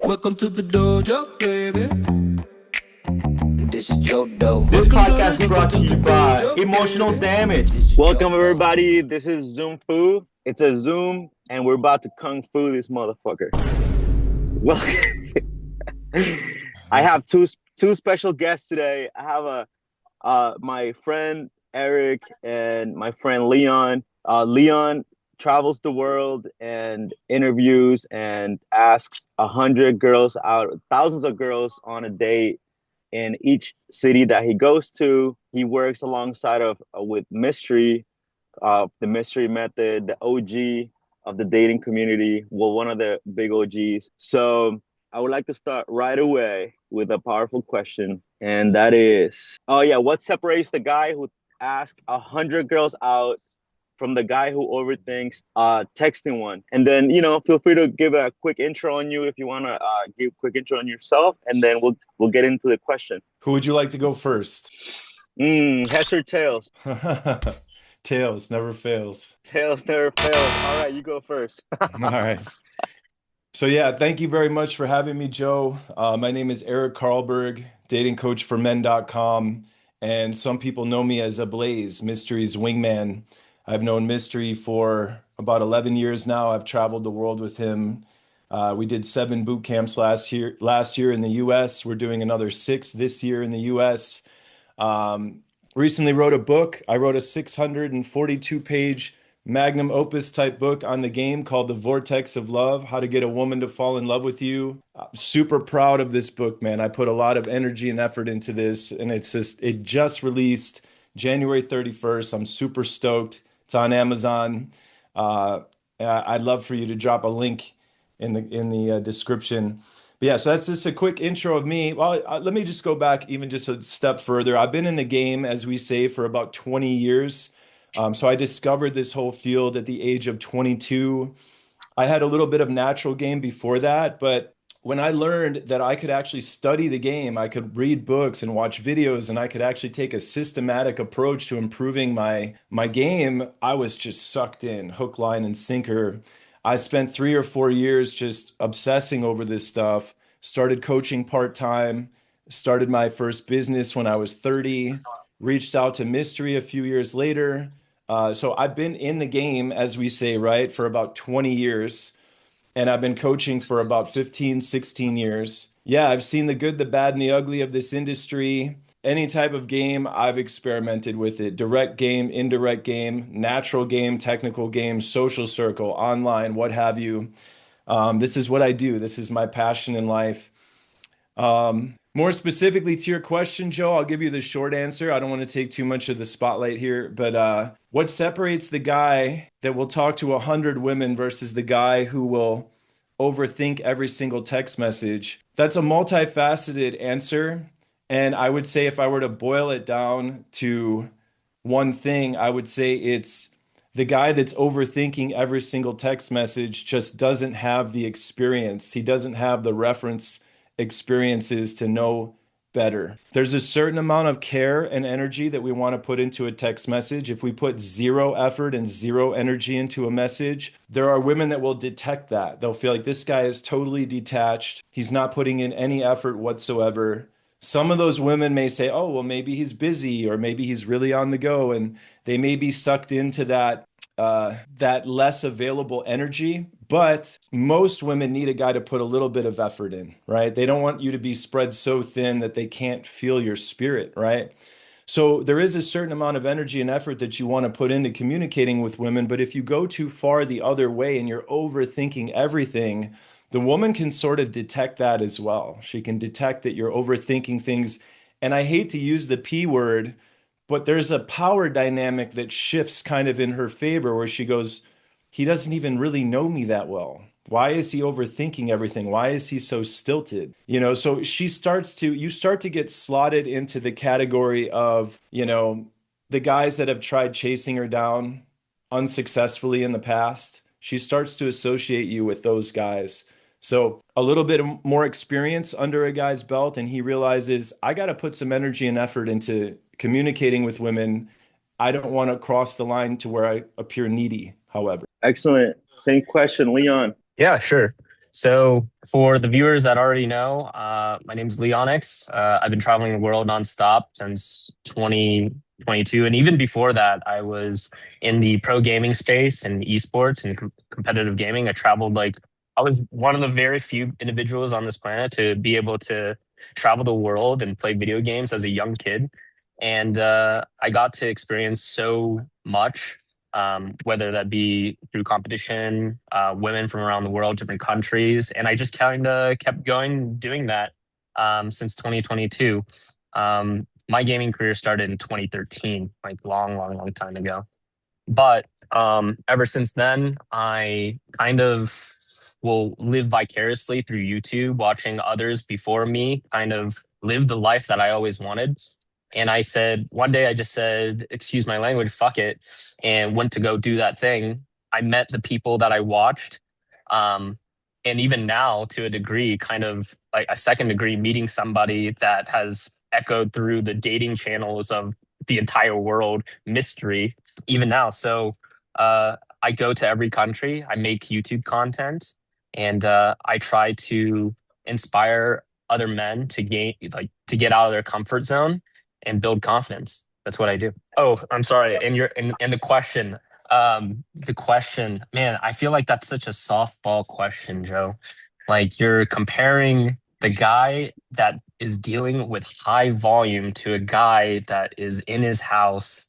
Welcome to the dojo, baby. This is Joe Doe. This podcast is brought to you by Emotional Damage. Welcome, everybody. This is Zoom Fu. It's a Zoom, and we're about to kung fu this motherfucker. Well, I have two special guests today. I have my friend Eric and my friend Leon. Leon travels the world and interviews and asks 100 girls out, thousands of girls on a date in each city that he goes to. He works alongside with Mystery, the Mystery Method, the OG of the dating community. Well, one of the big OGs. So I would like to start right away with a powerful question, and that is, what separates the guy who asks 100 girls out from the guy who overthinks texting one? And then, feel free to give a quick intro on you if you want to give a quick intro on yourself, and then we'll get into the question. Who would you like to go first? Heads or tails? Tails never fails. Tails never fails. All right, you go first. All right. So yeah, thank you very much for having me, Joe. My name is Eric Carlberg, dating coach for men.com. And some people know me as Ablaze, Mystery's wingman. I've known Mystery for about 11 years now. I've traveled the world with him. We did 7 boot camps last year in the US. We're doing another 6 this year in the US. Recently wrote a book. I wrote a 642-page magnum opus type book on the game called The Vortex of Love, How to Get a Woman to Fall in Love with You. I'm super proud of this book, man. I put a lot of energy and effort into this, and it just released January 31st. I'm super stoked. It's on Amazon. I'd love for you to drop a link in the description. But yeah, so that's just a quick intro of me. Well, let me just go back even just a step further. I've been in the game, as we say, for about 20 years. So I discovered this whole field at the age of 22. I had a little bit of natural game before that, but when I learned that I could actually study the game, I could read books and watch videos, and I could actually take a systematic approach to improving my game, I was just sucked in, hook, line, and sinker. I spent 3 or 4 years just obsessing over this stuff, started coaching part-time, started my first business when I was 30, reached out to Mystery a few years later. So I've been in the game, as we say, right, for about 20 years. And I've been coaching for about 15, 16 years. Yeah, I've seen the good, the bad, and the ugly of this industry. Any type of game, I've experimented with it. Direct game, indirect game, natural game, technical game, social circle, online, what have you. This is what I do. This is my passion in life. More specifically to your question, Joe, I'll give you the short answer. I don't want to take too much of the spotlight here, but what separates the guy that will talk to 100 women versus the guy who will overthink every single text message? That's a multifaceted answer. And I would say if I were to boil it down to one thing, I would say it's the guy that's overthinking every single text message just doesn't have the experience. He doesn't have the reference experiences to know better. There's a certain amount of care and energy that we want to put into a text message. If we put 0 effort and 0 energy into a message, there are women that will detect that. They'll feel like this guy is totally detached. He's not putting in any effort whatsoever. Some of those women may say, oh, well, maybe he's busy, or maybe he's really on the go, and they may be sucked into that less available energy. But most women need a guy to put a little bit of effort in, right? They don't want you to be spread so thin that they can't feel your spirit, right? So there is a certain amount of energy and effort that you want to put into communicating with women. But if you go too far the other way and you're overthinking everything, the woman can sort of detect that as well. She can detect that you're overthinking things. And I hate to use the P word, but there's a power dynamic that shifts kind of in her favor where she goes, he doesn't even really know me that well. Why is he overthinking everything? Why is he so stilted? So you start to get slotted into the category of, the guys that have tried chasing her down unsuccessfully in the past. She starts to associate you with those guys. So a little bit more experience under a guy's belt, and he realizes, I got to put some energy and effort into communicating with women. I don't want to cross the line to where I appear needy, however. Excellent. Same question, Leon. Yeah, sure. So, for the viewers that already know, my name is Leonix. I've been traveling the world nonstop since 2022. And even before that, I was in the pro gaming space and esports and competitive gaming. I was one of the very few individuals on this planet to be able to travel the world and play video games as a young kid. And I got to experience so much, whether that be through competition, women from around the world, different countries. And I just kind of kept going doing that since 2022. My gaming career started in 2013, like long, long, long time ago. But ever since then, I kind of will live vicariously through YouTube, watching others before me kind of live the life that I always wanted. And I said, one day I just said, excuse my language, fuck it, and went to go do that thing. I met the people that I watched. Um, and even now, to a degree, kind of like a second degree, meeting somebody that has echoed through the dating channels of the entire world mystery even now. So I go to every country, I make YouTube content, and I try to inspire other men to get out of their comfort zone and build confidence. That's what I do. Oh, I'm sorry. And the question, man, I feel like that's such a softball question, Joe. Like you're comparing the guy that is dealing with high volume to a guy that is in his house,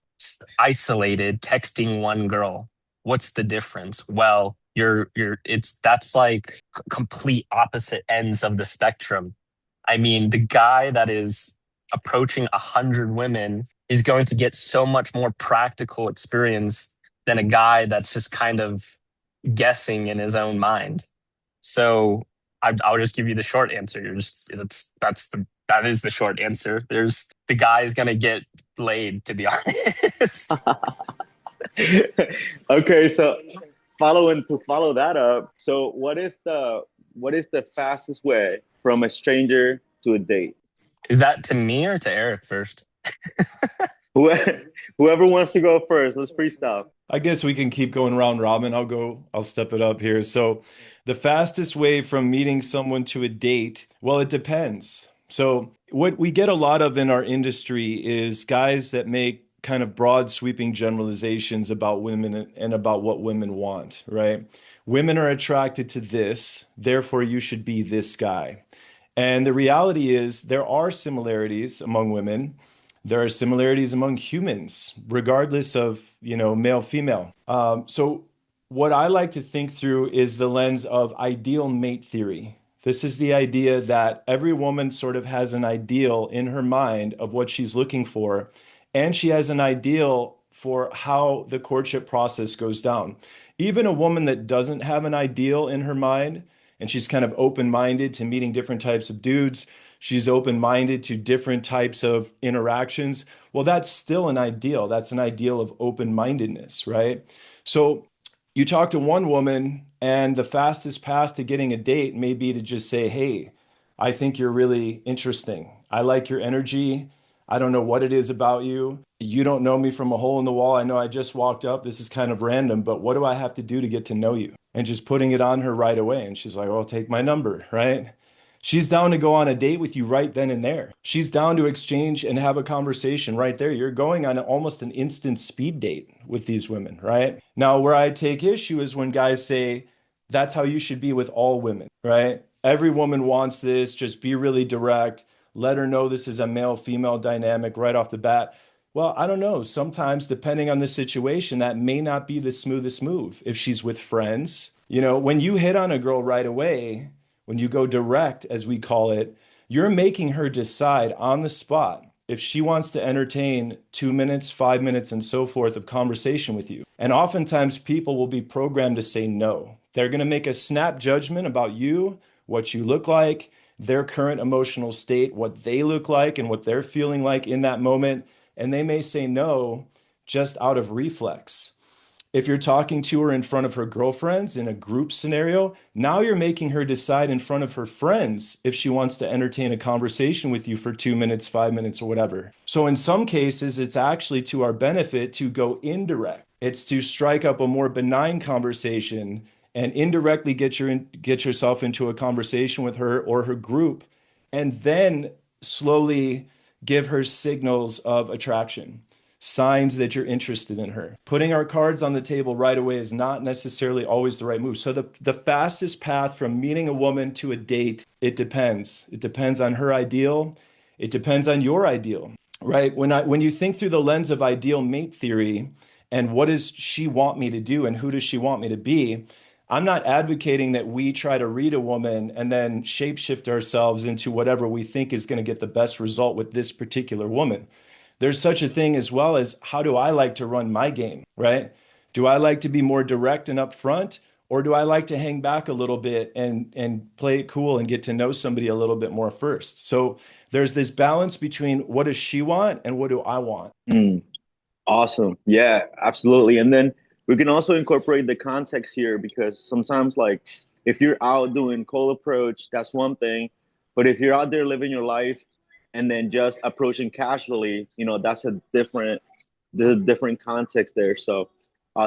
isolated, texting one girl. What's the difference? Well, it's that's like complete opposite ends of the spectrum. I mean, the guy that is approaching 100 women is going to get so much more practical experience than a guy that's just kind of guessing in his own mind. So I'll just give you the short answer. You're just that is the short answer. There's the guy is gonna get laid, to be honest. Okay, so follow that up. So what is the fastest way from a stranger to a date? Is that to me or to Eric first? Whoever, whoever wants to go first, let's freestyle. I guess we can keep going round robin. I'll step it up here. So, the fastest way from meeting someone to a date, well, it depends. So, what we get a lot of in our industry is guys that make kind of broad sweeping generalizations about women and about what women want, right? Women are attracted to this, therefore you should be this guy. And the reality is there are similarities among women. There are similarities among humans, regardless of, male, female. So what I like to think through is the lens of ideal mate theory. This is the idea that every woman sort of has an ideal in her mind of what she's looking for, and she has an ideal for how the courtship process goes down. Even a woman that doesn't have an ideal in her mind, and she's kind of open-minded to meeting different types of dudes, she's open-minded to different types of interactions, well, that's still an ideal. That's an ideal of open-mindedness, right? So you talk to one woman, and the fastest path to getting a date may be to just say, hey, I think you're really interesting. I like your energy. I don't know what it is about you. You don't know me from a hole in the wall. I know I just walked up. This is kind of random, but what do I have to do to get to know you? And just putting it on her right away. And she's like, well, take my number, right? She's down to go on a date with you right then and there. She's down to exchange and have a conversation right there. You're going on almost an instant speed date with these women, right? Now, where I take issue is when guys say, that's how you should be with all women, right? Every woman wants this. Just be really direct. Let her know this is a male-female dynamic right off the bat. Well, I don't know. Sometimes, depending on the situation, that may not be the smoothest move. If she's with friends, when you hit on a girl right away, when you go direct, as we call it, you're making her decide on the spot if she wants to entertain 2 minutes, 5 minutes, and so forth of conversation with you. And oftentimes people will be programmed to say no. They're going to make a snap judgment about you, what you look like, their current emotional state, what they look like, and what they're feeling like in that moment. And they may say no just out of reflex. If you're talking to her in front of her girlfriends in a group scenario, now you're making her decide in front of her friends if she wants to entertain a conversation with you for 2 minutes, 5 minutes, or whatever. So in some cases, it's actually to our benefit to go indirect. It's to strike up a more benign conversation and indirectly get yourself into a conversation with her or her group, and then slowly give her signals of attraction, signs that you're interested in her. Putting our cards on the table right away is not necessarily always the right move. So the fastest path from meeting a woman to a date, it depends. It depends on her ideal. It depends on your ideal, right? When you think through the lens of ideal mate theory and what does she want me to do and who does she want me to be, I'm not advocating that we try to read a woman and then shapeshift ourselves into whatever we think is going to get the best result with this particular woman. There's such a thing as well as how do I like to run my game, right? Do I like to be more direct and upfront, or do I like to hang back a little bit and play it cool and get to know somebody a little bit more first? So there's this balance between what does she want and what do I want. Awesome. Yeah, absolutely. And then we can also incorporate the context here, because sometimes, like, if you're out doing cold approach, that's one thing. But if you're out there living your life and then just approaching casually, that's there's a different context there. So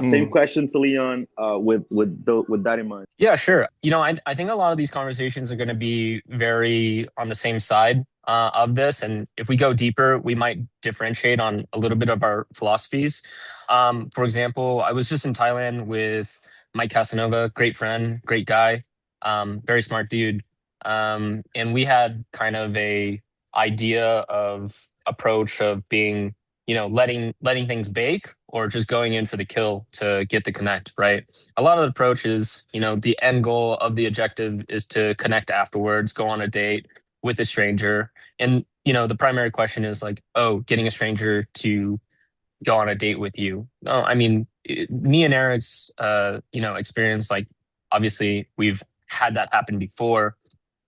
same question to Leon, with that in mind. Yeah, sure. I think a lot of these conversations are going to be very on the same side of this. And if we go deeper, we might differentiate on a little bit of our philosophies. For example, I was just in Thailand with Mike Casanova, great friend, great guy, very smart dude. And we had kind of a idea of approach of being, letting things bake or just going in for the kill to get the connect, right? A lot of the approach is, the end goal of the objective is to connect afterwards, go on a date with a stranger. And, the primary question is like, oh, getting a stranger to go on a date with you. No, I mean, me and Eric's, experience, like, obviously we've had that happen before.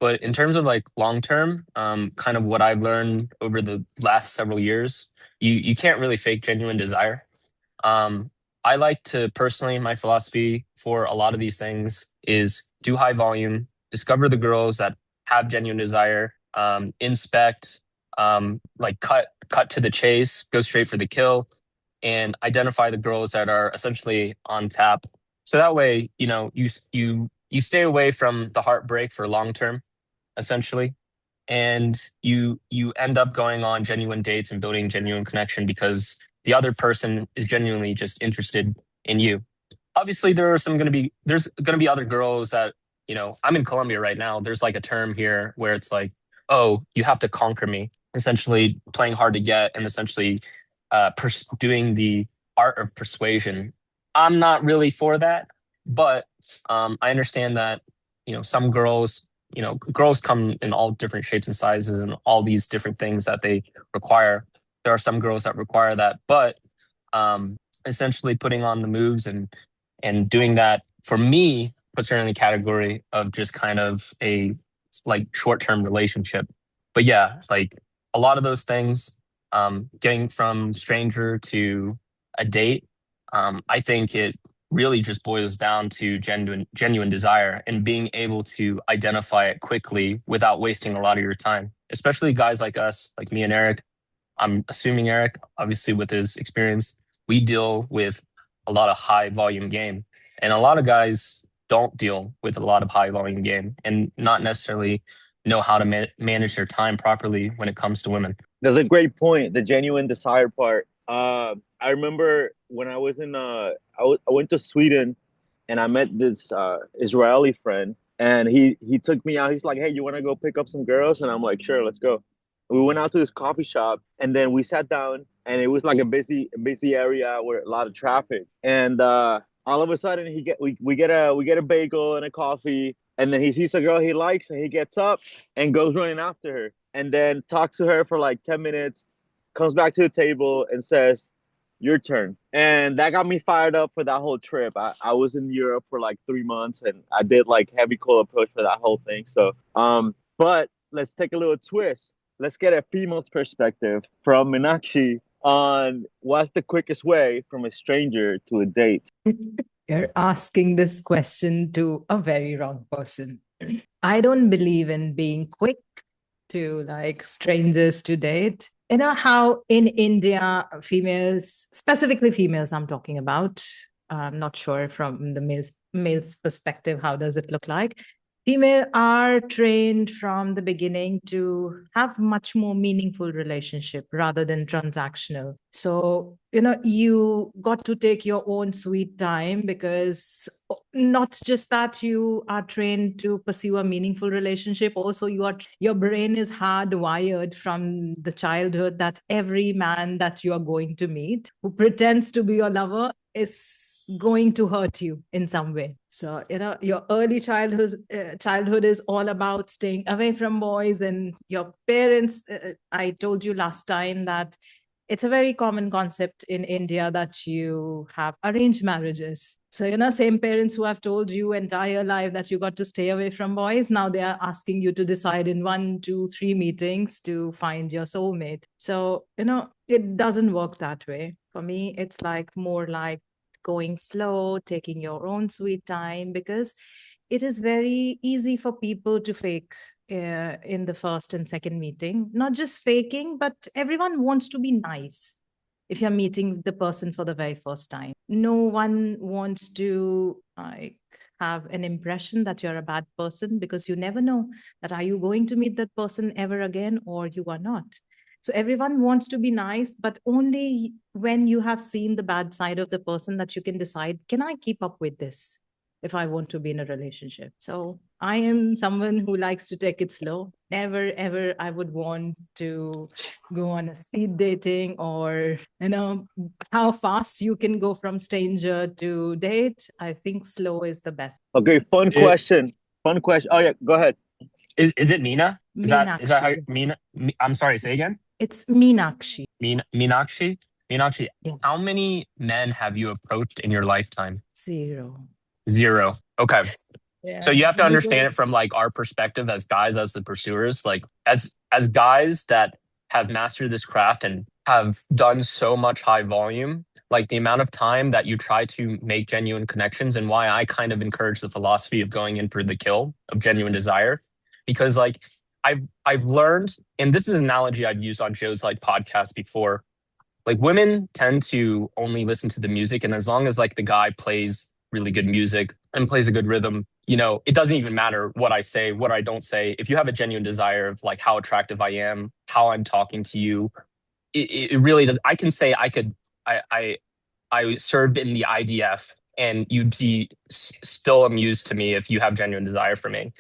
But in terms of like long term, kind of what I've learned over the last several years, you can't really fake genuine desire. I like to personally, my philosophy for a lot of these things is do high volume, discover the girls that have genuine desire, inspect, like cut to the chase, go straight for the kill, and identify the girls that are essentially on tap. So that way, you stay away from the heartbreak for long term, essentially, and you end up going on genuine dates and building genuine connection because the other person is genuinely just interested in you. Obviously, there's going to be other girls that, I'm in Colombia right now. There's like a term here where it's like, oh, you have to conquer me, essentially playing hard to get and essentially doing the art of persuasion. I'm not really for that, but I understand that, some girls, girls come in all different shapes and sizes and all these different things that they require. There are some girls that require that, but essentially putting on the moves and doing that for me puts her in the category of just kind of a like short-term relationship. But yeah, like a lot of those things, getting from stranger to a date, I think it really just boils down to genuine desire and being able to identify it quickly without wasting a lot of your time, especially guys like us, like me and Eric. I'm assuming Eric, obviously with his experience, we deal with a lot of high volume game, and a lot of guys don't deal with a lot of high volume game and not necessarily know how to manage their time properly when it comes to women. That's a great point. The genuine desire part. I remember when I was I went to Sweden, and I met this Israeli friend, and he took me out. He's like, "Hey, you want to go pick up some girls?" And I'm like, "Sure, let's go." We went out to this coffee shop, and then we sat down, and it was like a busy area where a lot of traffic. And all of a sudden, we get a bagel and a coffee, and then he sees a girl he likes, and he gets up and goes running after her, and then talks to her for like 10 minutes, comes back to the table and says, "Your turn." And that got me fired up for that whole trip. I was in Europe for like 3 months, and I did like heavy cold approach for that whole thing. So, but let's take a little twist. Let's get a female's perspective from Minakshi on what's the quickest way from a stranger to a date. You're asking this question to a very wrong person. I don't believe in being quick to like strangers to date. You know how in India, females, specifically females I'm talking about, I'm not sure from the male's perspective, how does it look like? Female are trained from the beginning to have much more meaningful relationship rather than transactional. So, you got to take your own sweet time, because not just that you are trained to pursue a meaningful relationship, also your brain is hardwired from the childhood that every man that you are going to meet who pretends to be your lover is going to hurt you in some way. So, your early childhood is all about staying away from boys, and your parents. I told you last time that it's a very common concept in India that you have arranged marriages. So, same parents who have told you entire life that you got to stay away from boys, now they are asking you to decide in 1, 2, 3 meetings to find your soulmate. So, it doesn't work that way. For me, it's like more like going slow, taking your own sweet time, because it is very easy for people to fake in the first and second meeting. Not just faking, but everyone wants to be nice if you're meeting the person for the very first time. No one wants to like have an impression that you're a bad person, because you never know that are you going to meet that person ever again or you are not. So everyone wants to be nice, but only when you have seen the bad side of the person that you can decide, can I keep up with this if I want to be in a relationship? So I am someone who likes to take it slow. Never, ever I would want to go on a speed dating, or, how fast you can go from stranger to date. I think slow is the best. Okay, fun question. Fun question. Oh yeah, go ahead. Is it Mina? Is that how Minakshi. Mina? I'm sorry. Say again. It's Minakshi. Minakshi. Minakshi. Yeah. How many men have you approached in your lifetime? 0. 0. Okay. Yeah. So you have to understand Because- it from like our perspective as guys, as the pursuers, like as guys that have mastered this craft and have done so much high volume, like the amount of time that you try to make genuine connections, and why I kind of encourage the philosophy of going in for the kill of genuine desire. Because like I've learned, and this is an analogy I've used on Joe's like podcast before, like women tend to only listen to the music, and as long as like the guy plays really good music and plays a good rhythm, it doesn't even matter what I say, what I don't say. If you have a genuine desire of like how attractive I am, how I'm talking to you, it really does. I can say I served in the IDF, and you'd be still amused to me if you have genuine desire for me.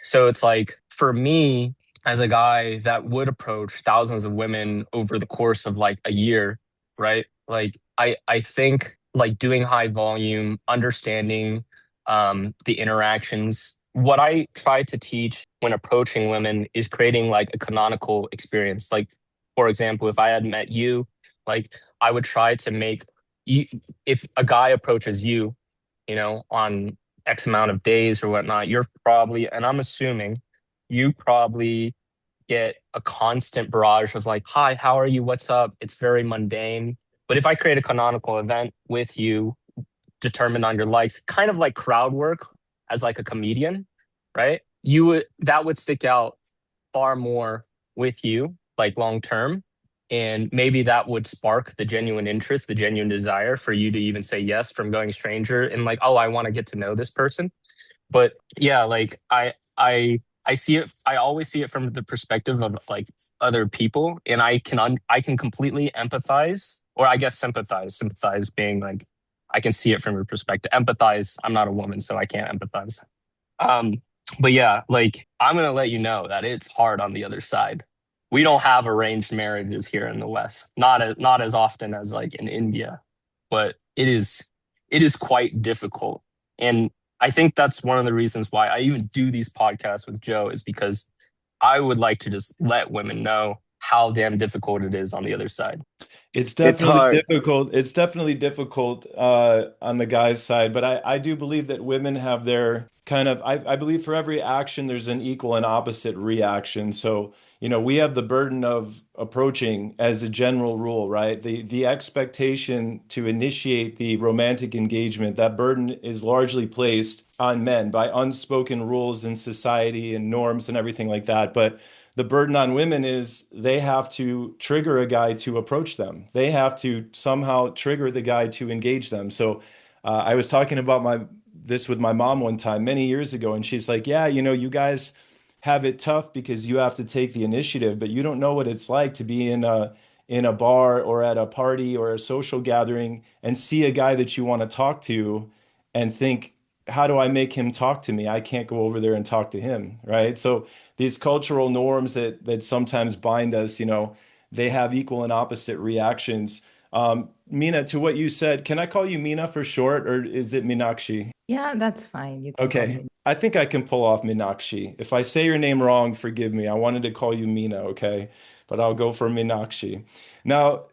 So it's like, for me, as a guy that would approach thousands of women over the course of like a year, right? Like I think like doing high volume, understanding the interactions. What I try to teach when approaching women is creating like a canonical experience. Like, for example, if I had met you, like I would try to make you, if a guy approaches you, on X amount of days or whatnot, you're probably, and I'm assuming you probably get a constant barrage of like, hi, how are you? What's up? It's very mundane. But if I create a canonical event with you, determined on your likes, kind of like crowd work as like a comedian, right? That would stick out far more with you, like long term. And maybe that would spark the genuine interest, the genuine desire for you to even say yes from going stranger and like, oh, I want to get to know this person. But yeah, like I see it. I always see it from the perspective of like other people, and I can completely empathize, or I guess sympathize. Sympathize being like I can see it from your perspective. Empathize. I'm not a woman, so I can't empathize. But yeah, like I'm gonna let you know that it's hard on the other side. We don't have arranged marriages here in the West. Not as often as like in India, but it is quite difficult. And I think that's one of the reasons why I even do these podcasts with Joe, is because I would like to just let women know how damn difficult it is on the other side. It's It's definitely hard. difficult. It's definitely difficult on the guy's side, but I do believe that women have their kind of, I believe for every action, there's an equal and opposite reaction. So, we have the burden of approaching as a general rule, right? The expectation to initiate the romantic engagement, that burden is largely placed on men by unspoken rules in society and norms and everything like that. But the burden on women is they have to trigger a guy to approach them. They have to somehow trigger the guy to engage them. So I was talking about this with my mom one time many years ago, and she's like, yeah, you guys have it tough because you have to take the initiative, but you don't know what it's like to be in a bar or at a party or a social gathering and see a guy that you want to talk to and think, how do I make him talk to me? I can't go over there and talk to him, right? So these cultural norms that sometimes bind us, they have equal and opposite reactions. Mina, to what you said, can I call you Mina for short, or is it Minakshi? Yeah, that's fine. You can call Okay, me. I think I can pull off Minakshi. If I say your name wrong, forgive me. I wanted to call you Mina, okay? But I'll go for Minakshi. Now,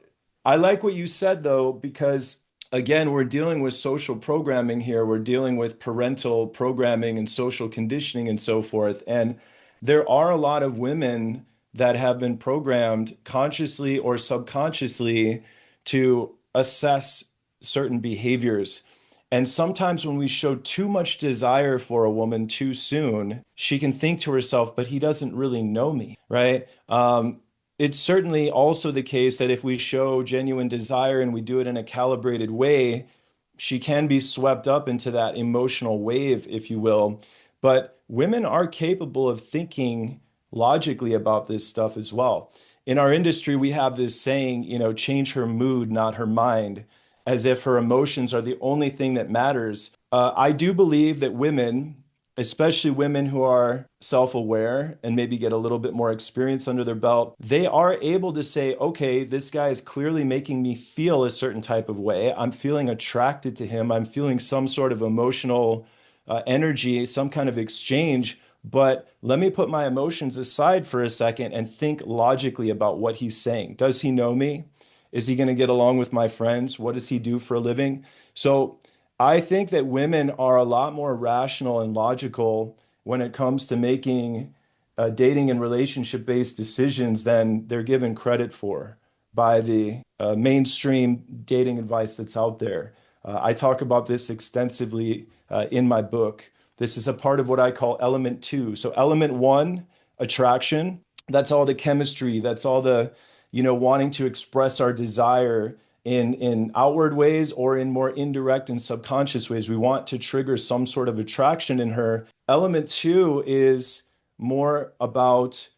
I like what you said though, because again, we're dealing with social programming here. We're dealing with parental programming and social conditioning and so forth. And there are a lot of women that have been programmed consciously or subconsciously to assess certain behaviors. And sometimes when we show too much desire for a woman too soon, she can think to herself, but he doesn't really know me, right? It's certainly also the case that if we show genuine desire and we do it in a calibrated way, she can be swept up into that emotional wave, if you will. But women are capable of thinking logically about this stuff as well. In our industry, we have this saying, change her mood, not her mind, as if her emotions are the only thing that matters. I do believe that women, especially women who are self-aware and maybe get a little bit more experience under their belt, they are able to say, okay, this guy is clearly making me feel a certain type of way. I'm feeling attracted to him. I'm feeling some sort of emotional energy, some kind of exchange. But let me put my emotions aside for a second and think logically about what he's saying. Does he know me? Is he going to get along with my friends? What does he do for a living? So I think that women are a lot more rational and logical when it comes to making dating and relationship-based decisions than they're given credit for by the mainstream dating advice that's out there. I talk about this extensively in my book. This is a part of what I call element 2. So element 1, attraction, that's all the chemistry, that's all the, wanting to express our desire in outward ways or in more indirect and subconscious ways. We want to trigger some sort of attraction in her. Element 2 is more about,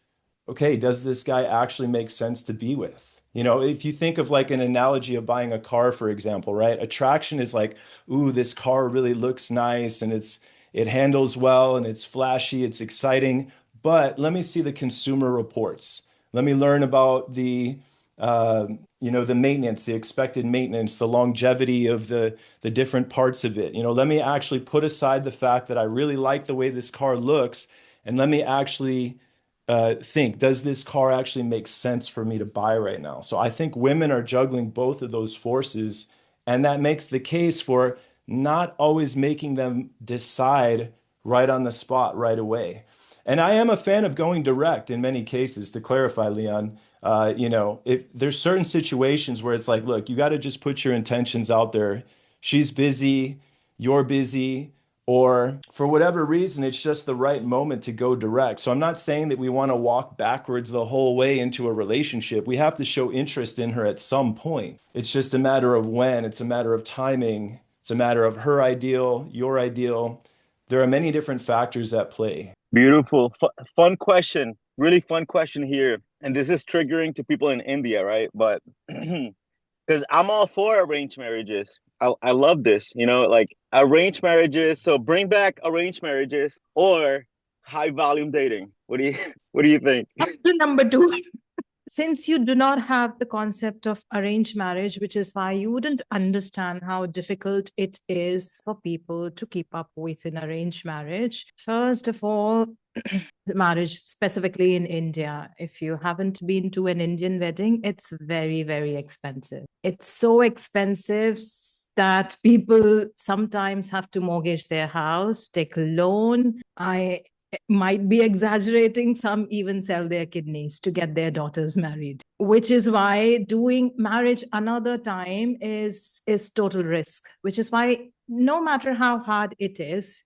okay, does this guy actually make sense to be with? If you think of like an analogy of buying a car, for example, right? Attraction is like, ooh, this car really looks nice and it handles well and it's flashy, it's exciting. But let me see the consumer reports. Let me learn about the maintenance, the expected maintenance, the longevity of the different parts of it. Let me actually put aside the fact that I really like the way this car looks, and let me actually think, does this car actually make sense for me to buy right now? So I think women are juggling both of those forces, and that makes the case for not always making them decide right on the spot right away. And I am a fan of going direct in many cases, to clarify, Leon. If there's certain situations where it's like, look, you got to just put your intentions out there. She's busy, you're busy, or for whatever reason, it's just the right moment to go direct. So I'm not saying that we want to walk backwards the whole way into a relationship. We have to show interest in her at some point. It's just a matter of when, it's a matter of timing, it's a matter of her ideal, your ideal. There are many different factors at play. Beautiful. Fun question. Really fun question here. And this is triggering to people in India, right? But because I'm all for arranged marriages. I love this, like arranged marriages. So bring back arranged marriages or high volume dating. What do you think? Option number 2. Since you do not have the concept of arranged marriage, which is why you wouldn't understand how difficult it is for people to keep up with an arranged marriage. First of all, marriage, specifically in India, if you haven't been to an Indian wedding, it's very, very expensive. It's so expensive that people sometimes have to mortgage their house, take a loan. I might be exaggerating. Some even sell their kidneys to get their daughters married, which is why doing marriage another time is total risk, which is why no matter how hard it is,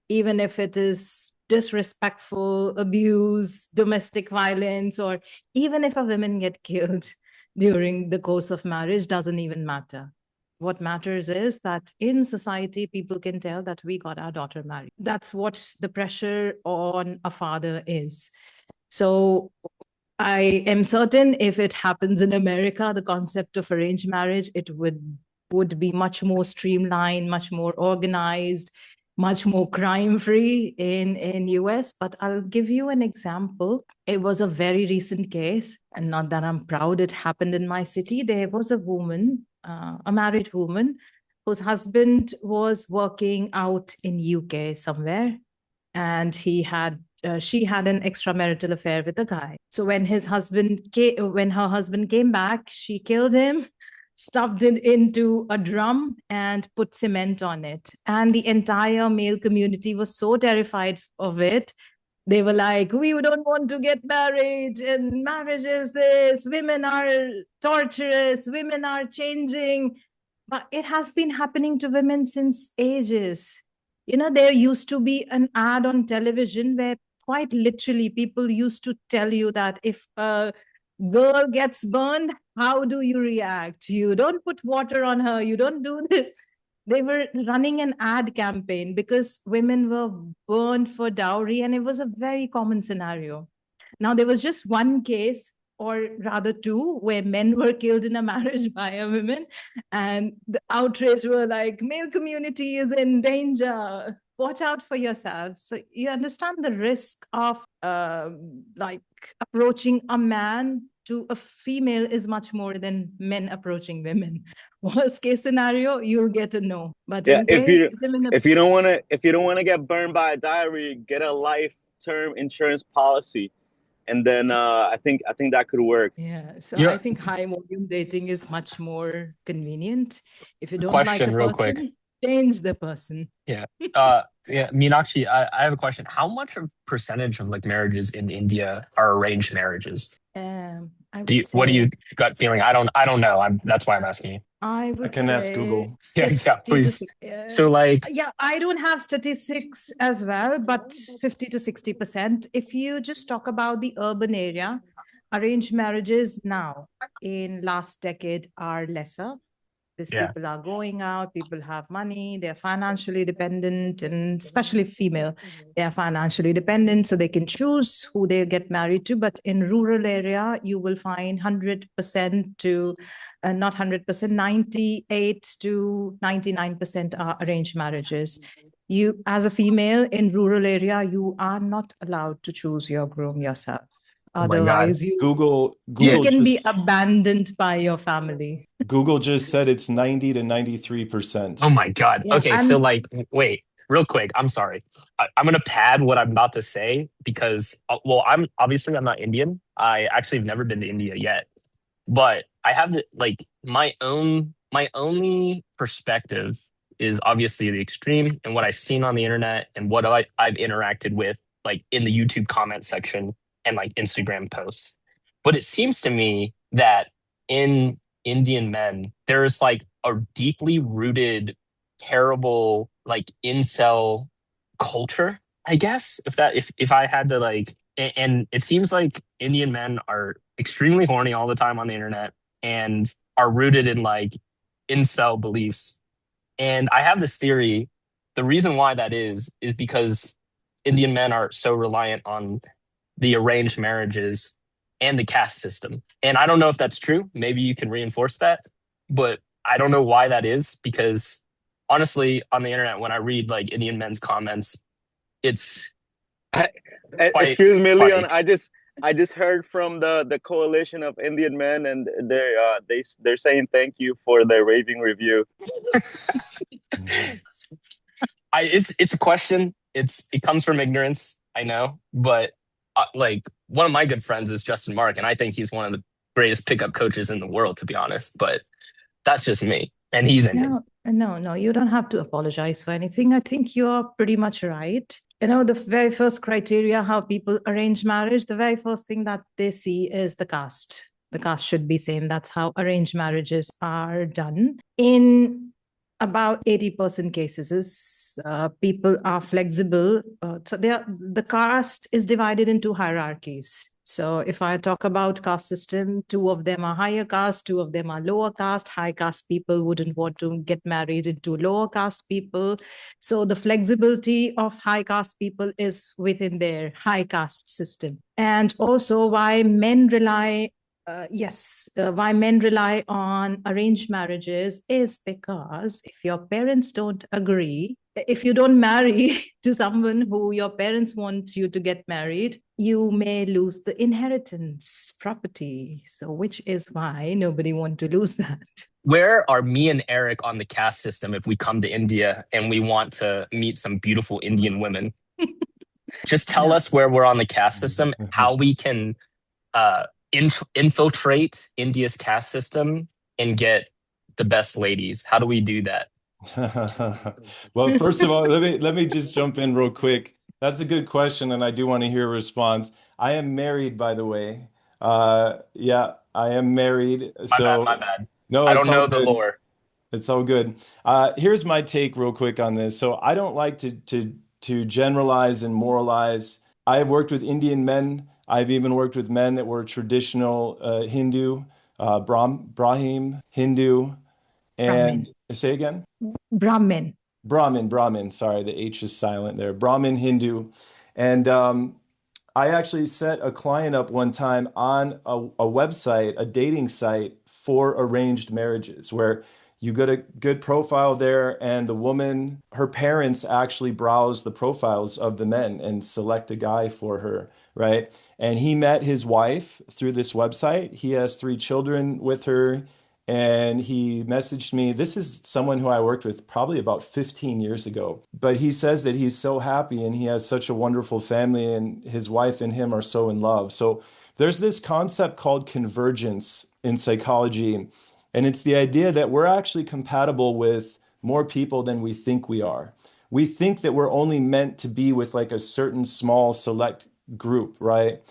even if it is disrespectful, abuse, domestic violence, or even if a woman get killed during the course of marriage, doesn't even matter. What matters is that in society, people can tell that we got our daughter married. That's what the pressure on a father is. So I am certain if it happens in America, the concept of arranged marriage, it would be much more streamlined, much more organized, much more crime-free in US. But I'll give you an example. It was a very recent case, and not that I'm proud it happened in my city. There was a woman, a married woman, whose husband was working out in UK somewhere, and she had an extramarital affair with a guy. So when her husband came back, she killed him, stuffed it into a drum, and put cement on it. And the entire male community was so terrified of it. They were like, we don't want to get married, and marriage is this, women are torturous, women are changing. But it has been happening to women since ages. There used to be an ad on television where quite literally people used to tell you that if a girl gets burned, how do you react? You don't put water on her, you don't do this. They were running an ad campaign because women were burned for dowry, and it was a very common scenario. Now, there was just one case, or rather two, where men were killed in a marriage by a woman, and the outrage were like, male community is in danger, watch out for yourself. So you understand the risk of like approaching a man to a female is much more than men approaching women. Worst case scenario, you'll get a no. But Yeah, in case if you don't want to get burned by a diary, get a life term insurance policy, and then I think that could work. Yeah, so Yeah. I think high volume dating is much more convenient. If you don't like Question a real person, quick. change the person. Yeah. Yeah, Meenakshi, I have a question. How much of percentage of like marriages in India are arranged marriages? I would What do you say gut feeling? I don't know. That's why I'm asking you. I I would can ask say Google. Yeah, 50 to please. So like yeah, I don't have statistics as well, but 50 to 60%. If you just talk about the urban area, arranged marriages now in last decade are lesser. Because yeah. people are going out, people have money, they're financially dependent, and especially female, they are financially dependent, so they can choose who they get married to. But in rural area, you will find 100% to not 100%, 98 to 99% are arranged marriages. You, as a female in rural area, you are not allowed to choose your groom yourself. Oh my God. Otherwise, Google you can be just abandoned by your family. Google just said it's 90 to 93%. Oh my God. Yeah, Okay, so like wait, real quick. I'm sorry. I'm gonna pad what I'm about to say because well, I'm not Indian. I actually have never been to India yet. But I have like my only perspective is obviously the extreme and what I've seen on the internet and what I've interacted with like in the YouTube comment section and like Instagram posts. But it seems to me that in Indian men, there's like a deeply rooted, terrible like incel culture, I guess. If I had to like and it seems like Indian men are extremely horny all the time on the internet and are rooted in like incel beliefs. And I have this theory. The reason why that is because Indian men are so reliant on the arranged marriages and the caste system. And I don't know if that's true. Maybe you can reinforce that. But I don't know why that is because honestly, on the internet, when I read like Indian men's comments, it's Excuse me, Leon. quite I just heard from the coalition of Indian men, and they're saying thank you for their raving review. it's a question. It comes from ignorance, I know, but like one of my good friends is Justin Mark, and I think he's one of the greatest pickup coaches in the world, to be honest. But that's just me, and he's Indian. No, you don't have to apologize for anything. I think you're pretty much right. The very first criteria how people arrange marriage, the very first thing that they see is the caste. The caste should be same. That's how arranged marriages are done. In about 80% cases, people are flexible. So the caste is divided into hierarchies. So if I talk about caste system, 2 of them are higher caste, 2 of them are lower caste. High caste people wouldn't want to get married into lower caste people. So the flexibility of high caste people is within their high caste system. And also why men rely why men rely on arranged marriages is because if your parents don't agree, if you don't marry to someone who your parents want you to get married, you may lose the inheritance property. So, which is why nobody want to lose that. Where are me and Eric on the caste system if we come to India and we want to meet some beautiful Indian women? Just tell us where we're on the caste system, how we can infiltrate India's caste system and get the best ladies. How do we do that? Well, first of all, let me just jump in real quick. That's a good question, and I do want to hear a response. I am married, by the way. Yeah, I am married. So My bad. no, I it's don't all know the good. lore. It's all good. Here's my take real quick on this. So I don't like to generalize and moralize. I have worked with Indian men. I've even worked with men that were traditional Hindu, Brahmin Hindu, Brahmin. and say again? Brahmin. Brahmin. Sorry, the H is silent there. Brahmin Hindu. And I actually set a client up one time on a website, a dating site for arranged marriages, where you get a good profile there, and the woman, her parents actually browse the profiles of the men and select a guy for her, right? And he met his wife through this website. He has 3 children with her. And he messaged me. This is someone who I worked with probably about 15 years ago. But he says that he's so happy and he has such a wonderful family, and his wife and him are so in love. So there's this concept called convergence in psychology. And it's the idea that we're actually compatible with more people than we think we are. We think that we're only meant to be with like a certain small select group, right?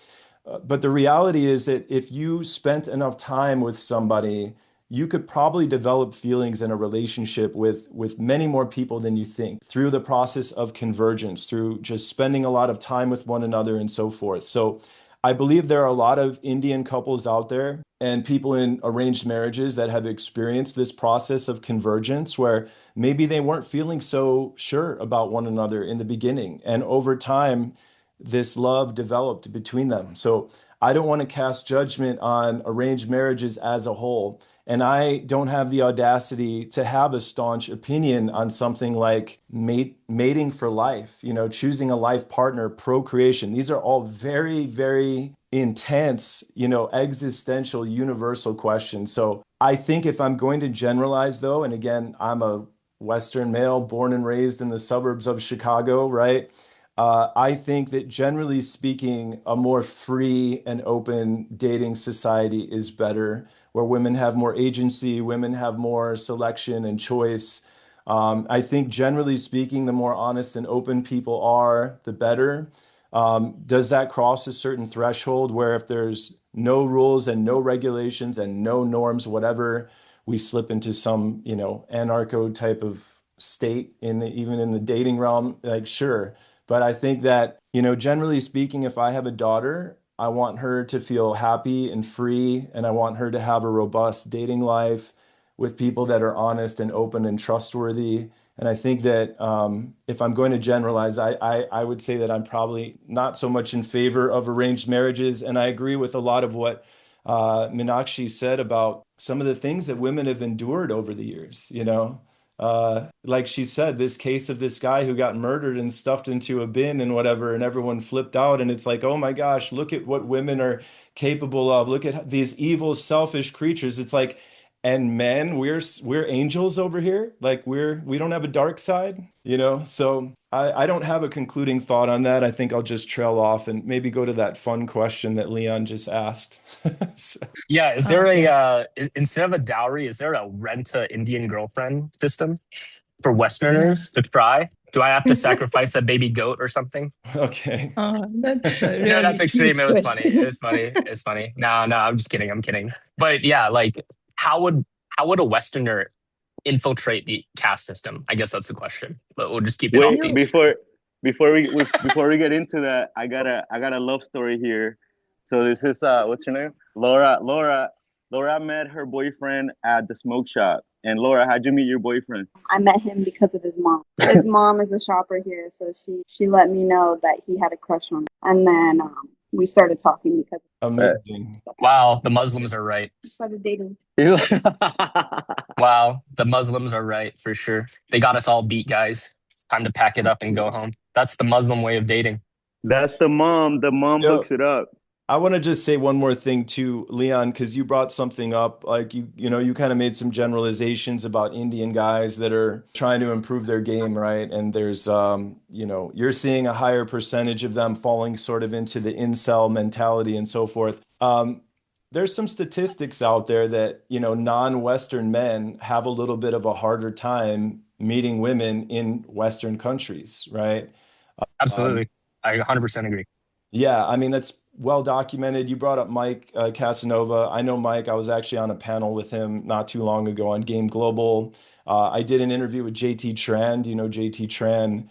But the reality is that if you spent enough time with somebody, you could probably develop feelings in a relationship with many more people than you think through the process of convergence, through just spending a lot of time with one another and so forth. So I believe there are a lot of Indian couples out there and people in arranged marriages that have experienced this process of convergence where maybe they weren't feeling so sure about one another in the beginning. And over time, this love developed between them. So I don't want to cast judgment on arranged marriages as a whole. And I don't have the audacity to have a staunch opinion on something like mating for life, choosing a life partner, procreation. These are all very, very intense, existential, universal questions. So I think if I'm going to generalize, though, and again, I'm a Western male born and raised in the suburbs of Chicago, right? I think that generally speaking, a more free and open dating society is better, where women have more agency, women have more selection and choice. I think generally speaking, the more honest and open people are, the better. Does that cross a certain threshold where if there's no rules and no regulations and no norms, whatever, we slip into some, anarcho type of state even in the dating realm? Like, sure. But I think that, generally speaking, if I have a daughter, I want her to feel happy and free, and I want her to have a robust dating life with people that are honest and open and trustworthy. And I think that if I'm going to generalize, I would say that I'm probably not so much in favor of arranged marriages. And I agree with a lot of what Minakshi said about some of the things that women have endured over the years, like she said, this case of this guy who got murdered and stuffed into a bin and whatever, and everyone flipped out. And it's like, oh my gosh, look at what women are capable of. Look at these evil, selfish creatures. It's like, and men, we're angels over here. Like we don't have a dark side, So I don't have a concluding thought on that. I think I'll just trail off and maybe go to that fun question that Leon just asked. So, Yeah, is there a instead of a dowry, is there a rent a Indian girlfriend system for Westerners to try? Do I have to sacrifice a baby goat or something? okay. That's a No, really that's extreme. cute It was funny. question. It's funny. It's funny. No, I'm just kidding. I'm kidding. But yeah, like how would a Westerner infiltrate the caste system? I guess that's the question. But we'll just keep it off Wait, beat. before we get into that, I got a love story here. So this is what's her name? Laura met her boyfriend at the smoke shop. And Laura, how'd you meet your boyfriend? I met him because of his mom. His mom is a shopper here, so she let me know that he had a crush on me, and then we started talking because Amazing. Wow, the Muslims are right. we started dating. Wow, the Muslims are right for sure. They got us all beat, guys. Time to pack it up and go home. That's the Muslim way of dating. That's the mom. The mom Yo, hooks it up. I want to just say one more thing too, Leon, because you brought something up. Like you kind of made some generalizations about Indian guys that are trying to improve their game, right? And there's, you're seeing a higher percentage of them falling sort of into the incel mentality and so forth. There's some statistics out there that, non-Western men have a little bit of a harder time meeting women in Western countries, right? Absolutely. I 100% agree. Yeah, I mean, that's well documented. You brought up Mike Casanova. I know Mike. I was actually on a panel with him not too long ago on Game Global. I did an interview with JT Tran. Do you know JT Tran?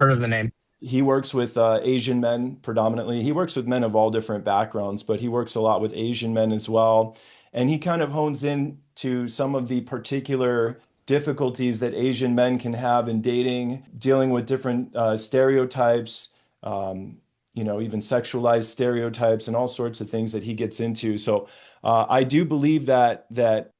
Heard of the name. He works with Asian men predominantly. He works with men of all different backgrounds, but he works a lot with Asian men as well. And he kind of hones in to some of the particular difficulties that Asian men can have in dating, dealing with different stereotypes, even sexualized stereotypes and all sorts of things that he gets into. So I do believe that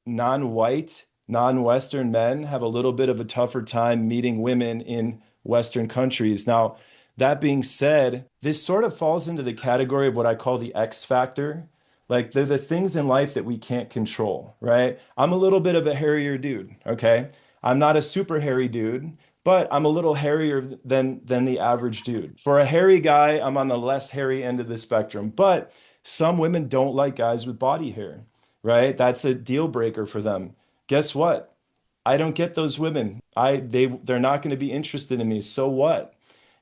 non-white, non-Western men have a little bit of a tougher time meeting women in Western countries. Now, that being said, this sort of falls into the category of what I call the X factor. Like they're the things in life that we can't control, right? I'm a little bit of a hairier dude, okay? I'm not a super hairy dude, but I'm a little hairier than the average dude. For a hairy guy, I'm on the less hairy end of the spectrum. But some women don't like guys with body hair, right? That's a deal breaker for them. Guess what? I don't get those women. They're not going to be interested in me. So what?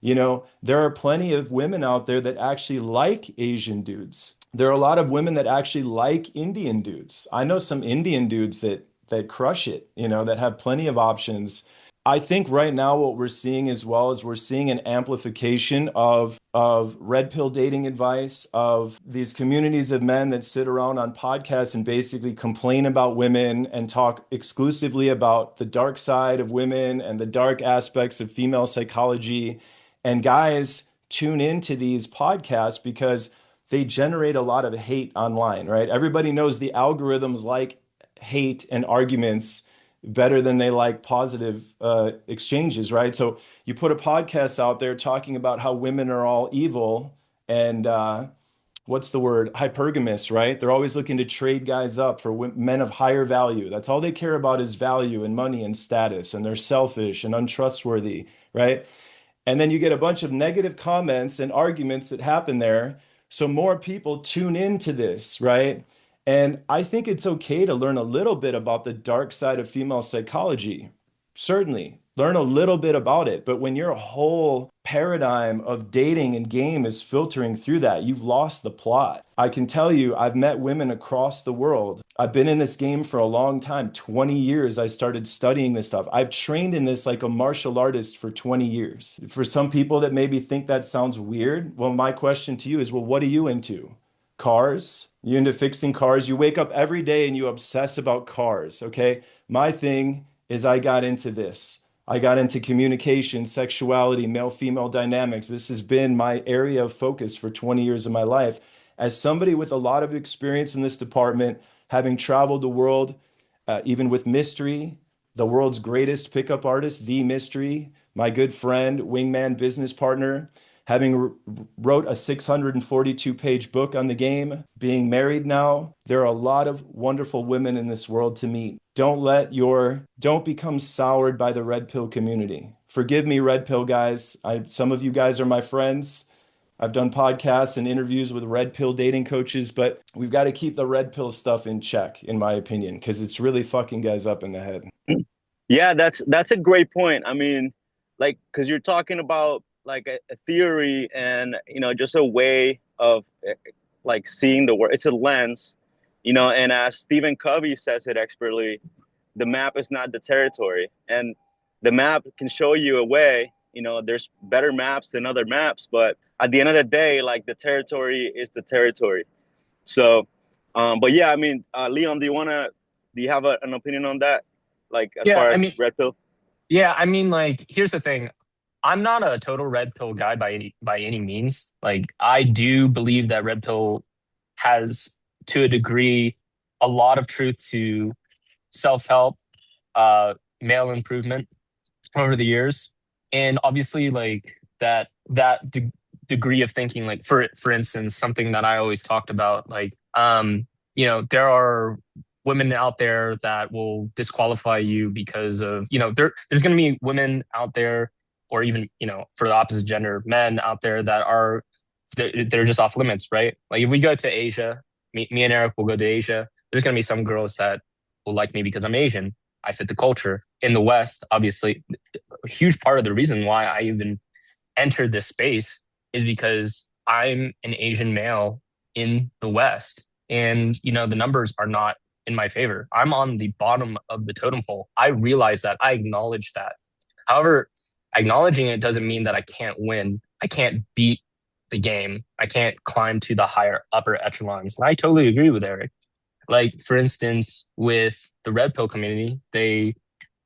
There are plenty of women out there that actually like Asian dudes. There are a lot of women that actually like Indian dudes. I know some Indian dudes that crush it, that have plenty of options. I think right now what we're seeing as well is we're seeing an amplification of red pill dating advice, of these communities of men that sit around on podcasts and basically complain about women and talk exclusively about the dark side of women and the dark aspects of female psychology. And guys tune into these podcasts because they generate a lot of hate online, right? Everybody knows the algorithms like hate and arguments better than they like positive exchanges, right? So you put a podcast out there talking about how women are all evil and what's the word? Hypergamous, right? They're always looking to trade guys up for men of higher value. That's all they care about is value and money and status, and they're selfish and untrustworthy, right? And then you get a bunch of negative comments and arguments that happen there. So more people tune into this, right? And I think it's okay to learn a little bit about the dark side of female psychology. Certainly, learn a little bit about it. But when your whole paradigm of dating and game is filtering through that, you've lost the plot. I can tell you, I've met women across the world. I've been in this game for a long time, 20 years. I started studying this stuff. I've trained in this like a martial artist for 20 years. For some people that maybe think that sounds weird, well, my question to you is, well, what are you into? Cars? You into fixing cars? You wake up every day and you obsess about cars, okay? My thing is I got into this. I got into communication, sexuality, male-female dynamics. This has been my area of focus for 20 years of my life. As somebody with a lot of experience in this department, having traveled the world, even with Mystery, the world's greatest pickup artist, The Mystery, my good friend, wingman, business partner, having wrote a 642-page book on the game, being married now, there are a lot of wonderful women in this world to meet. Don't become soured by the red pill community. Forgive me, red pill guys. Some of you guys are my friends. I've done podcasts and interviews with red pill dating coaches, but we've got to keep the red pill stuff in check, in my opinion, because it's really fucking guys up in the head. Yeah, that's a great point. I mean, like, because you're talking about like a theory and just a way of like seeing the world. It's a lens, and as Stephen Covey says it expertly, the map is not the territory, and the map can show you a way, you know, there's better maps than other maps, but at the end of the day, like the territory is the territory. So, but yeah, I mean, Leon, do you have an opinion on that? Like as Yeah, far I as mean, red pill? yeah, I mean, like, here's the thing. I'm not a total red pill guy by any means. Like, I do believe that red pill has, to a degree, a lot of truth to self-help, uh, male improvement over the years, and obviously, like degree of thinking. Like, for instance, something that I always talked about, like, there are women out there that will disqualify you because of, there's going to be women out there, or even, for the opposite gender, men out there that are, they're just off limits, right? Like, if we go to Asia, me and Eric will go to Asia. There's going to be some girls that will like me because I'm Asian. I fit the culture. In the West, obviously, a huge part of the reason why I even entered this space is because I'm an Asian male in the West. And, the numbers are not in my favor. I'm on the bottom of the totem pole. I realize that. I acknowledge that. However, acknowledging it doesn't mean that I can't win. I can't beat the game. I can't climb to the higher upper echelons. And I totally agree with Eric. Like, for instance, with the red pill community, they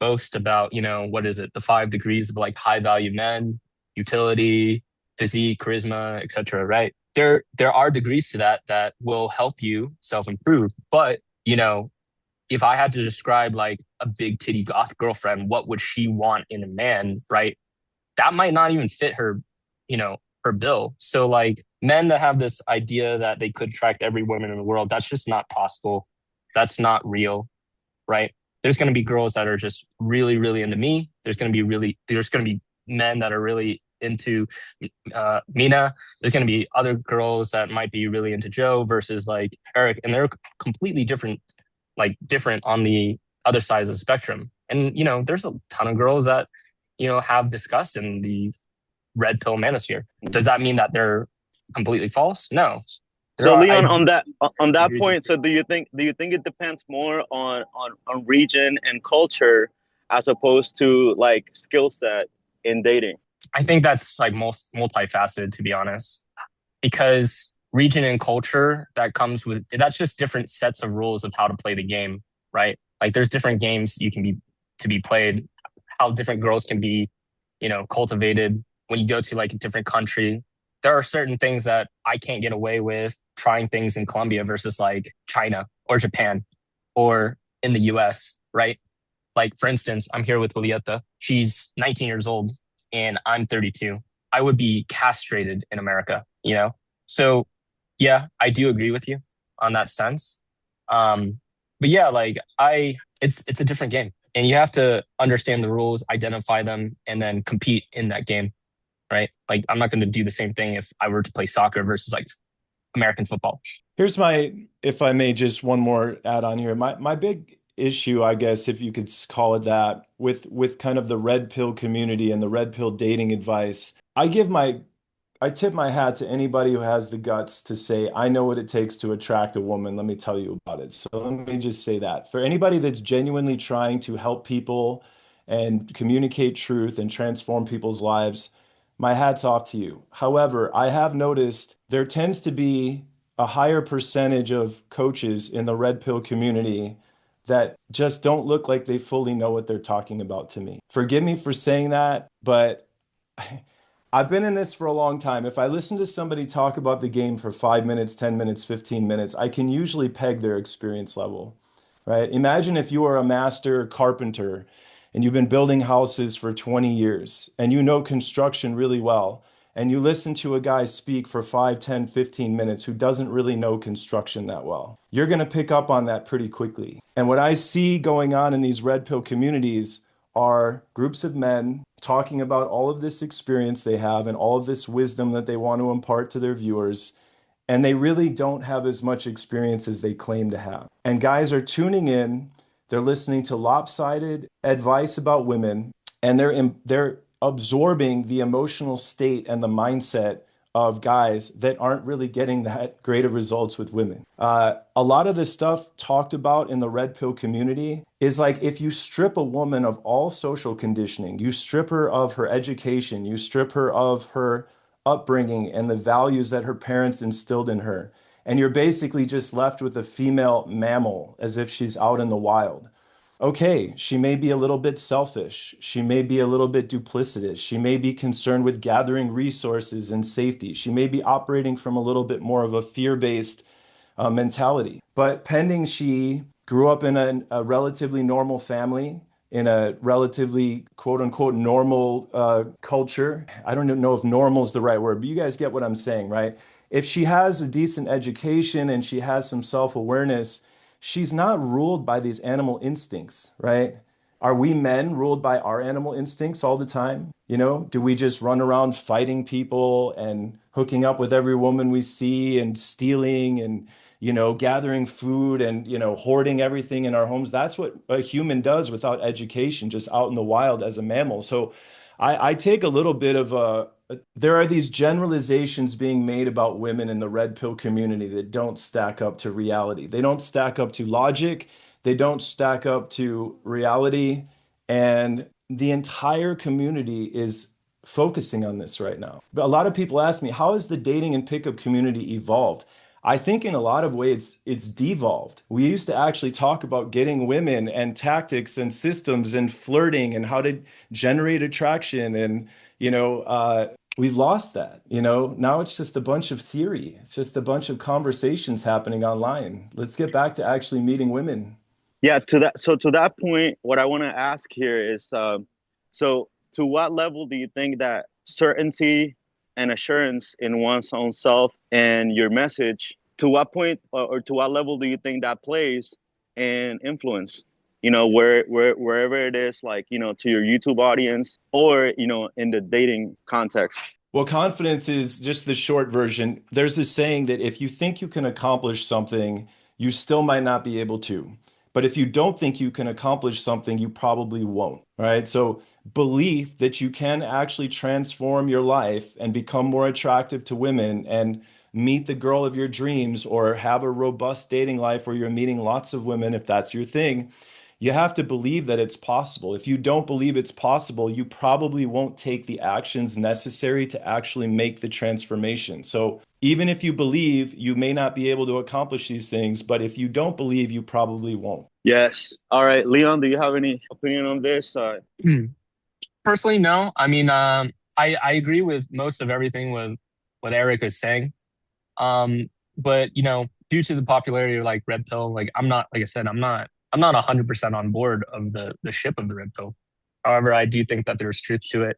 boast about, what is it, the 5 degrees of like high value men, utility, physique, charisma, etc. Right? There are degrees to that will help you self improve. But, if I had to describe like a big titty goth girlfriend, what would she want in a man? Right? That might not even fit her, her bill. So, like, men that have this idea that they could attract every woman in the world, that's just not possible. That's not real, right? There's going to be girls that are just really, really into me. There's going to be men that are really into Mina. There's going to be other girls that might be really into Joe versus like Eric, and they're completely different, like different on the other sides of the spectrum. And there's a ton of girls that have discussed in the red pill manosphere. Does that mean that they're completely false? No. So Leon, I on that degrees of point, so do you think it depends more on region and culture as opposed to like skill set in dating? I think that's like most multifaceted, to be honest, because region and culture that comes with that's just different sets of rules of how to play the game, right? Like, there's different games to be played, how different girls can be, cultivated when you go to like a different country. There are certain things that I can't get away with trying things in Colombia versus like China or Japan or in the US, right? Like, for instance, I'm here with Julieta. She's 19 years old and I'm 32. I would be castrated in America, So, yeah, I do agree with you on that sense. But yeah, like, it's a different game, and you have to understand the rules, identify them, and then compete in that game, right? Like, I'm not going to do the same thing if I were to play soccer versus like American football. Here's if I may, just one more add on here. My big issue, I guess, if you could call it that, with kind of the red pill community and the red pill dating advice, I tip my hat to anybody who has the guts to say, I know what it takes to attract a woman. Let me tell you about it. So let me just say that. For anybody that's genuinely trying to help people and communicate truth and transform people's lives, my hat's off to you. However, I have noticed there tends to be a higher percentage of coaches in the red pill community that just don't look like they fully know what they're talking about to me. Forgive me for saying that, but I've been in this for a long time. If I listen to somebody talk about the game for 5 minutes, 10 minutes, 15 minutes, I can usually peg their experience level, right? Imagine if you are a master carpenter and you've been building houses for 20 years and you know construction really well, and you listen to a guy speak for 5, 10, 15 minutes who doesn't really know construction that well. You're going to pick up on that pretty quickly. And what I see going on in these red pill communities are groups of men talking about all of this experience they have and all of this wisdom that they want to impart to their viewers. And they really don't have as much experience as they claim to have. And guys are tuning in, they're listening to lopsided advice about women, and they're absorbing the emotional state and the mindset of guys that aren't really getting that great of results with women. A lot of the stuff talked about in the red pill community is like, if you strip a woman of all social conditioning, you strip her of her education, you strip her of her upbringing and the values that her parents instilled in her, and you're basically just left with a female mammal as if she's out in the wild. Okay, she may be a little bit selfish. She may be a little bit duplicitous. She may be concerned with gathering resources and safety. She may be operating from a little bit more of a fear-based mentality. But pending she grew up in a relatively normal family, in a relatively quote unquote normal culture. I don't know if normal is the right word, but you guys get what I'm saying, right? If she has a decent education and she has some self-awareness, she's not ruled by these animal instincts, right? Are we men ruled by our animal instincts all the time? You know, do we just run around fighting people and hooking up with every woman we see and stealing and, you know, gathering food and, you know, hoarding everything in our homes? That's what a human does without education, just out in the wild as a mammal. So I take a little bit of there are these generalizations being made about women in the red pill community that don't stack up to reality. They don't stack up to logic. They don't stack up to reality. And the entire community is focusing on this right now. But a lot of people ask me, how has the dating and pickup community evolved? I think in a lot of ways it's devolved. We used to actually talk about getting women and tactics and systems and flirting and how to generate attraction. And, you know, we've lost that. You know, now it's just a bunch of theory. It's just a bunch of conversations happening online. Let's get back to actually meeting women. Yeah, to that point, what I want to ask here is, so to what level do you think that certainty and assurance in one's own self and your message, to what point or to what level do you think that plays in influence? You know, wherever it is, like, you know, to your YouTube audience or, you know, in the dating context. Well, confidence is just the short version. There's this saying that if you think you can accomplish something, you still might not be able to. But if you don't think you can accomplish something, you probably won't, right? So belief that you can actually transform your life and become more attractive to women and meet the girl of your dreams or have a robust dating life where you're meeting lots of women, if that's your thing, you have to believe that it's possible. If you don't believe it's possible, you probably won't take the actions necessary to actually make the transformation. So even if you believe, you may not be able to accomplish these things, but if you don't believe, you probably won't. Yes. All right, Leon, do you have any opinion on this? Personally, no. I mean, I agree with most of everything with what Eric is saying. But you know, due to the popularity of like red pill, like I'm not, like I said, I'm not 100% on board of the ship of the red pill. However, I do think that there's truth to it.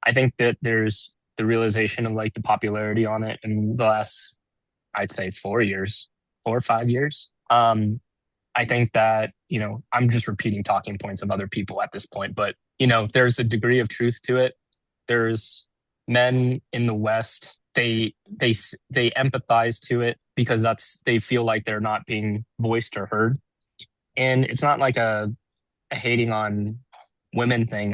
I think that there's the realization of like the popularity on it in the last, I'd say 4 or 5 years. I think that, you know, I'm just repeating talking points of other people at this point, but you know, there's a degree of truth to it. There's men in the West, they empathize to it because they feel like they're not being voiced or heard. And it's not like a hating on women thing.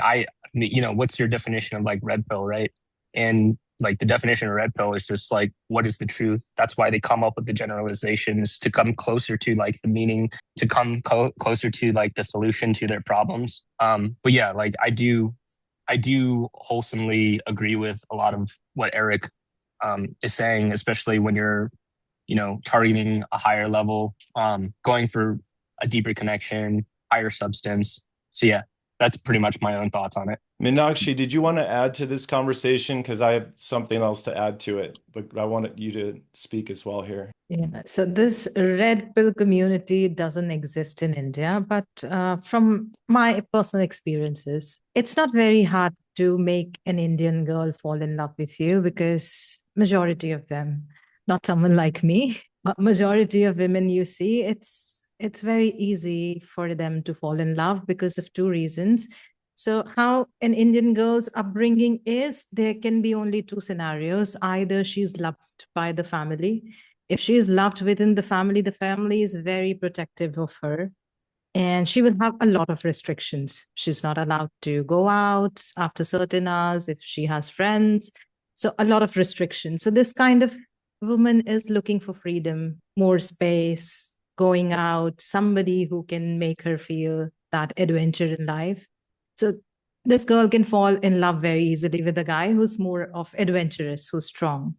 You know, what's your definition of like red pill, right? And like the definition of red pill is just like, what is the truth? That's why they come up with the generalizations to come closer to like the meaning, to come closer to like the solution to their problems. But yeah, like I do wholesomely agree with a lot of what Eric is saying, especially when you're, you know, targeting a higher level, going for a deeper connection, higher substance. So yeah, that's pretty much my own thoughts on it. Minakshi, did you want to add to this conversation? Because I have something else to add to it, but I wanted you to speak as well here. Yeah, so this red pill community doesn't exist in India, but from my personal experiences, it's not very hard to make an Indian girl fall in love with you because majority of them, not someone like me, but majority of women you see, it's very easy for them to fall in love because of two reasons. So how an Indian girl's upbringing is, there can be only two scenarios. Either she's loved by the family. If she is loved within the family is very protective of her. And she will have a lot of restrictions. She's not allowed to go out after certain hours if she has friends. So a lot of restrictions. So this kind of woman is looking for freedom, more space, going out, somebody who can make her feel that adventure in life. So this girl can fall in love very easily with a guy who's more of adventurous, who's strong.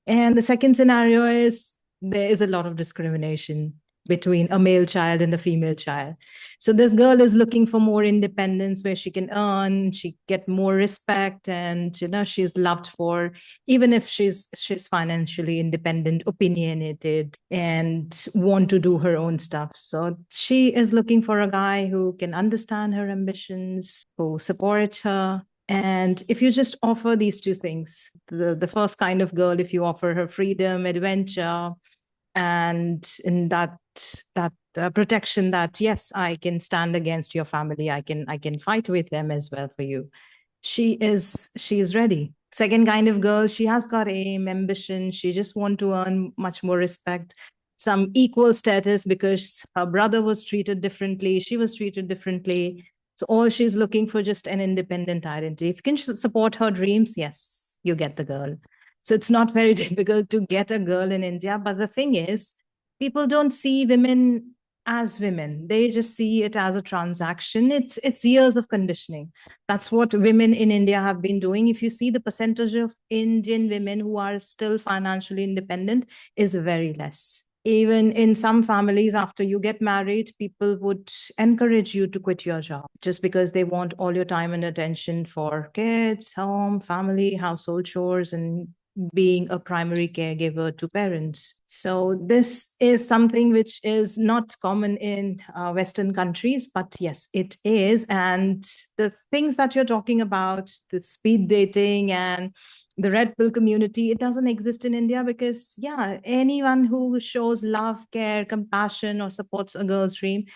And the second scenario is there is a lot of discrimination between a male child and a female child. So this girl is looking for more independence where she can earn, she get more respect, and she's loved for, even if she's financially independent, opinionated, and want to do her own stuff. So she is looking for a guy who can understand her ambitions, who supports her. And if you just offer these two things, the first kind of girl, if you offer her freedom, adventure, and in that protection that, yes, I can stand against your family, I can fight with them as well for you, she is ready. Second kind of girl, she has got aim, ambition, she just want to earn much more respect, some equal status, because her brother was treated differently, she was treated differently. So all she's looking for, just an independent identity. If you can support her dreams, yes, you get the girl. So it's not very difficult to get a girl in India. But the thing is, people don't see women as women. They just see it as a transaction. It's years of conditioning. That's what women in India have been doing. If you see the percentage of Indian women who are still financially independent is very less. Even in some families, after you get married, people would encourage you to quit your job just because they want all your time and attention for kids, home, family, household chores, and being a primary caregiver to parents. So this is something which is not common in Western countries, but yes, it is. And the things that you're talking about, the speed dating and the red pill community, it doesn't exist in India because, yeah, anyone who shows love, care, compassion, or supports a girl's dream,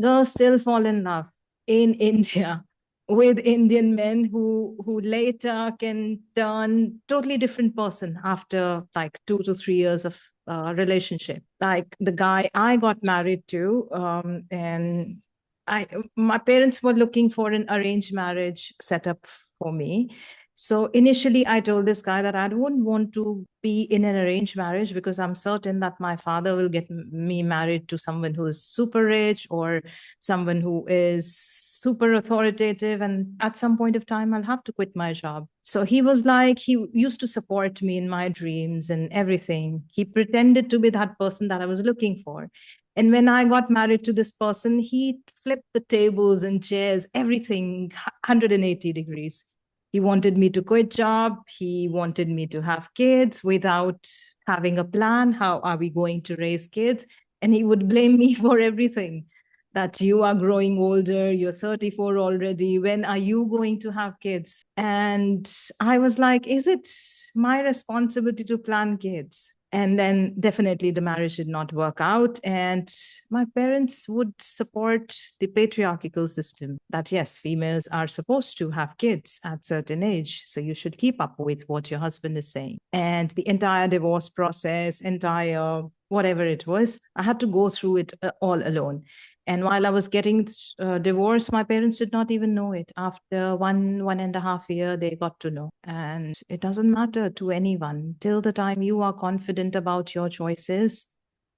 girls still fall in love in India with Indian men who later can turn totally different person after like 2 to 3 years of relationship. Like the guy I got married to, and my parents were looking for an arranged marriage setup for me. So initially, I told this guy that I wouldn't want to be in an arranged marriage because I'm certain that my father will get me married to someone who is super rich or someone who is super authoritative. And at some point of time, I'll have to quit my job. So he was like, he used to support me in my dreams and everything. He pretended to be that person that I was looking for. And when I got married to this person, he flipped the tables and chairs, everything 180 degrees. He wanted me to quit job. He wanted me to have kids without having a plan. How are we going to raise kids? And he would blame me for everything. That you are growing older, you're 34 already. When are you going to have kids? And I was like, is it my responsibility to plan kids? And then definitely the marriage did not work out. And my parents would support the patriarchal system that, yes, females are supposed to have kids at certain age. So you should keep up with what your husband is saying. And the entire divorce process, entire whatever it was, I had to go through it all alone. And while I was getting divorced, my parents did not even know it. After 1.5 years, they got to know. And it doesn't matter to anyone. Till the time you are confident about your choices,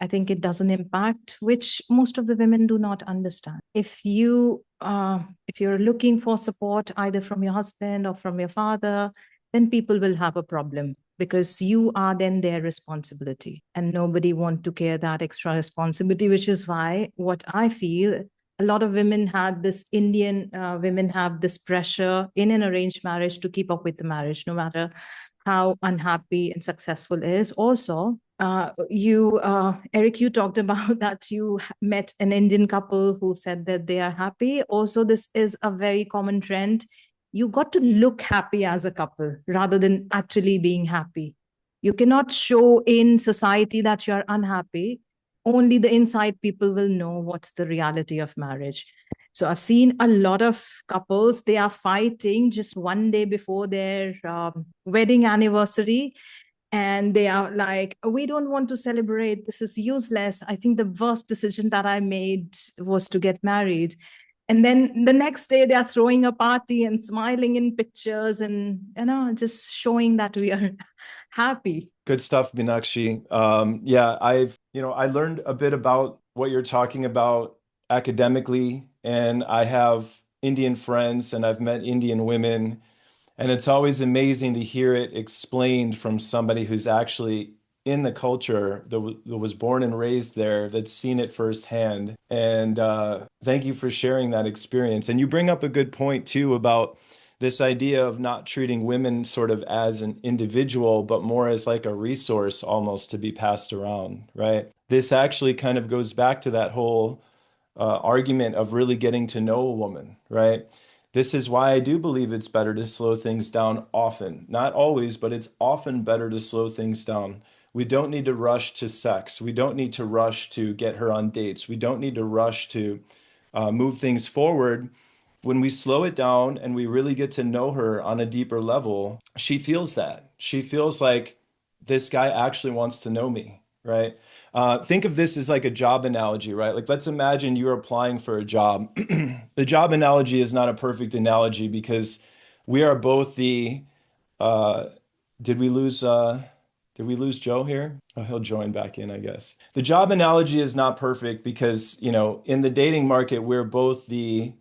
I think it doesn't impact, which most of the women do not understand. If you're looking for support either from your husband or from your father, then people will have a problem because you are then their responsibility and nobody want to care that extra responsibility, which is why what I feel a lot of women had this Indian women have this pressure in an arranged marriage to keep up with the marriage, no matter how unhappy and successful it is. Also, Eric, you talked about that you met an Indian couple who said that they are happy. Also, this is a very common trend. You got to look happy as a couple rather than actually being happy. You cannot show in society that you're unhappy. Only the inside people will know what's the reality of marriage. So I've seen a lot of couples, they are fighting just one day before their wedding anniversary. And they are like, we don't want to celebrate. This is useless. I think the worst decision that I made was to get married. And then the next day they're throwing a party and smiling in pictures and, just showing that we are happy. Good stuff, Minakshi. Yeah, I learned a bit about what you're talking about academically, and I have Indian friends and I've met Indian women, and it's always amazing to hear it explained from somebody who's actually in the culture, that was born and raised there, that's seen it firsthand. And thank you for sharing that experience. And you bring up a good point too about this idea of not treating women sort of as an individual, but more as like a resource almost to be passed around, right? This actually kind of goes back to that whole argument of really getting to know a woman, right? This is why I do believe it's better to slow things down often. Not always, but it's often better to slow things down. We don't need to rush to sex. We don't need to rush to get her on dates. We don't need to rush to move things forward. When we slow it down and we really get to know her on a deeper level, she feels that. She feels like this guy actually wants to know me, right? Think of this as like a job analogy, right? Like, let's imagine you're applying for a job. The job analogy is not a perfect analogy because we are both the, did we lose Joe here? Oh, he'll join back in, I guess. The job analogy is not perfect because, in the dating market, we're both the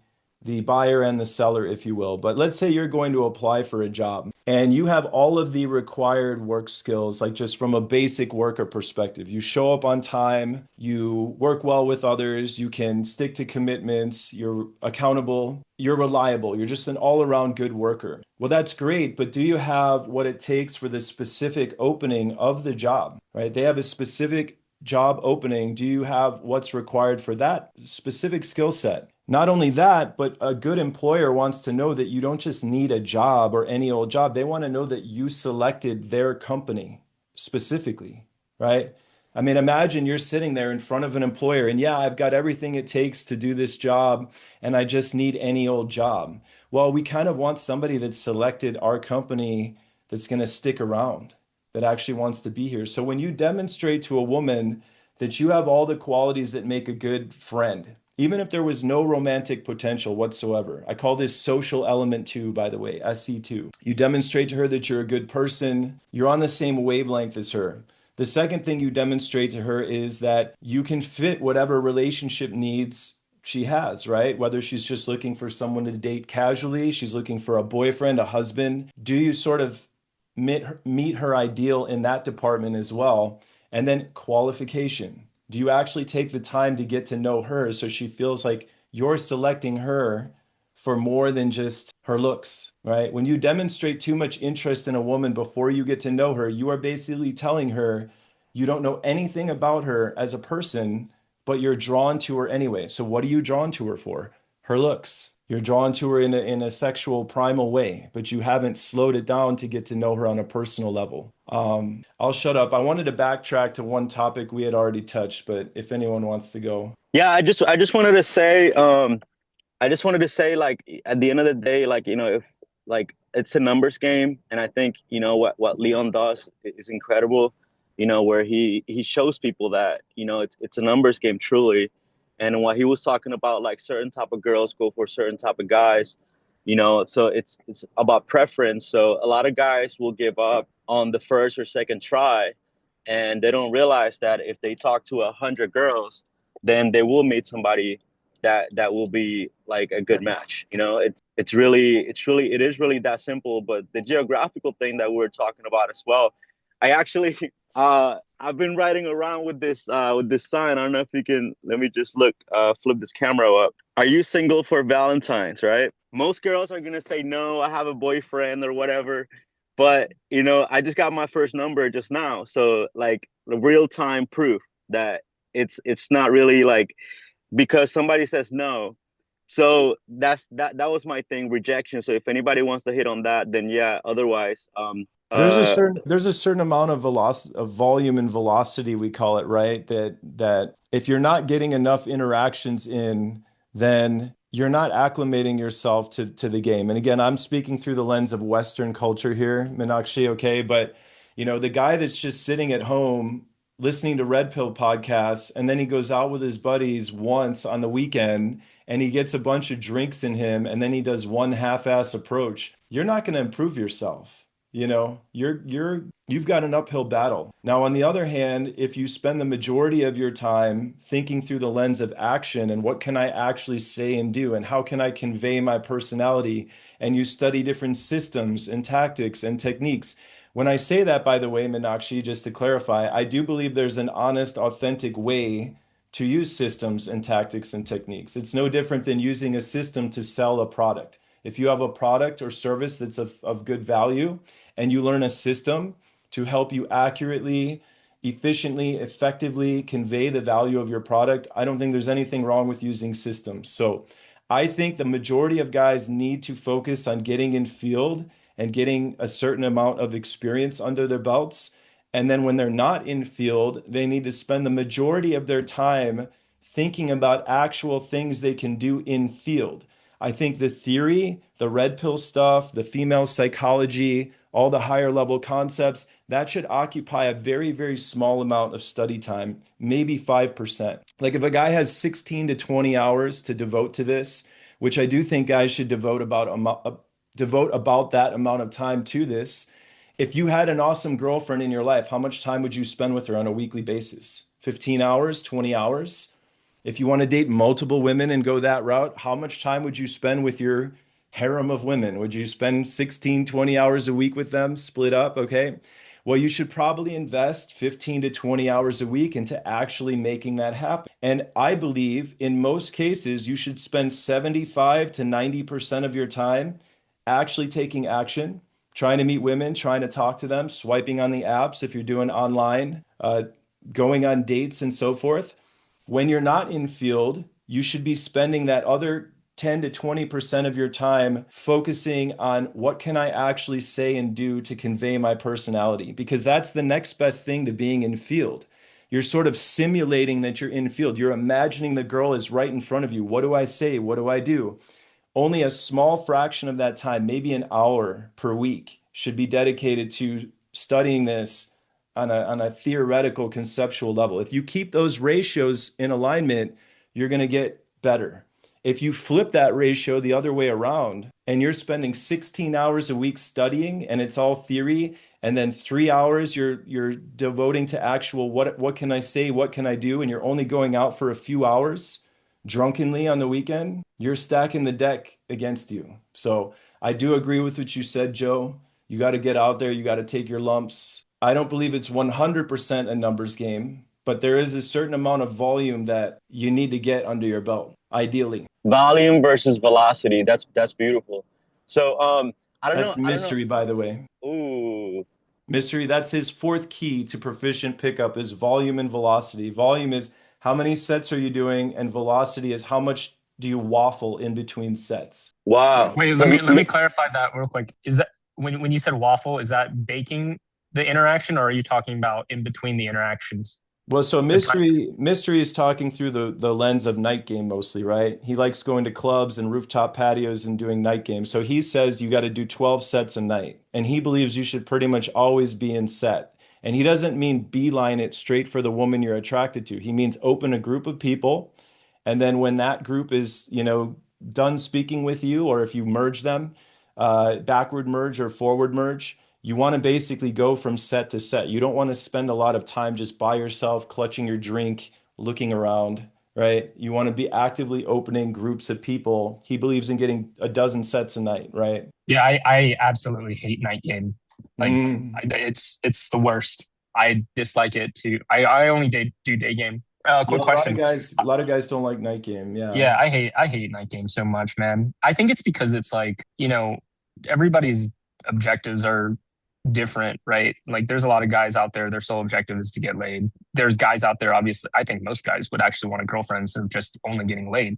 buyer and the seller, if you will. But let's say you're going to apply for a job and you have all of the required work skills, like just from a basic worker perspective. You show up on time, you work well with others, you can stick to commitments, you're accountable, you're reliable, you're just an all-around good worker. Well, that's great, but do you have what it takes for the specific opening of the job, right? They have a specific job opening. Do you have what's required for that specific skill set? Not only that, but a good employer wants to know that you don't just need a job or any old job. They want to know that you selected their company specifically, right? I mean, imagine you're sitting there in front of an employer and yeah, I've got everything it takes to do this job and I just need any old job. Well, we kind of want somebody that's selected our company that's going to stick around, that actually wants to be here. So when you demonstrate to a woman that you have all the qualities that make a good friend, even if there was no romantic potential whatsoever. I call this social element 2, by the way, SE2. You demonstrate to her that you're a good person, you're on the same wavelength as her. The second thing you demonstrate to her is that you can fit whatever relationship needs she has, right? Whether she's just looking for someone to date casually, she's looking for a boyfriend, a husband. Do you sort of meet her ideal in that department as well? And then qualification. Do you actually take the time to get to know her so she feels like you're selecting her for more than just her looks, right? When you demonstrate too much interest in a woman before you get to know her, you are basically telling her you don't know anything about her as a person, but you're drawn to her anyway. So what are you drawn to her for? Her looks. You're drawn to her in a sexual primal way, but you haven't slowed it down to get to know her on a personal level. I'll shut up. I wanted to backtrack to one topic we had already touched, but if anyone wants to go. Yeah, I just wanted to say, like, at the end of the day, like, if, like, it's a numbers game, and I think, what Leon does is incredible, where he shows people that, it's a numbers game truly. And what he was talking about, like, certain type of girls go for certain type of guys, so it's about preference. So a lot of guys will give up on the first or second try, and they don't realize that if they talk to 100 girls, then they will meet somebody that will be like a good match. It is really that simple. But the geographical thing that we're talking about as well, I actually I've been riding around with this sign. I don't know if you can, let me just flip this camera up. Are you single for Valentine's, right? Most girls are gonna say no, I have a boyfriend or whatever. But I just got my first number just now. So, like, the real time proof that it's not really like because somebody says no. So that was my thing, rejection. So if anybody wants to hit on that, then yeah. Otherwise, There's a certain amount of volume and velocity, we call it, right? That if you're not getting enough interactions in, then you're not acclimating yourself to the game. And again, I'm speaking through the lens of Western culture here, Minakshi, okay? But the guy that's just sitting at home listening to red pill podcasts, and then he goes out with his buddies once on the weekend and he gets a bunch of drinks in him and then he does one half-ass approach, you're not going to improve yourself. You know, you've got an uphill battle. Now, on the other hand, if you spend the majority of your time thinking through the lens of action and what can I actually say and do and how can I convey my personality, and you study different systems and tactics and techniques. When I say that, by the way, Minakshi, just to clarify, I do believe there's an honest, authentic way to use systems and tactics and techniques. It's no different than using a system to sell a product. If you have a product or service that's of good value and you learn a system to help you accurately, efficiently, effectively convey the value of your product, I don't think there's anything wrong with using systems. So I think the majority of guys need to focus on getting in field and getting a certain amount of experience under their belts. And then when they're not in field, they need to spend the majority of their time thinking about actual things they can do in field. I think the theory, the red pill stuff, the female psychology, all the higher level concepts, that should occupy a very, very small amount of study time, maybe 5%. Like if a guy has 16 to 20 hours to devote to this, which I do think guys should devote about that amount of time to this. If you had an awesome girlfriend in your life, how much time would you spend with her on a weekly basis? 15 hours, 20 hours? If you want to date multiple women and go that route, how much time would you spend with your harem of women? Would you spend 16, 20 hours a week with them, split up? Okay. Well, you should probably invest 15 to 20 hours a week into actually making that happen. And I believe in most cases, you should spend 75 to 90% of your time actually taking action, trying to meet women, trying to talk to them, swiping on the apps if you're doing online, going on dates and so forth. When you're not in field, you should be spending that other 10 to 20% of your time focusing on what can I actually say and do to convey my personality, because that's the next best thing to being in field. You're sort of simulating that you're in field. You're imagining the girl is right in front of you. What do I say? What do I do? Only a small fraction of that time, maybe an hour per week, should be dedicated to studying this on a theoretical, conceptual level. If you keep those ratios in alignment, you're going to get better. If you flip that ratio the other way around and you're spending 16 hours a week studying and it's all theory, and then 3 hours you're devoting to actual what can I say, what can I do, and you're only going out for a few hours drunkenly on the weekend, you're stacking the deck against you. So I do agree with what you said, Joe. You got to get out there. You got to take your lumps. I don't believe it's 100% a numbers game, but there is a certain amount of volume that you need to get under your belt, ideally. Volume versus velocity. That's beautiful. So I don't That's know. mystery, by the way. Ooh. Mystery, that's his fourth key to proficient pickup is volume and velocity. Volume is how many sets are you doing, and velocity is how much do you waffle in between sets. Wow. Wait, let me clarify that real quick. Is that when you said waffle, is that baking the interaction, or are you talking about in between the interactions? Well, so mystery is talking through the lens of night game mostly, right? He likes going to clubs and rooftop patios and doing night games. So he says you got to do 12 sets a night, and he believes you should pretty much always be in set. And he doesn't mean beeline it straight for the woman you're attracted to. He means open a group of people, and then when that group is, done speaking with you, or if you merge them, backward merge or forward merge, you want to basically go from set to set. You don't want to spend a lot of time just by yourself, clutching your drink, looking around, right? You want to be actively opening groups of people. He believes in getting a dozen sets a night, right? Yeah, I absolutely hate night game. Like it's the worst. I dislike it too. I only do day game. Quick question. A lot of guys don't like night game. Yeah. Yeah, I hate night game so much, man. I think it's because it's like, everybody's objectives are different, right? Like there's a lot of guys out there, their sole objective is to get laid. There's guys out there, obviously, I think most guys would actually want a girlfriend instead of just only getting laid.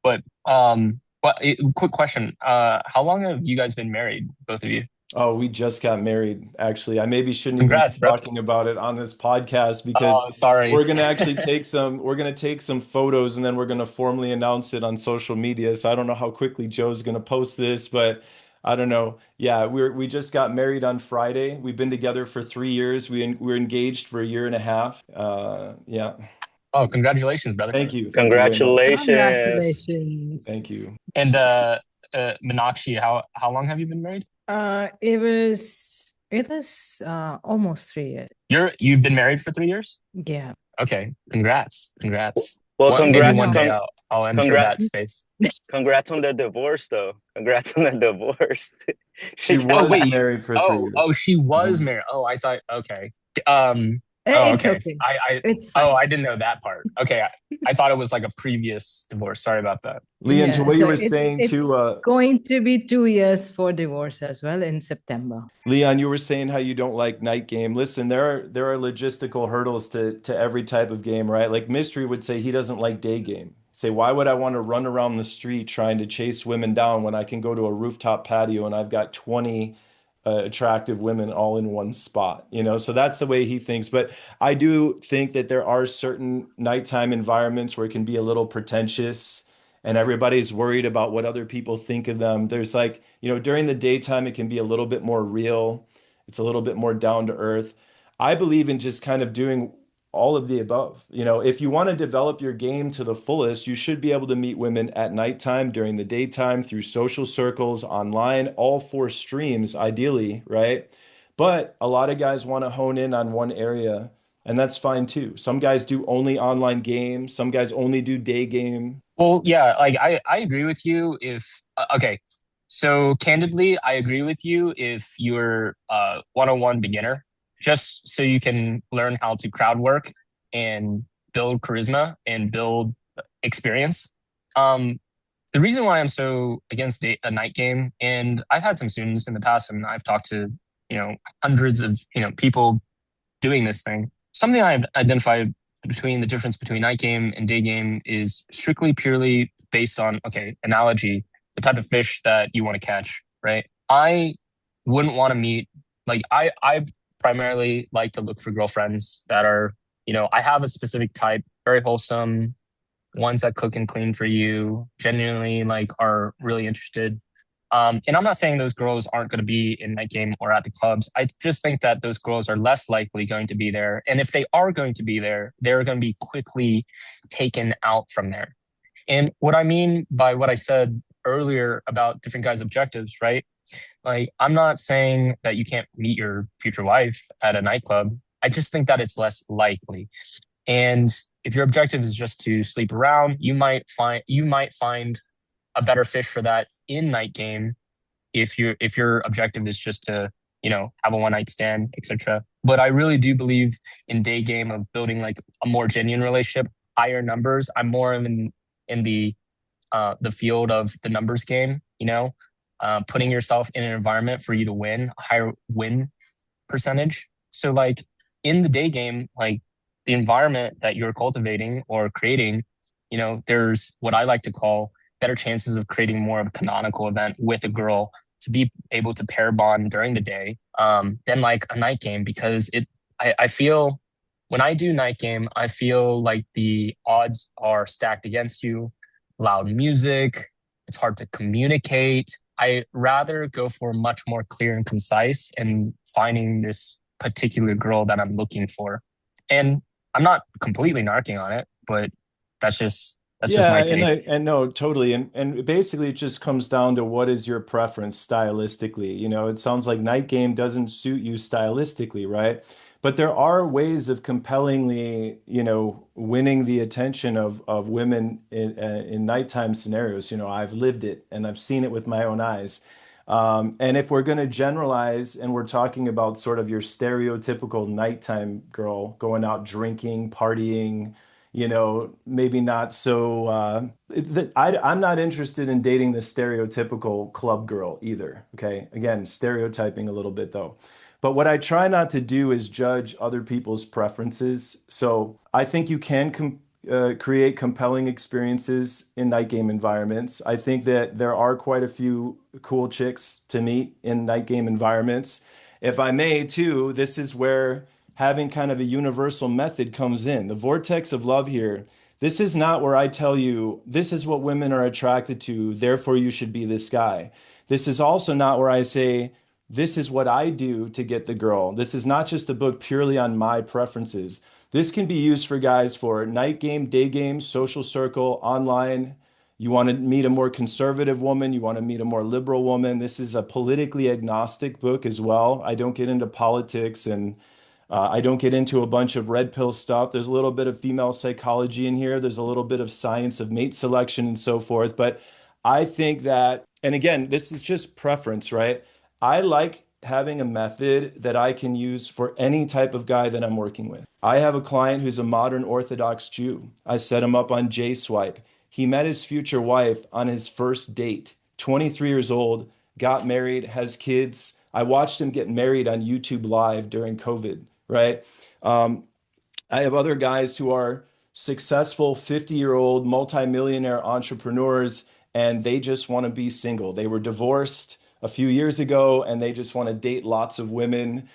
But quick question. How long have you guys been married, both of you? Oh, we just got married, actually. I maybe shouldn't Congrats, even be talking about it on this podcast because sorry. we're gonna actually take some photos and then we're gonna formally announce it on social media. So I don't know how quickly Joe's gonna post this, but I don't know. Yeah, we just got married on Friday. We've been together for 3 years. We're engaged for a year and a half. Yeah. Oh, congratulations, brother. Thank you. Thank you very much. Congratulations. Congratulations. Thank you. And Minakshi, how long have you been married? It was almost 3 years. You've been married for 3 years? Yeah. Okay. Congrats. Well, Maybe congrats, one day No. I'll enter congrats, that space. congrats on the divorce, though. Congrats on the divorce. She Oh, was wait, married for 3 years. she was Mhm. married. Oh, I thought, okay. Oh, It's okay. okay. I It's fine. I didn't know that part. Okay. I thought it was like a previous divorce. Sorry about that. Leon, to Yeah, what you so were it's saying it's too, going to be 2 years for divorce as well in September. Leon, you were saying how you don't like night game. Listen, there are logistical hurdles to every type of game, right? Like Mystery would say he doesn't like day game. Say, why would I want to run around the street trying to chase women down when I can go to a rooftop patio and I've got 20 attractive women all in one spot, you know? So that's the way he thinks. But I do think that there are certain nighttime environments where it can be a little pretentious and everybody's worried about what other people think of them. There's like, during the daytime, it can be a little bit more real. It's a little bit more down to earth. I believe in just kind of doing all of the above. If you want to develop your game to the fullest, you should be able to meet women at nighttime, during the daytime, through social circles, online, all four streams, ideally, right? But a lot of guys want to hone in on one area, and that's fine too. Some guys do only online games, some guys only do day game. Well, yeah, like I agree with you if okay. So candidly, I agree with you if you're a one-on-one beginner, just so you can learn how to crowd work and build charisma and build experience. Um, the reason why I'm so against a night game, and I've had some students in the past, and I've talked to, hundreds of, people doing this thing. Something I've identified between the difference between night game and day game is strictly purely based on, okay, analogy, the type of fish that you want to catch, right? I wouldn't want to meet, like, I primarily like to look for girlfriends that are, I have a specific type, very wholesome, ones that cook and clean for you, genuinely like are really interested. And I'm not saying those girls aren't going to be in that game or at the clubs. I just think that those girls are less likely going to be there. And if they are going to be there, they're going to be quickly taken out from there. And what I mean by what I said earlier about different guys' objectives, right? Like, I'm not saying that you can't meet your future wife at a nightclub. I just think that it's less likely. And if your objective is just to sleep around, you might find a better fish for that in night game if your objective is just to have a one night stand, etc. But I really do believe in day game of building like a more genuine relationship, higher numbers. I'm more in the field of the numbers game, putting yourself in an environment for you to win a higher win percentage. So like in the day game, like the environment that you're cultivating or creating, there's what I like to call better chances of creating more of a canonical event with a girl to be able to pair bond during the day than like a night game, because I feel when I do night game, I feel like the odds are stacked against you. Loud music, it's hard to communicate. I rather go for much more clear and concise and finding this particular girl that I'm looking for. And I'm not completely narking on it, but that's just Yeah, my and take. no, totally. And basically it just comes down to what is your preference stylistically. It sounds like night game doesn't suit you stylistically, right? But there are ways of compellingly, winning the attention of women in nighttime scenarios. I've lived it and I've seen it with my own eyes. And if we're going to generalize and we're talking about sort of your stereotypical nighttime girl going out drinking, partying, maybe not so. I'm not interested in dating the stereotypical club girl either. Okay. Again, stereotyping a little bit though. But what I try not to do is judge other people's preferences. So I think you can create compelling experiences in night game environments. I think that there are quite a few cool chicks to meet in night game environments. If I may, too, this is where having kind of a universal method comes in. The vortex of love here, This is not where I tell you, this is what women are attracted to, therefore you should be this guy. This is also not where I say, this is what I do to get the girl. This is not just a book purely on my preferences. This can be used for guys for night game, day game, social circle, online. You want to meet a more conservative woman, you want to meet a more liberal woman. This is a politically agnostic book as well. I don't get into politics and I don't get into a bunch of red pill stuff. There's a little bit of female psychology in here. There's a little bit of science of mate selection and so forth. But I think that, and again, this is just preference, right? I like having a method that I can use for any type of guy that I'm working with. I have a client who's a modern Orthodox Jew. I set him up on J-Swipe. He met his future wife on his first date, 23 years old, got married, has kids. I watched him get married on YouTube Live during COVID, right? I have other guys who are successful 50-year-old multimillionaire entrepreneurs, and they just want to be single. They were divorced a few years ago, and they just want to date lots of women.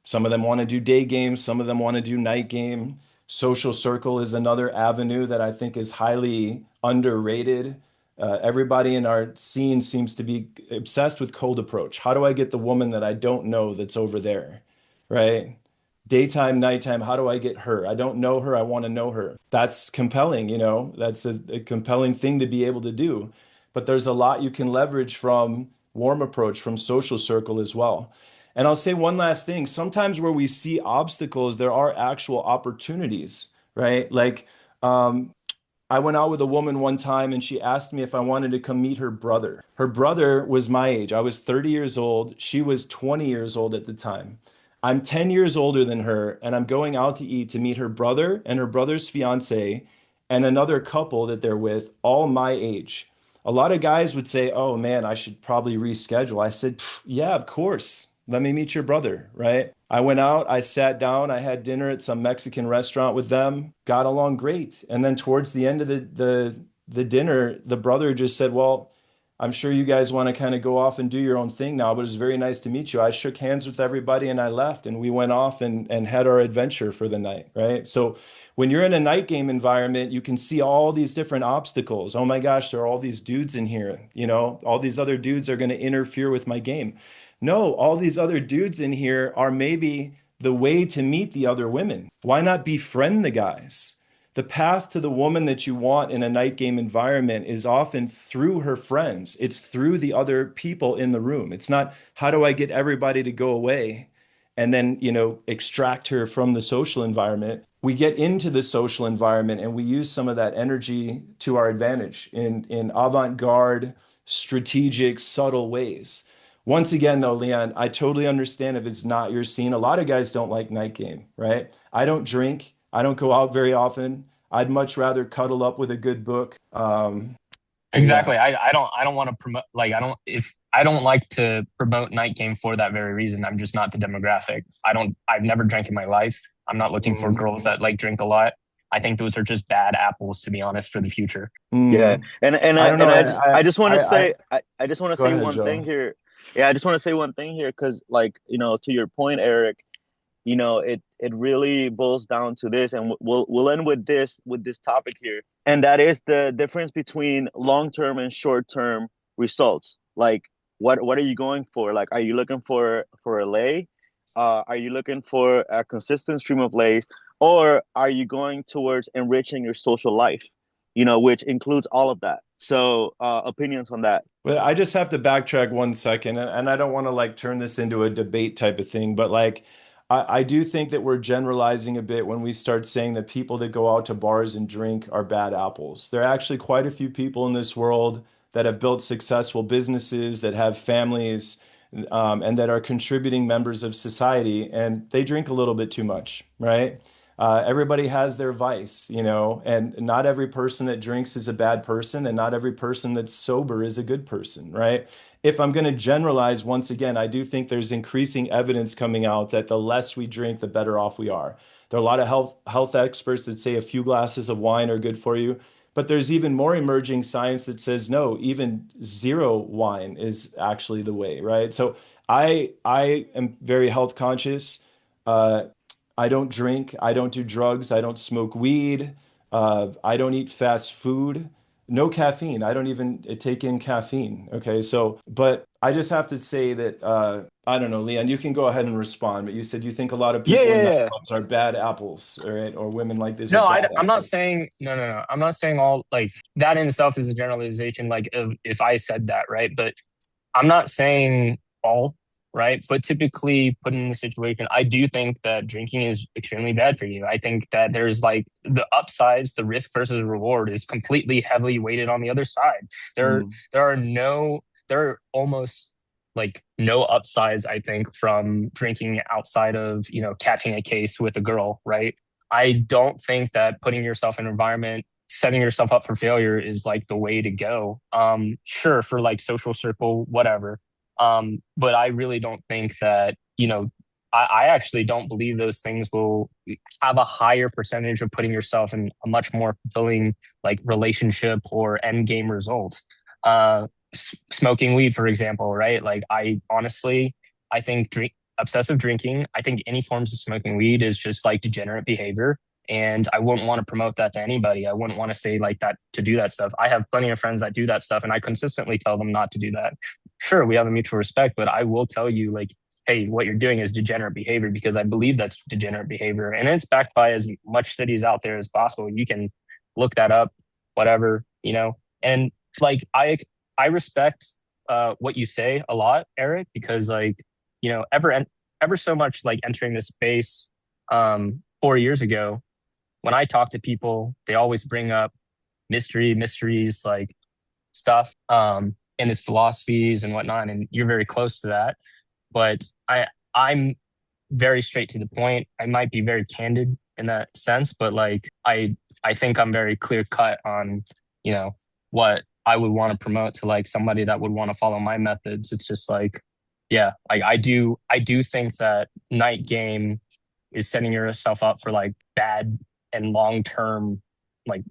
Some of them want to do day games, some of them want to do night game. Social circle is another avenue that I think is highly underrated. Everybody in our scene seems to be obsessed with cold approach. How do I get the woman that I don't know that's over there, right? Daytime, nighttime, how do I get her? I don't know her, I want to know her. That's compelling, you know, that's a compelling thing to be able to do. But there's a lot you can leverage from warm approach, from social circle as well. And I'll say one last thing. Sometimes where we see obstacles, there are actual opportunities, right? Like, I went out with a woman one time and she asked me if I wanted to come meet her brother. Her brother was my age. I was 30 years old. She was 20 years old at the time. I'm 10 years older than her, and I'm going out to eat to meet her brother and her brother's fiance and another couple that they're with, all my age. A lot of guys would say, oh man, I should probably reschedule. I said, yeah, of course. Let me meet your brother, right? I went out, I sat down, I had dinner at some Mexican restaurant with them, got along great. And then towards the end of the dinner, the brother just said, well, I'm sure you guys want to kind of go off and do your own thing now, but it's very nice to meet you. I shook hands with everybody and I left, and we went off and had our adventure for the night, right? So when you're in a night game environment, you can see all these different obstacles. Oh my gosh, there are all these dudes in here. You know, all these other dudes are going to interfere with my game. No, all these other dudes in here are maybe the way to meet the other women. Why not befriend the guys? The path to the woman that you want in a night game environment is often through her friends. It's through the other people in the room. It's not, how do I get everybody to go away and then, you know, extract her from the social environment? We get into the social environment and we use some of that energy to our advantage in avant-garde, strategic, subtle ways. Once again, though, Leon, I totally understand if it's not your scene. A lot of guys don't like night game, right? I don't drink. I don't go out very often. I'd much rather cuddle up with a good book. Exactly. Yeah. I don't want to promote, like, I don't like to promote night game for that very reason. I'm just not the demographic. I've never drank in my life. I'm not looking for girls that like drink a lot. I think those are just bad apples, to be honest, for the future. Yeah, I don't know. I just want to say I just want to Go say ahead, one thing Joe. here. Yeah, I just want to say one thing here because, like, you know, to your point, Eric, you know, it really boils down to this, and we'll end with this topic here, and that is the difference between long term and short term results. Like, what are you going for? Like, are you looking for a lay? Are you looking for a consistent stream of lays, or are you going towards enriching your social life? You know, which includes all of that. So, opinions on that. Well, I just have to backtrack 1 second, and I don't want to like turn this into a debate type of thing, but like I do think that we're generalizing a bit when we start saying that people that go out to bars and drink are bad apples. There are actually quite a few people in this world that have built successful businesses, that have families, and that are contributing members of society, and they drink a little bit too much, right? Everybody has their vice, you know, and not every person that drinks is a bad person, and not every person that's sober is a good person, right? If I'm going to generalize, once again, I do think there's increasing evidence coming out that the less we drink, the better off we are. There are a lot of health experts that say a few glasses of wine are good for you, but there's even more emerging science that says no, even zero wine is actually the way, right? So I am very health conscious. Uh, I don't drink. I don't do drugs. I don't smoke weed. I don't eat fast food. No caffeine. I don't even take in caffeine. Okay. So, but I just have to say that, I don't know, Leon, you can go ahead and respond, but you said you think a lot of Yeah, people yeah, in yeah. nightclubs are bad apples, all right? Or women like this are No, bad I'm not apples. saying no, no, no. I'm not saying all like that in itself is a generalization. Like if I said that, right? But I'm not saying all, right? But typically put in the situation, I do think that drinking is extremely bad for you. I think that there's like the upsides, the risk versus reward is completely heavily weighted on the other side. There, Mm, there are almost like no upsides, I think, from drinking outside of, catching a case with a girl, right? I don't think that putting yourself in an environment setting yourself up for failure is like the way to go. Sure, for like social circle, whatever. But I really don't think that, I actually don't believe those things will have a higher percentage of putting yourself in a much more fulfilling like relationship or end game result. Smoking weed, for example, right? Like I honestly, I think obsessive drinking, I think any forms of smoking weed is just like degenerate behavior, and I wouldn't want to promote that to anybody. I wouldn't want to say like that to do that stuff. I have plenty of friends that do that stuff, and I consistently tell them not to do that. Sure, we have a mutual respect, but I will tell you, like, hey, what you're doing is degenerate behavior, because I believe that's degenerate behavior. And it's backed by as much studies out there as possible. You can look that up, whatever, And like, I respect what you say a lot, Eric, because like, ever so much like entering this space 4 years ago, when I talk to people, they always bring up mysteries, like stuff, and his philosophies and whatnot. And you're very close to that. But I'm very straight to the point. I might be very candid in that sense, but like I think I'm very clear cut on, what I would want to promote to like somebody that would want to follow my methods. It's just like, yeah, like I do think that night game is setting yourself up for like bad and long term like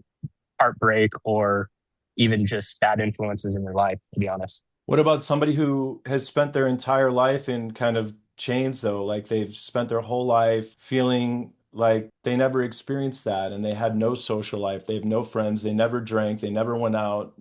heartbreak, or even just bad influences in your life, to be honest. What about somebody who has spent their entire life in kind of chains, though? Like they've spent their whole life feeling like they never experienced that and they had no social life. They have no friends. They never drank. They never went out.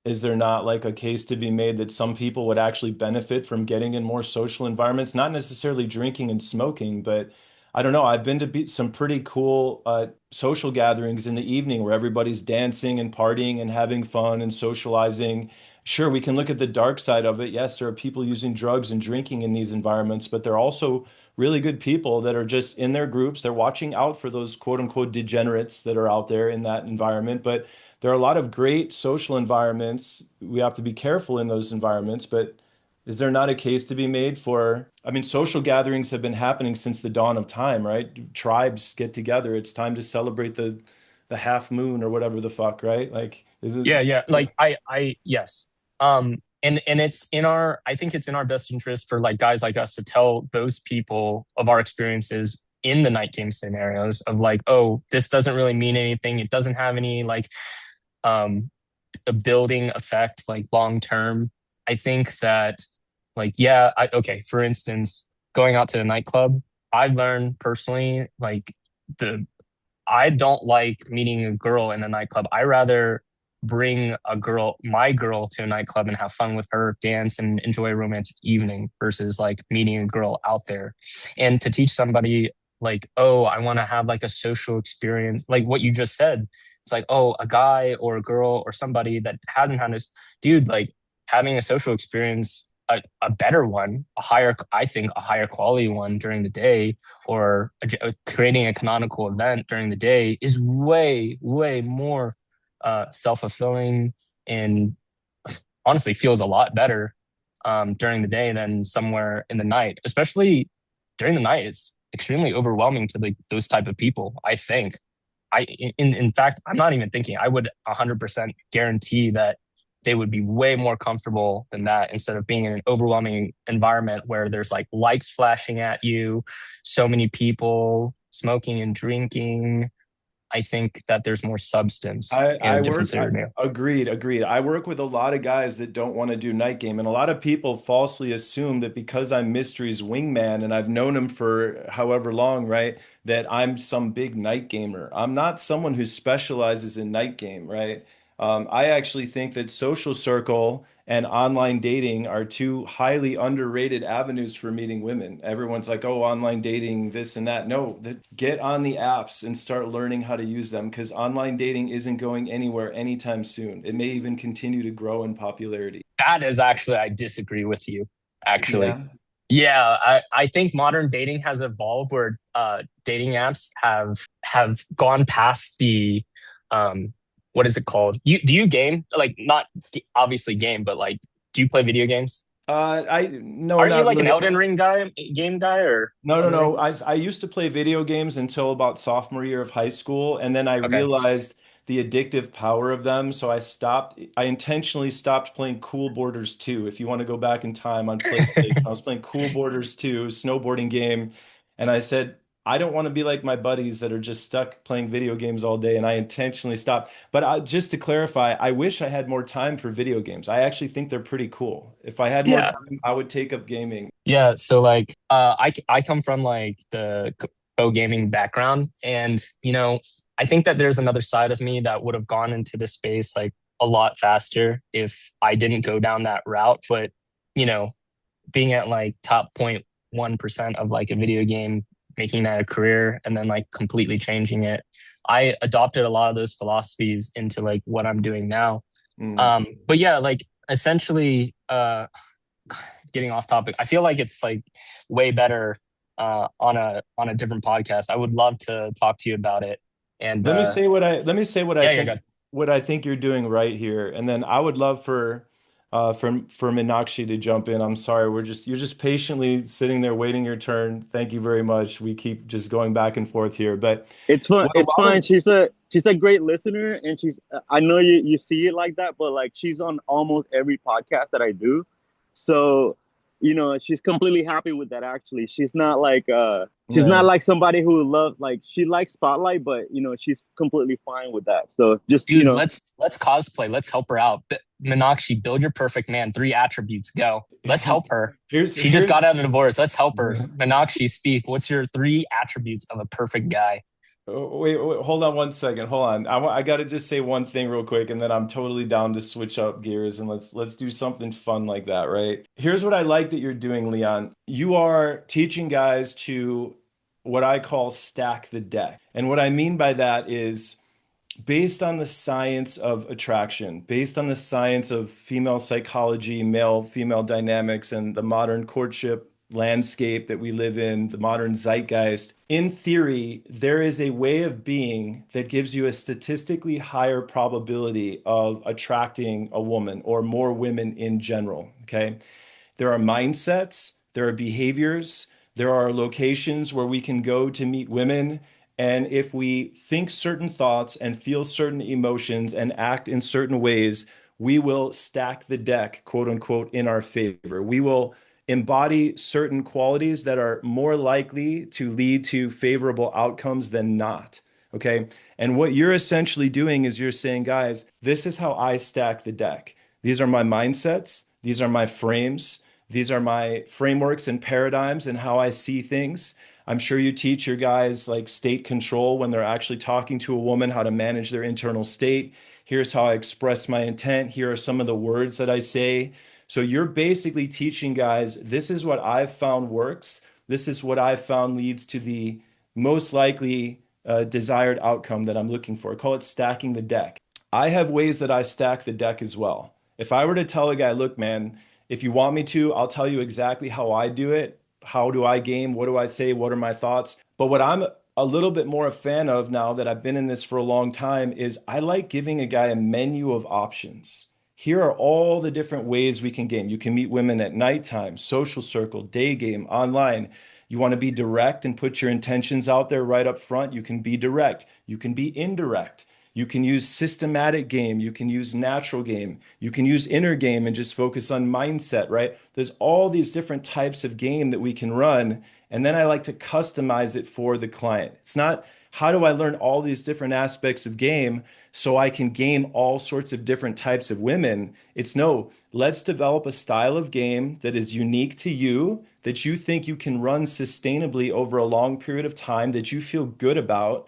Is there not like a case to be made that some people would actually benefit from getting in more social environments? Not necessarily drinking and smoking, but I don't know. I've been to some pretty cool social gatherings in the evening where everybody's dancing and partying and having fun and socializing. Sure, we can look at the dark side of it. Yes, there are people using drugs and drinking in these environments, but there are also really good people that are just in their groups. They're watching out for those quote unquote degenerates that are out there in that environment. But there are a lot of great social environments. We have to be careful in those environments, but is there not a case to be made for, I mean, social gatherings have been happening since the dawn of time, right? Tribes get together. It's time to celebrate the half moon or whatever the fuck, right? Like, is it? Yeah, yeah. Like yes. And it's in our, I think it's in our best interest for like guys like us to tell those people of our experiences in the night game scenarios of like, oh, this doesn't really mean anything. It doesn't have any like um a building effect like long term. I think that like, yeah, okay, for instance, going out to the nightclub, I've learned personally like the I don't like meeting a girl in a nightclub. I rather bring my girl to a nightclub and have fun with her, dance and enjoy a romantic evening versus like meeting a girl out there. And to teach somebody like, oh, I want to have like a social experience, like what you just said. It's like, oh, a guy or a girl or somebody that hasn't had this dude, like having a social experience, a better one, I think a higher quality one during the day, or creating a canonical event during the day is way, way more self-fulfilling, and honestly feels a lot better during the day than somewhere in the night. Especially during the night, it's extremely overwhelming to like those type of people. I think in fact, I'm not even thinking. I would 100% guarantee that they would be way more comfortable than that, instead of being in an overwhelming environment where there's like lights flashing at you, so many people smoking and drinking. I think that there's more substance I in a I different work I, scenario. agreed. I work with a lot of guys that don't want to do night game, and a lot of people falsely assume that because I'm Mystery's wingman and I've known him for however long, right, that I'm some big night gamer. I'm not someone who specializes in night game, right? I actually think that social circle and online dating are two highly underrated avenues for meeting women. Everyone's like, oh, online dating, this and that. No, get on the apps and start learning how to use them because online dating isn't going anywhere anytime soon. It may even continue to grow in popularity. That is actually, I disagree with you, actually. Yeah. Yeah, I think modern dating has evolved where dating apps have gone past the what is it called? Do you game? Like not obviously game, but like do you play video games? I no, Aren't you not like an really. Elden Ring guy, game guy, or No, no, Elden Ring? no. I used to play video games until about sophomore year of high school, and then I Okay. realized the addictive power of them. So I stopped. I intentionally stopped playing Cool Borders 2. If you want to go back in time on PlayStation, I was playing Cool Borders 2, snowboarding game, and I said, I don't want to be like my buddies that are just stuck playing video games all day, and I intentionally stopped. But just to clarify, I wish I had more time for video games. I actually think they're pretty cool. If I had more Yeah. time, I would take up gaming. Yeah, so like I come from like the pro gaming background, and I think that there's another side of me that would have gone into the space like a lot faster if I didn't go down that route. But you know, being at like top 0.1% of like a video game, making that a career, and then like completely changing it, I adopted a lot of those philosophies into like what I'm doing now. Mm. But yeah, like essentially, getting off topic, I feel like it's like way better on a different podcast. I would love to talk to you about it. And Let me say yeah, yeah, good. what I think you're doing right here, and then I would love for Minakshi to jump in. I'm sorry, you're just patiently sitting there waiting your turn. Thank you very much. We keep just going back and forth here, but It's fun. what a It's lot fine. of She's a great listener, and she's. I know you see it like that, but like she's on almost every podcast that I do, so she's completely happy with that. Actually, she's not like nice. somebody who loves like she likes spotlight, but she's completely fine with that. So just Dude, let's cosplay. Let's help her out. Minakshi, build your perfect man. 3 attributes. Go. Let's help her. She just got Here's out of a divorce. Let's help her. Minakshi, speak. What's your 3 attributes of a perfect guy? Oh, wait, hold on one second. Hold on. I got to just say one thing real quick, and then I'm totally down to switch up gears and let's do something fun like that, right? Here's what I like that you're doing, Leon. You are teaching guys to what I call stack the deck. And what I mean by that is based on the science of attraction, based on the science of female psychology, male female dynamics, and the modern courtship landscape that we live in, the modern zeitgeist. In theory, there is a way of being that gives you a statistically higher probability of attracting a woman or more women in general. Okay. There are mindsets, there are behaviors, there are locations where we can go to meet women. And if we think certain thoughts and feel certain emotions and act in certain ways, we will stack the deck, quote unquote, in our favor. We will embody certain qualities that are more likely to lead to favorable outcomes than not. Okay. And what you're essentially doing is you're saying, guys, this is how I stack the deck. These are my mindsets, these are my frames, these are my frameworks and paradigms and how I see things. I'm sure you teach your guys like state control when they're actually talking to a woman, how to manage their internal state. Here's how I express my intent. Here are some of the words that I say. So you're basically teaching guys, this is what I've found works. This is what I've found leads to the most likely desired outcome that I'm looking for. I call it stacking the deck. I have ways that I stack the deck as well. If I were to tell a guy, look, man, if you want me to, I'll tell you exactly how I do it. How do I game? What do I say? What are my thoughts? But what I'm a little bit more a fan of now that I've been in this for a long time is I like giving a guy a menu of options. Here are all the different ways we can game. You can meet women at nighttime, social circle, day game, online. You want to be direct and put your intentions out there right up front. You can be direct. You can be indirect. You can use systematic game. You can use natural game. You can use inner game and just focus on mindset, right? There's all these different types of game that we can run. And then I like to customize it for the client. It's not how do I learn all these different aspects of game so I can game all sorts of different types of women. It's no, let's develop a style of game that is unique to you, that you think you can run sustainably over a long period of time, that you feel good about,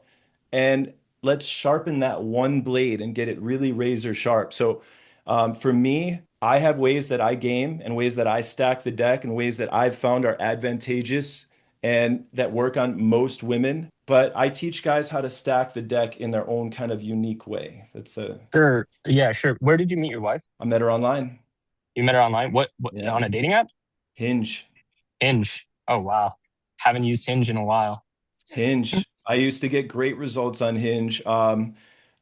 and let's sharpen that one blade and get it really razor sharp. So for me, I have ways that I game and ways that I stack the deck and ways that I've found are advantageous and that work on most women. But I teach guys how to stack the deck in their own kind of unique way. That's the Sure. Yeah, sure. Where did you meet your wife? I met her online. You met her online? What Yeah. on a dating app? Hinge. Hinge. Oh wow. Haven't used Hinge in a while. Hinge. I used to get great results on Hinge.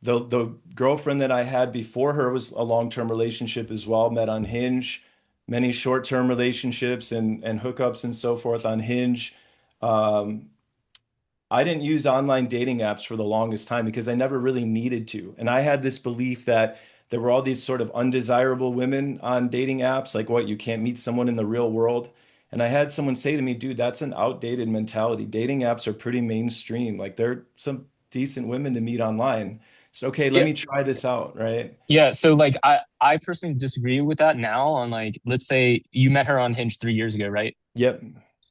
The girlfriend that I had before her was a long-term relationship as well, met on Hinge, many short-term relationships and hookups and so forth on Hinge. Um, I didn't use online dating apps for the longest time because I never really needed to. And I had this belief that there were all these sort of undesirable women on dating apps, like what, you can't meet someone in the real world. And I had someone say to me, dude, that's an outdated mentality. Dating apps are pretty mainstream. Like there are some decent women to meet online. So, okay, let Yeah. me try this out, right? Yeah. So like I personally disagree with that now on like let's say you met her on Hinge 3 years ago, right? Yep.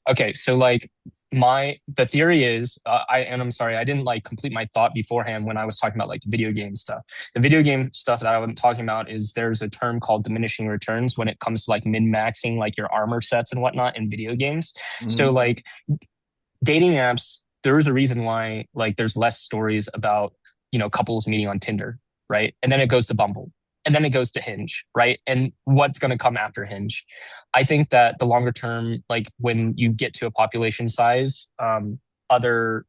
Okay, so like the theory is I'm sorry, I didn't like complete my thought beforehand when I was talking about like the video game stuff. The video game stuff that I'm talking about is there's a term called diminishing returns when it comes to like min-maxing like your armor sets and whatnot in video games. So Mhm. like dating apps, there is a reason why like there's less stories about, couples meeting on Tinder, right? And then it goes to Bumble. And then it goes to Hinge, right? And what's going to come after Hinge? I think that the longer term, like when you get to a population size, the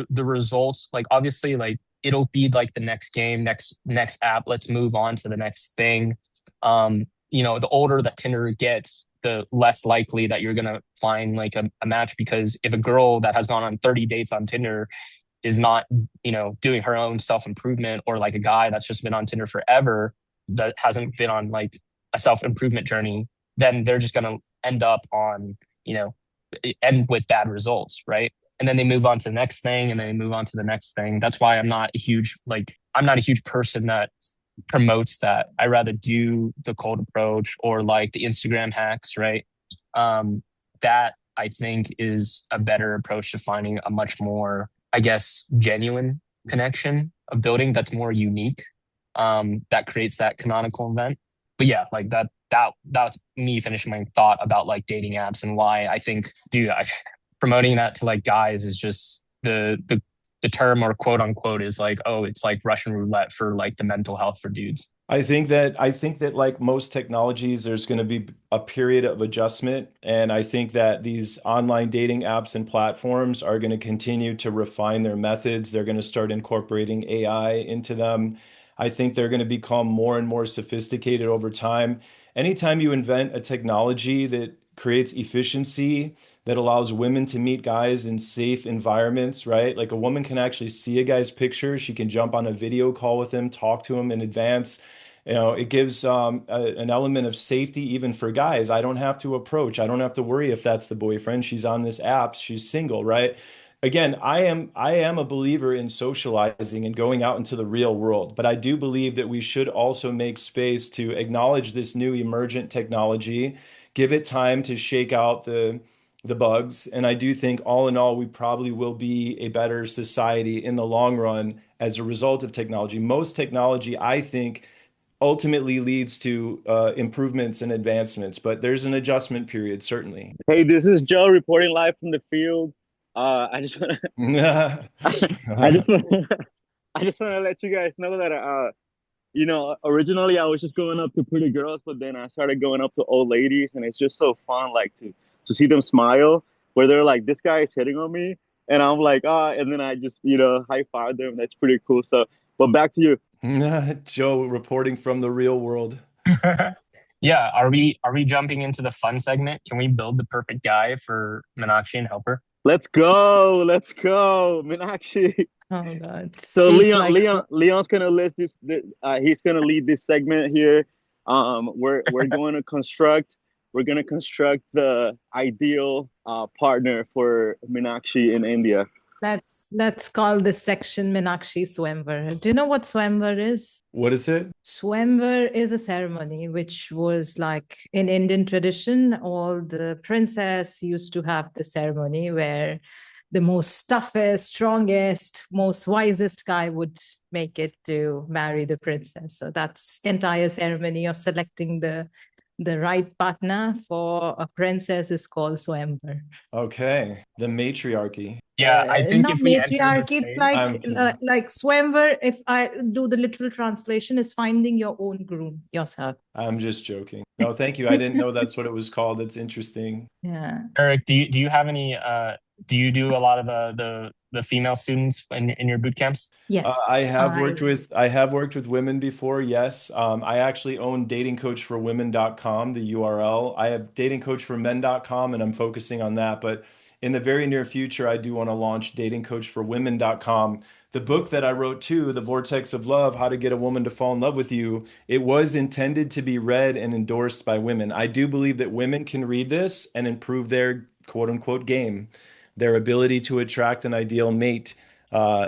results, like obviously, like it'll be like the next game, next app. Let's move on to the next thing. The older that Tinder gets, the less likely that you're gonna find like a match because if a girl that has gone on 30 dates on Tinder is not, doing her own self-improvement, or like a guy that's just been on Tinder forever that hasn't been on like a self-improvement journey, then they're just going to end up on, end with bad results, right? And then they move on to the next thing and then they move on to the next thing. That's why I'm not a huge person that promotes that. I rather do the cold approach or like the Instagram hacks, right? That I think is a better approach to finding a much more, I guess, genuine connection of building that's more unique, that creates that canonical event. But yeah, like that's me finishing my thought about like dating apps and why I think, dude, promoting that to like guys is just the term or quote unquote is like, oh, it's like Russian roulette for like the mental health for dudes. I think that like most technologies, there's going to be a period of adjustment, and I think that these online dating apps and platforms are going to continue to refine their methods. They're going to start incorporating AI into them. I think they're going to become more and more sophisticated over time. Anytime you invent a technology that creates efficiency, that allows women to meet guys in safe environments, right? Like a woman can actually see a guy's picture. She can jump on a video call with him, talk to him in advance. It gives an element of safety even for guys. I don't have to approach. I don't have to worry if that's the boyfriend. She's on this app. She's single, right? Again, I am a believer in socializing and going out into the real world, but I do believe that we should also make space to acknowledge this new emergent technology, give it time to shake out the bugs. And I do think all in all, we probably will be a better society in the long run as a result of technology. Most technology, I think, ultimately leads to improvements and advancements, but there's an adjustment period, certainly. Hey, this is Joe reporting live from the field. I just want to, I just want, I just want to let you guys know that, originally I was just going up to pretty girls, but then I started going up to old ladies, and it's just so fun, like to see them smile, where they're like, "This guy is hitting on me," and I'm like, "Ah," and then I just, high five them. That's pretty cool. So, but back to you. Joe reporting from the real world. Yeah, are we jumping into the fun segment? Can we build the perfect guy for Minakshi and Helper? Let's go, Minakshi. Oh God. So Feels Leon, like Leon, Leon's gonna list he's gonna lead this segment here. We're going to construct we're gonna construct the ideal partner for Minakshi in India. Let's call this section Minakshi Swamvar. Do you know what Swamvar is? What is it? Swamvar is a ceremony which was like in Indian tradition, all the princess used to have the ceremony where the most toughest, strongest, most wisest guy would make it to marry the princess. So that's entire ceremony of selecting the right partner for a princess is called Swamvar. Okay, the matriarchy. Yeah, I think Not if we enter the matriarchy, it's space, I'm kidding. like Swamvar, if I do the literal translation, is finding your own groom yourself. I'm just joking. No, thank you. I didn't know that's what it was called. It's interesting. Yeah. Eric, do you have any do you do a lot of the female students in your boot camps? Yes. I have worked with women before. Yes. I actually own datingcoachforwomen.com, the URL. I have datingcoachformen.com and I'm focusing on that. But in the very near future, I do want to launch datingcoachforwomen.com. The book that I wrote too, The Vortex of Love, How to Get a Woman to Fall in Love with You, it was intended to be read and endorsed by women. I do believe that women can read this and improve their quote unquote game, their ability to attract an ideal mate.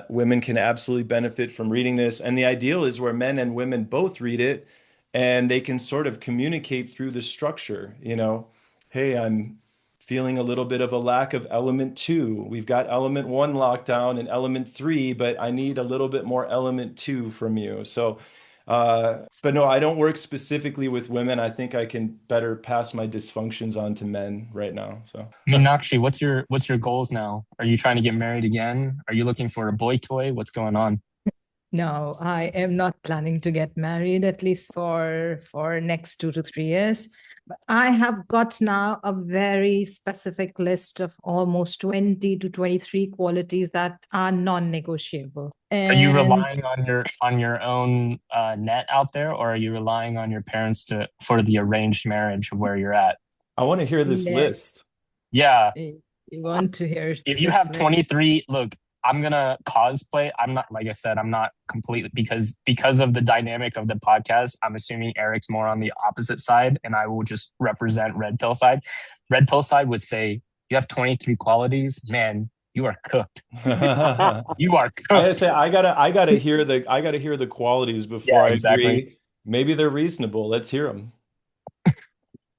Women can absolutely benefit from reading this. And the ideal is where men and women both read it and they can sort of communicate through the structure. Hey, I'm feeling a little bit of a lack of element 2. We've got element 1 locked down and element 3, but I need a little bit more element 2 from you. So, but no, I don't work specifically with women. I think I can better pass my dysfunctions on to men right now. So, Minakshi, what's your goals now? Are you trying to get married again? Are you looking for a boy toy? What's going on? No, I am not planning to get married, at least for next 2 to 3 years. But I have got now a very specific list of almost 20 to 23 qualities that are non-negotiable. Are you And relying on your own net out there, or are you relying on your parents for the arranged marriage of where you're at? I want to hear this let list. Yeah, you want to hear if you this have list? 23, look, I'm gonna cosplay. I'm not, like I said, I'm not completely because of the dynamic of the podcast. I'm assuming Eric's more on the opposite side, and I will just represent red pill side. Red pill side would say you have 23 qualities, man. You are cooked. You are I gotta cooked. say, I gotta hear the qualities before Yeah, I exactly. agree. Maybe they're reasonable. Let's hear them.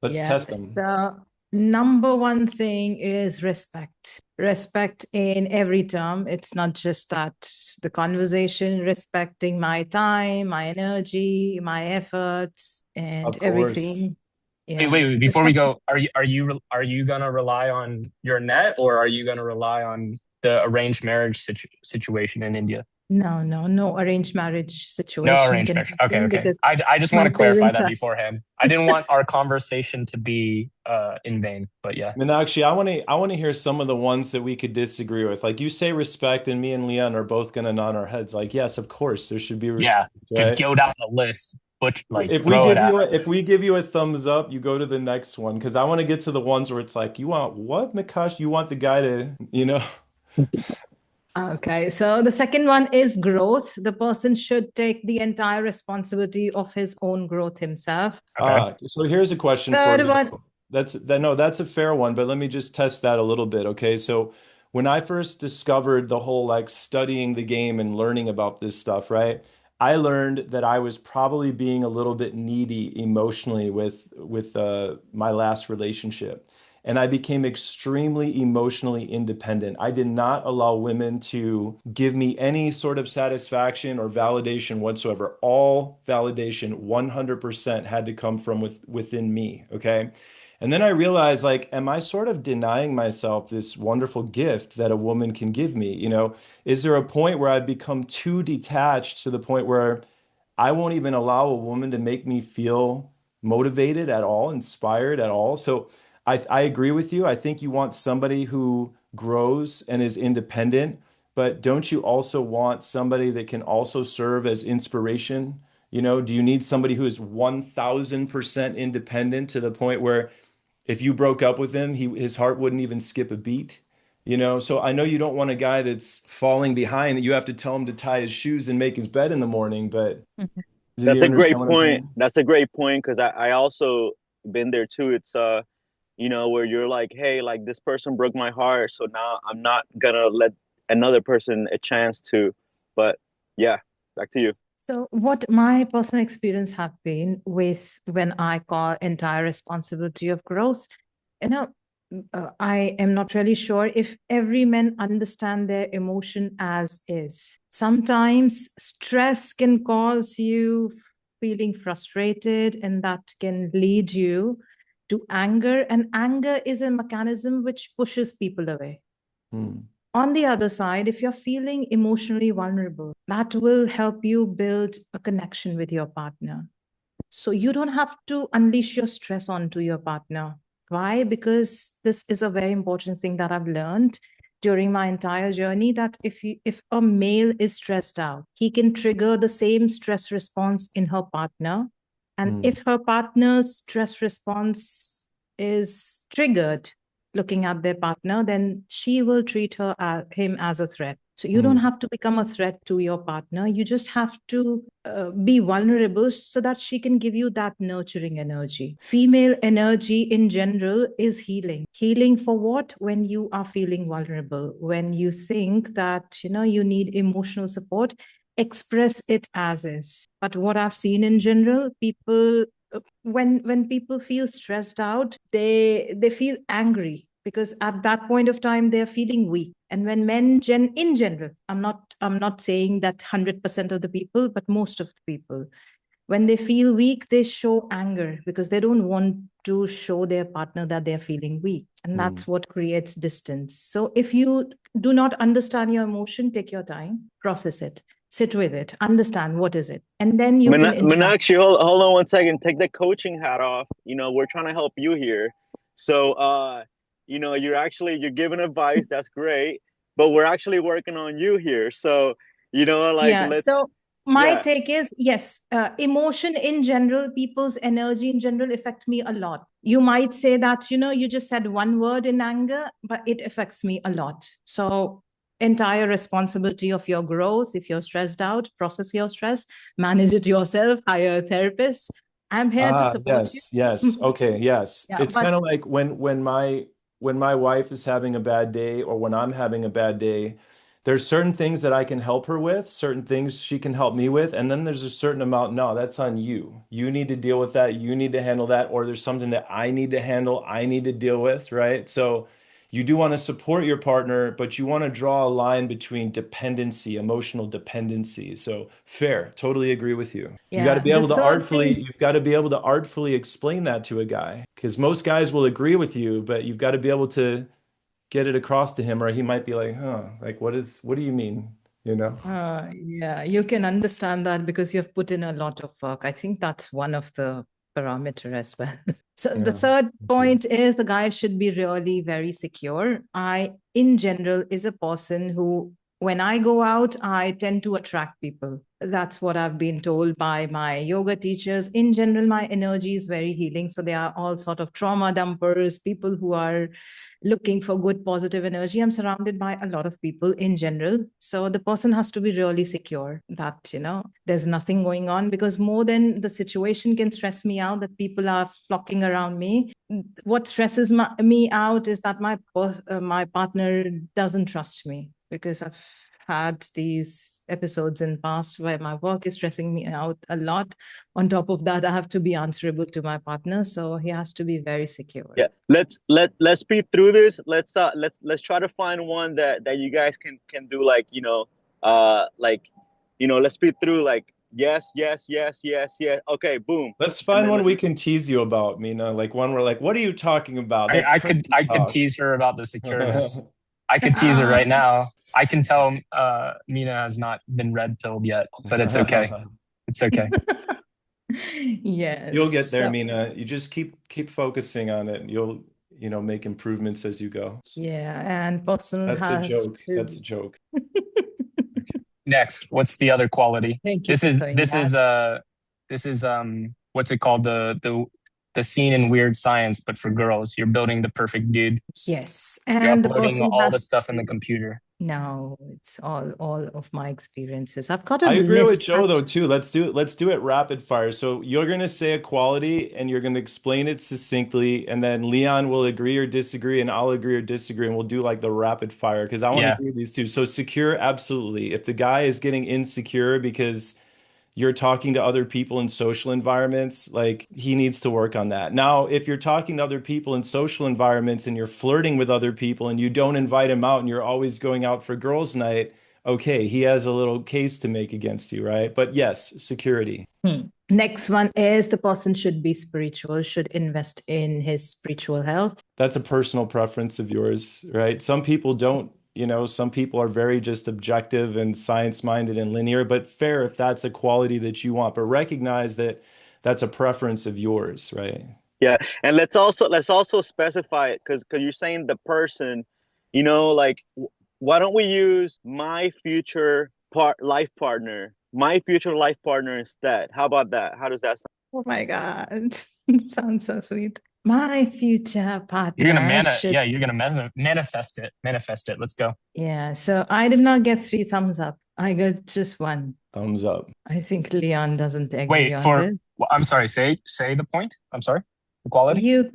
Let's Yeah, test them. so number one thing is respect. Respect in every term. It's not just that the conversation, respecting my time, my energy, my efforts, and Of course. everything. Yeah. Wait. The Before we second, go, are you gonna rely on your net, or are you gonna rely on the arranged marriage situation in India? no arranged marriage No situation arranged can marriage. Okay, happen okay. because I just want my to clarify parents that are. beforehand. I didn't want our conversation to be in vain, but yeah. Minakshi, I want to hear some of the ones that we could disagree with. Like you say respect, and me and Leon are both gonna nod our heads. Like, yes, of course, there should be Yeah, respect, just right? go down the list, but like If we throw it give at. you a thumbs up, you go to the next one because I want to get to the ones where it's like, you want what, Mikash? You want the guy to. Okay, so the second one is growth. The person should take the entire responsibility of his own growth himself. Okay. So here's a question for Third you. one, That's a fair one, but let me just test that a little bit, okay? So when I first discovered the whole like studying the game and learning about this stuff, right? I learned that I was probably being a little bit needy emotionally with my last relationship. And I became extremely emotionally independent. I did not allow women to give me any sort of satisfaction or validation whatsoever. All validation, 100% had to come from within me, okay? And then I realized, like, am I sort of denying myself this wonderful gift that a woman can give me? Is there a point where I've become too detached to the point where I won't even allow a woman to make me feel motivated at all, inspired at all? So I agree with you. I think you want somebody who grows and is independent, but don't you also want somebody that can also serve as inspiration? Do you need somebody who is 1000% independent to the point where if you broke up with him, his heart wouldn't even skip a beat? So I know you don't want a guy that's falling behind, that you have to tell him to tie his shoes and make his bed in the morning, but do That's you a great understand what I'm point. saying? That's a great point because I also been there too. It's where you're like, hey, like this person broke my heart, so now I'm not gonna let another person a chance to. But yeah, back to you. So what my personal experience have been with when I call entire responsibility of growth, you know, I am not really sure if every man understand their emotion as is. Sometimes stress can cause you feeling frustrated, and that can lead you to anger. And anger is a mechanism which pushes people away. On the other side, if you're feeling emotionally vulnerable, that will help you build a connection with your partner. So you don't have to unleash your stress onto your partner. Why? Because this is a very important thing that I've learned during my entire journey, that if a male is stressed out, he can trigger the same stress response in her partner. And if her partner's stress response is triggered looking at their partner, then she will treat him as a threat. So you don't have to become a threat to your partner. You just have to be vulnerable so that she can give you that nurturing energy. Female energy in general is healing. Healing for what? When you are feeling vulnerable, when you think that, you need emotional support, express it as is. But what I've seen in general, people, when people feel stressed out, they feel angry, because at that point of time they're feeling weak. And when men in general, I'm not saying that 100% of the people, but most of the people, when they feel weak, they show anger because they don't want to show their partner that they're feeling weak. And that's what creates distance. So if you do not understand your emotion, take your time, process it, sit with it, understand what is it, and then you can interact. Minakshi, hold on 1 second. Take the coaching hat off. We're trying to help you here. So, you're giving advice. That's great. But we're actually working on you here. So, So my take is, yes, emotion in general, people's energy in general affect me a lot. You might say that, you just said one word in anger, but it affects me a lot. So entire responsibility of your growth. If you're stressed out, process your stress, manage it yourself, hire a therapist. I'm here to support you. Yes. Okay. Yes. Yeah, It's kind of like when my wife is having a bad day, or when I'm having a bad day, there's certain things that I can help her with, certain things she can help me with, and then there's a certain amount, no, that's on you. You need to deal with that. You need to handle that, or there's something that I need to handle, I need to deal with, right? So you do want to support your partner, but you want to draw a line between dependency, emotional dependency. So fair, totally agree with you. You got to be able to you've got to be able to artfully explain that to a guy, because most guys will agree with you, but you've got to be able to get it across to him, or he might be like, like, what do you mean? Yeah, you can understand that because you've put in a lot of work. I think that's one of the parameter as well. So the third point is the guy should be really very secure. I, in general, is a person who, when I go out, I tend to attract people. That's what I've been told by my yoga teachers. In general, my energy is very healing. So they are all sort of trauma dumpers, people who are looking for good positive energy. I'm surrounded by a lot of people in general. So the person has to be really secure that, there's nothing going on, because more than the situation can stress me out, that people are flocking around me. What stresses me out is that my partner doesn't trust me, because I've had these episodes in past where my work is stressing me out a lot. On top of that, I have to be answerable to my partner, so he has to be very secure. Yeah, let's speed through this. Let's try to find one that you guys can do, let's speed through, like, yes, yes, yes, yes, yes. Okay, boom. Let's find one we can tease you about, Mina. Like one where, like, what are you talking about? That's I could tease her about the secureness. I could tease her right now. I can tell Mina has not been red pilled yet, but it's okay. It's okay. Yes. You'll get there, Mina. You just keep focusing on it. You'll, make improvements as you go. Yeah, and person That's a joke. That's a joke. Next, what's the other quality? Thank you. This is what's it called? The scene in Weird Science, but for girls. You're building the perfect dude. Yes, You're and uploading all the stuff in the computer. No, it's all of my experiences. I've got a I agree with list Joe though too. Let's do it rapid fire. So you're gonna say a quality and you're gonna explain it succinctly, and then Leon will agree or disagree, and I'll agree or disagree, and we'll do like the rapid fire because I want to Yeah. hear these two. So secure, absolutely. If the guy is getting insecure because you're talking to other people in social environments, like he needs to work on that. Now, if you're talking to other people in social environments and you're flirting with other people and you don't invite him out and you're always going out for girls' night, okay, he has a little case to make against you, right? But yes, security. Next one is the person should be spiritual, should invest in his spiritual health. That's a personal preference of yours, right? Some people don't, some people are very just objective and science-minded and linear, but fair if that's a quality that you want, but recognize that that's a preference of yours, right? Yeah, and let's also specify it because you're saying the person, like why don't we use my future life partner instead? How about that? How does that sound? Oh my God. Sounds so sweet. My future You're gonna partner should. you're gonna manifest it. Manifest it. Let's go. Yeah. So I did not get 3 thumbs up. I got just one. Thumbs up. I think Leon doesn't agree Wait, on this. well, I'm sorry, say the point. I'm sorry. The quality? You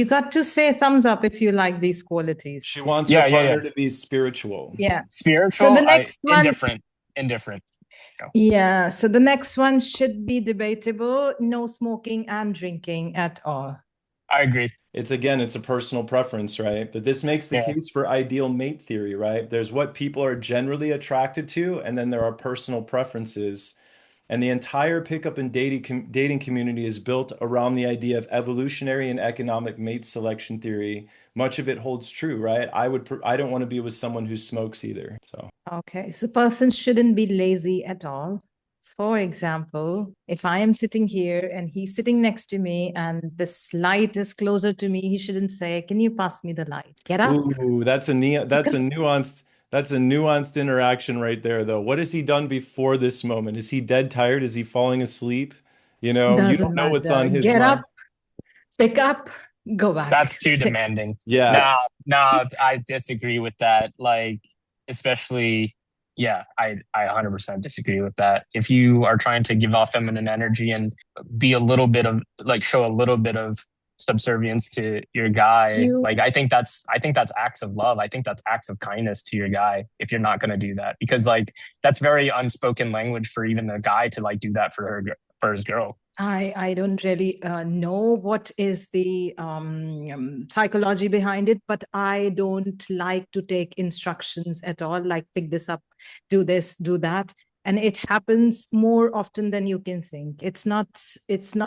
got to say thumbs up if you like these qualities. She wants Yeah, her yeah, partner to be spiritual. Yeah. Spiritual, So the next one. indifferent. No. Yeah. So the next one should be debatable. No smoking and drinking at all. I agree. It's a personal preference, right? But this makes the Yeah. case for ideal mate theory, right? There's what people are generally attracted to, and then there are personal preferences. And the entire pickup and dating community is built around the idea of evolutionary and economic mate selection theory. Much of it holds true, right? I don't want to be with someone who smokes either. So Okay, so person shouldn't be lazy at all. For example, if I am sitting here and he's sitting next to me and this light is closer to me, he shouldn't say, "Can you pass me the light?" Get up. ooh, that's a nuanced interaction right there, though. What has he done before this moment? Is he dead tired? Is he falling asleep? You Doesn't don't know what's on matter. his Get mind. up, pick up, go back. That's too Sit. demanding. Yeah. No, I disagree with that. Like, especially, yeah, I 100% disagree with that. If you are trying to give off feminine energy and be a little bit of like show a little bit of subservience to your guy, You like I think that's acts of love. I think that's acts of kindness to your guy if you're not gonna do that. Because like that's very unspoken language for even the guy to like do that for his girl. I don't really know what is the psychology behind it, but I don't like to take instructions at all, like pick this up, do this, do that. And it happens more often than you can think. It's not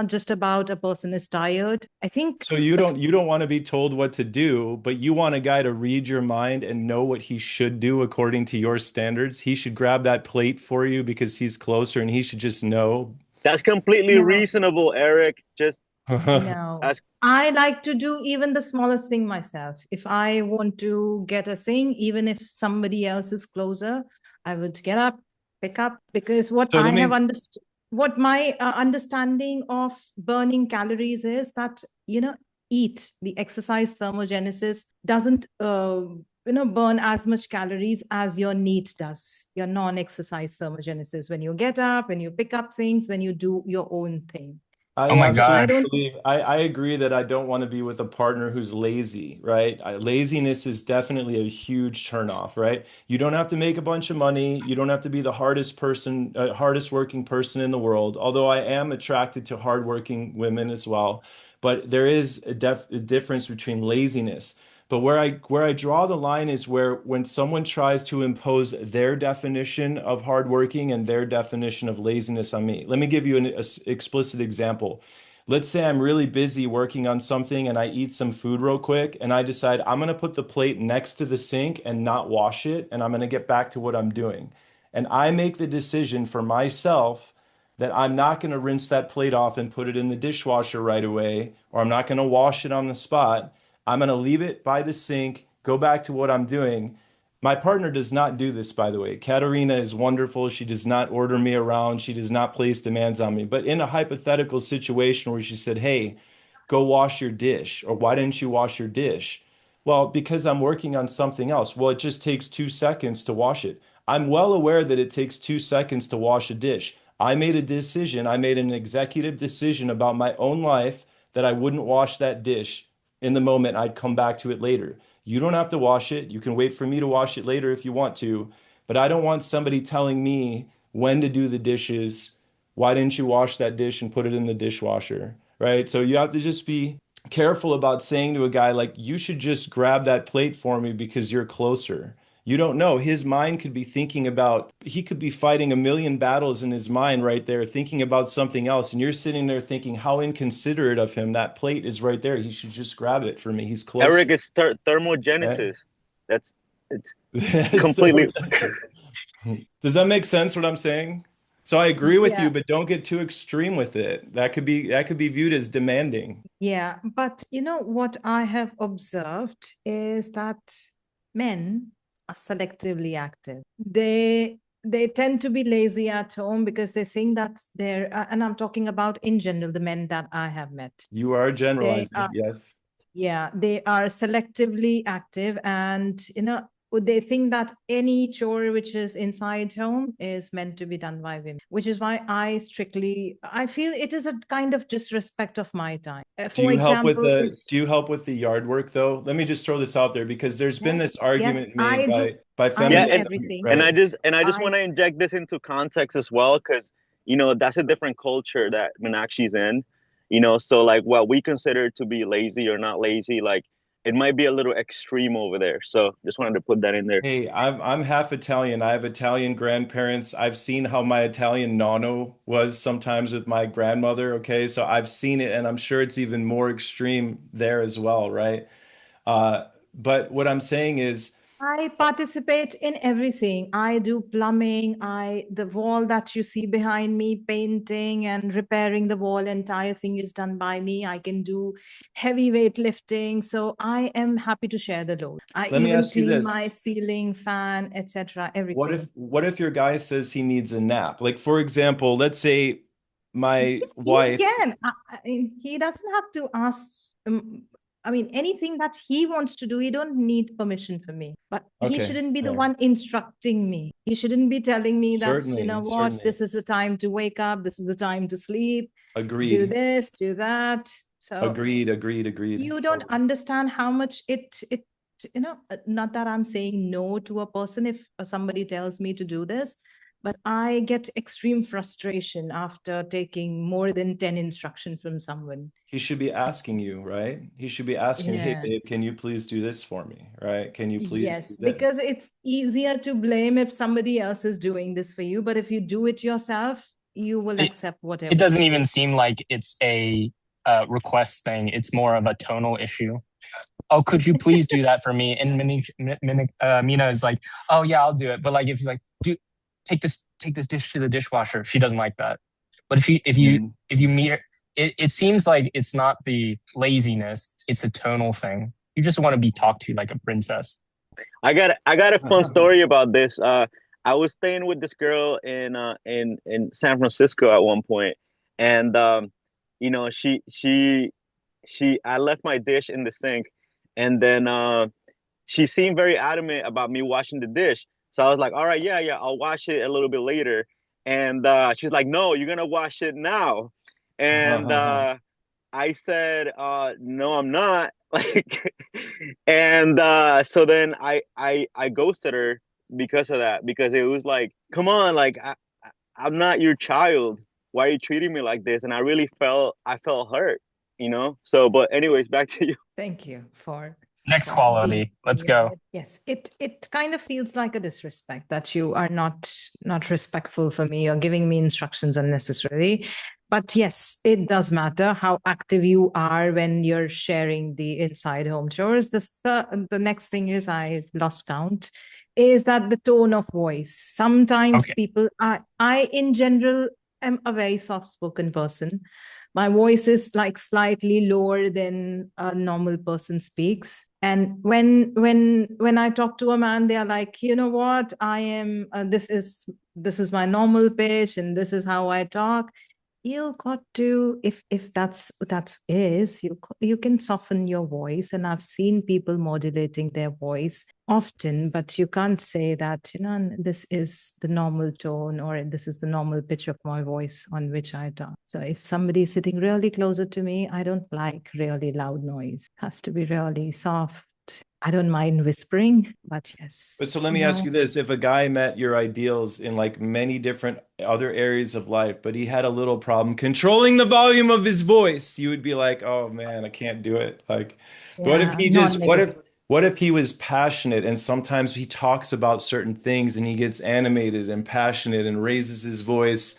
just about a person is tired. I think So you don't want to be told what to do, but you want a guy to read your mind and know what he should do according to your standards. He should grab that plate for you because he's closer and he should just know. That's completely No. reasonable, Eric. Just no. ask. I like to do even the smallest thing myself. If I want to get a thing, even if somebody else is closer, I would get up, pick up, because what So I let me have understood, what my understanding of burning calories is that, eat, the exercise thermogenesis doesn't, burn as much calories as your NEAT does, your non-exercise thermogenesis, when you get up, when you pick up things, when you do your own thing. I Oh my I God. don't. absolutely I agree that I don't want to be with a partner who's lazy, right? Laziness is definitely a huge turnoff, right? You don't have to make a bunch of money. You don't have to be the hardest working person in the world. Although I am attracted to hardworking women as well, but there is a difference between laziness. But where I draw the line is where when someone tries to impose their definition of hardworking and their definition of laziness on me. Let me give you an explicit example. Let's say I'm really busy working on something and I eat some food real quick and I decide I'm going to put the plate next to the sink and not wash it and I'm going to get back to what I'm doing. And I make the decision for myself that I'm not going to rinse that plate off and put it in the dishwasher right away, or I'm not going to wash it on the spot. I'm going to leave it by the sink, go back to what I'm doing. My partner does not do this, by the way. Katerina is wonderful. She does not order me around. She does not place demands on me. But in a hypothetical situation where she said, "Hey, go wash your dish," or "Why didn't you wash your dish?" Well, because I'm working on something else. Well, it just takes 2 seconds to wash it. I'm well aware that it takes 2 seconds to wash a dish. I made a decision, I made an executive decision about my own life that I wouldn't wash that dish in the moment. I'd come back to it later. You don't have to wash it. You can wait for me to wash it later if you want to, but I don't want somebody telling me when to do the dishes. Why didn't you wash that dish and put it in the dishwasher? Right? So you have to just be careful about saying to a guy like, you should just grab that plate for me because you're closer. You don't know. His mind could be thinking about, he could be fighting a million battles in his mind right there, thinking about something else. And you're sitting there thinking, how inconsiderate of him. That plate is right there. He should just grab it for me. He's closer. Eric is thermogenesis. Right? It's completely. Does that make sense what I'm saying? So I agree with you, Yeah. but don't get too extreme with it. That could be viewed as demanding. Yeah, but what I have observed is that men are selectively active. They tend to be lazy at home because they think that they're, and I'm talking about in general, the men that I have met. You are They generalizing, are, yes. yeah, they are selectively active, and they think that any chore which is inside home is meant to be done by women, which is why I feel it is a kind of disrespect of my time. For example, if do you help with the yard work though? Let me just throw this out there because there's been this yes, argument made I do. by I Yeah, do feminists, everything. and right? I just want I to inject this into context as well, because that's a different culture that Minakshi's in. So like what we consider to be lazy or not lazy, like it might be a little extreme over there. So just wanted to put that in there. Hey, I'm half Italian. I have Italian grandparents. I've seen how my Italian nonno was sometimes with my grandmother, okay? So I've seen it and I'm sure it's even more extreme there as well, right? But what I'm saying is, participate in everything. I do plumbing. The wall that you see behind me, painting and repairing the wall, entire thing is done by me. I can do heavy weight lifting. So I am happy to share the load. I let me even ask you clean my this. clean, fan, etc. What Everything. if your guy says he needs a nap? Like for example, let's say my Yes, he wife, can. I mean, he doesn't have to ask. I mean, anything that he wants to do, he don't need permission from me. But he okay, shouldn't be the fair. one instructing me. He shouldn't be telling me that, Certainly, what, certainly. this is the time to wake up, this is the time to sleep, do Agreed. this, do that. So Agreed. you don't understand how much it not that I'm saying no to a person if somebody tells me to do this, but I get extreme frustration after taking more than 10 instructions from someone. He should be asking you, right? He should be asking you, hey, Yeah. babe, can you please do this for me, right? Can you please do Yes, because this? it's easier to blame if somebody else is doing this for you, but if you do it yourself, you will It, accept whatever. it doesn't even seem like it's a request thing. It's more of a tonal issue. Oh, could you please do that for me? And Mina is like, oh yeah, I'll do it. But like, if you're like, take this dish to the dishwasher, she doesn't like that. But if you meet her, it seems like it's not the laziness; it's a tonal thing. You just want to be talked to like a princess. I got a fun story about this. I was staying with this girl in San Francisco at one point, and she I left my dish in the sink, and then she seemed very adamant about me washing the dish. So I was like, all right, yeah, I'll wash it a little bit later. And she's like, no, you're gonna wash it now. And I said, no, I'm not. Like, and so then I ghosted her because of that, because it was like, come on, like I'm not your child. Why are you treating me like this? And I felt hurt. So, but anyways, back to you. Thank you for Next being quality. Let's go. Yes, it kind of feels like a disrespect that you are not respectful for me or giving me instructions unnecessarily. But yes, it does matter how active you are when you're sharing the inside home chores. The next thing is, I lost count, is that the tone of voice. Sometimes Okay. people, I in general am a very soft-spoken person. My voice is like slightly lower than a normal person speaks. And when I talk to a man, they are like, you know what, I am this is my normal pitch and this is how I talk. you got to, if you can soften your voice, and I've seen people modulating their voice often, but you can't say that, this is the normal tone or this is the normal pitch of my voice on which I talk. So if somebody is sitting really closer to me, I don't like really loud noise. It has to be really soft. I don't mind whispering, but yes. But so let me ask you this. If a guy met your ideals in like many different other areas of life, but he had a little problem controlling the volume of his voice, you would be like, oh man, I can't do it. Like, what if Yeah, he just, non-negotiable. what if he was passionate and sometimes he talks about certain things and he gets animated and passionate and raises his voice,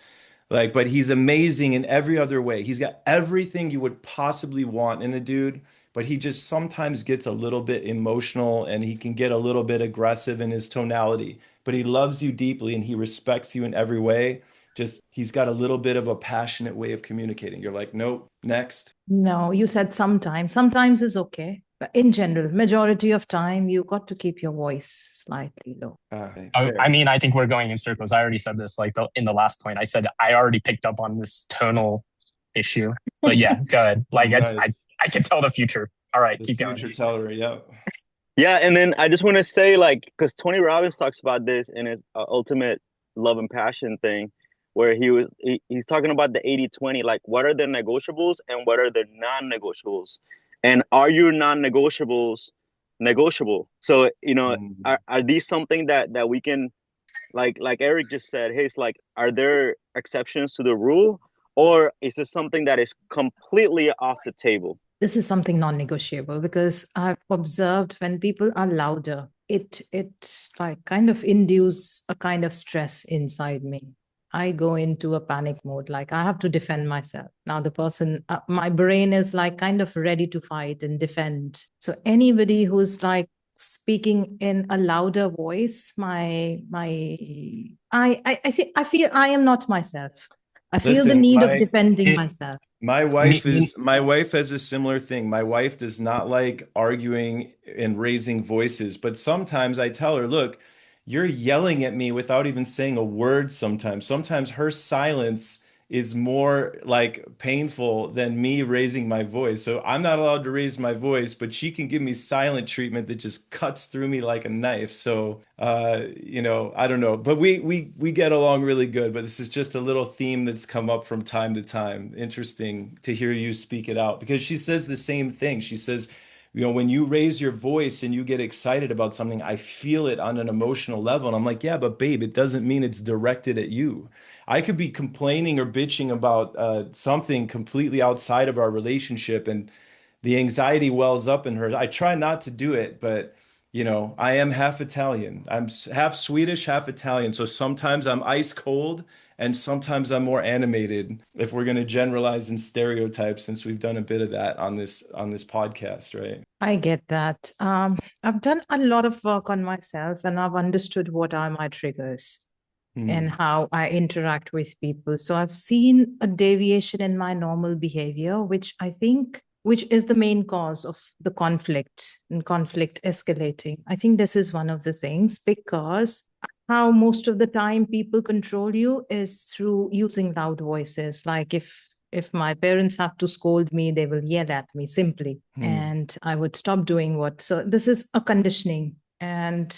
like, but he's amazing in every other way. He's got everything you would possibly want in a dude, but he just sometimes gets a little bit emotional and he can get a little bit aggressive in his tonality, but he loves you deeply and he respects you in every way. Just he's got a little bit of a passionate way of communicating. You're like, nope, next. No, you said sometimes. Sometimes is okay. But in general, majority of time, you got to keep your voice slightly low. Fair. I mean, I think we're going in circles. I already said this like in the last point. I said I already picked up on this tonal issue. But yeah, go ahead. Like Nice. I can tell the future. All right, The keep going. future teller, yeah. Yeah, and then I just want to say, like, because Tony Robbins talks about this in his ultimate love and passion thing, where he's talking about the 80-20, like what are the negotiables and what are the non-negotiables, and are your non-negotiables negotiable? So Mm. are these something that we can, like Eric just said, hey, it's like, are there exceptions to the rule, or is it something that is completely off the table? This is something non-negotiable because I've observed when people are louder, it like kind of induce a kind of stress inside me. I go into a panic mode, like I have to defend myself. Now the person, my brain is like kind of ready to fight and defend. So anybody who's like speaking in a louder voice, I feel I am not myself. I feel the Listen, need of defending myself. my Me, wife has a similar thing. My wife does not like arguing and raising voices, but sometimes I tell her, look, you're yelling at me without even saying a word sometimes. Sometimes her silence is more like painful than me raising my voice. So I'm not allowed to raise my voice, but she can give me silent treatment that just cuts through me like a knife. So I don't know, but we get along really good. But this is just a little theme that's come up from time to time. Interesting to hear you speak it out because she says the same thing. She says, when you raise your voice and you get excited about something, I feel it on an emotional level. And I'm like, yeah, but babe, it doesn't mean it's directed at you. I could be complaining or bitching about something completely outside of our relationship, and the anxiety wells up in her. I try not to do it, but I am half Italian. I'm half Swedish, half Italian. So sometimes I'm ice cold and sometimes I'm more animated, if we're going to generalize and stereotype, since we've done a bit of that on this podcast, right? I get that. I've done a lot of work on myself and I've understood what are my triggers and how I interact with people. So I've seen a deviation in my normal behavior, which is the main cause of the conflict and conflict escalating. I think this is one of the things because how most of the time people control you is through using loud voices. Like if my parents have to scold me, they will yell at me simply, and I would stop doing what. So this is a conditioning, and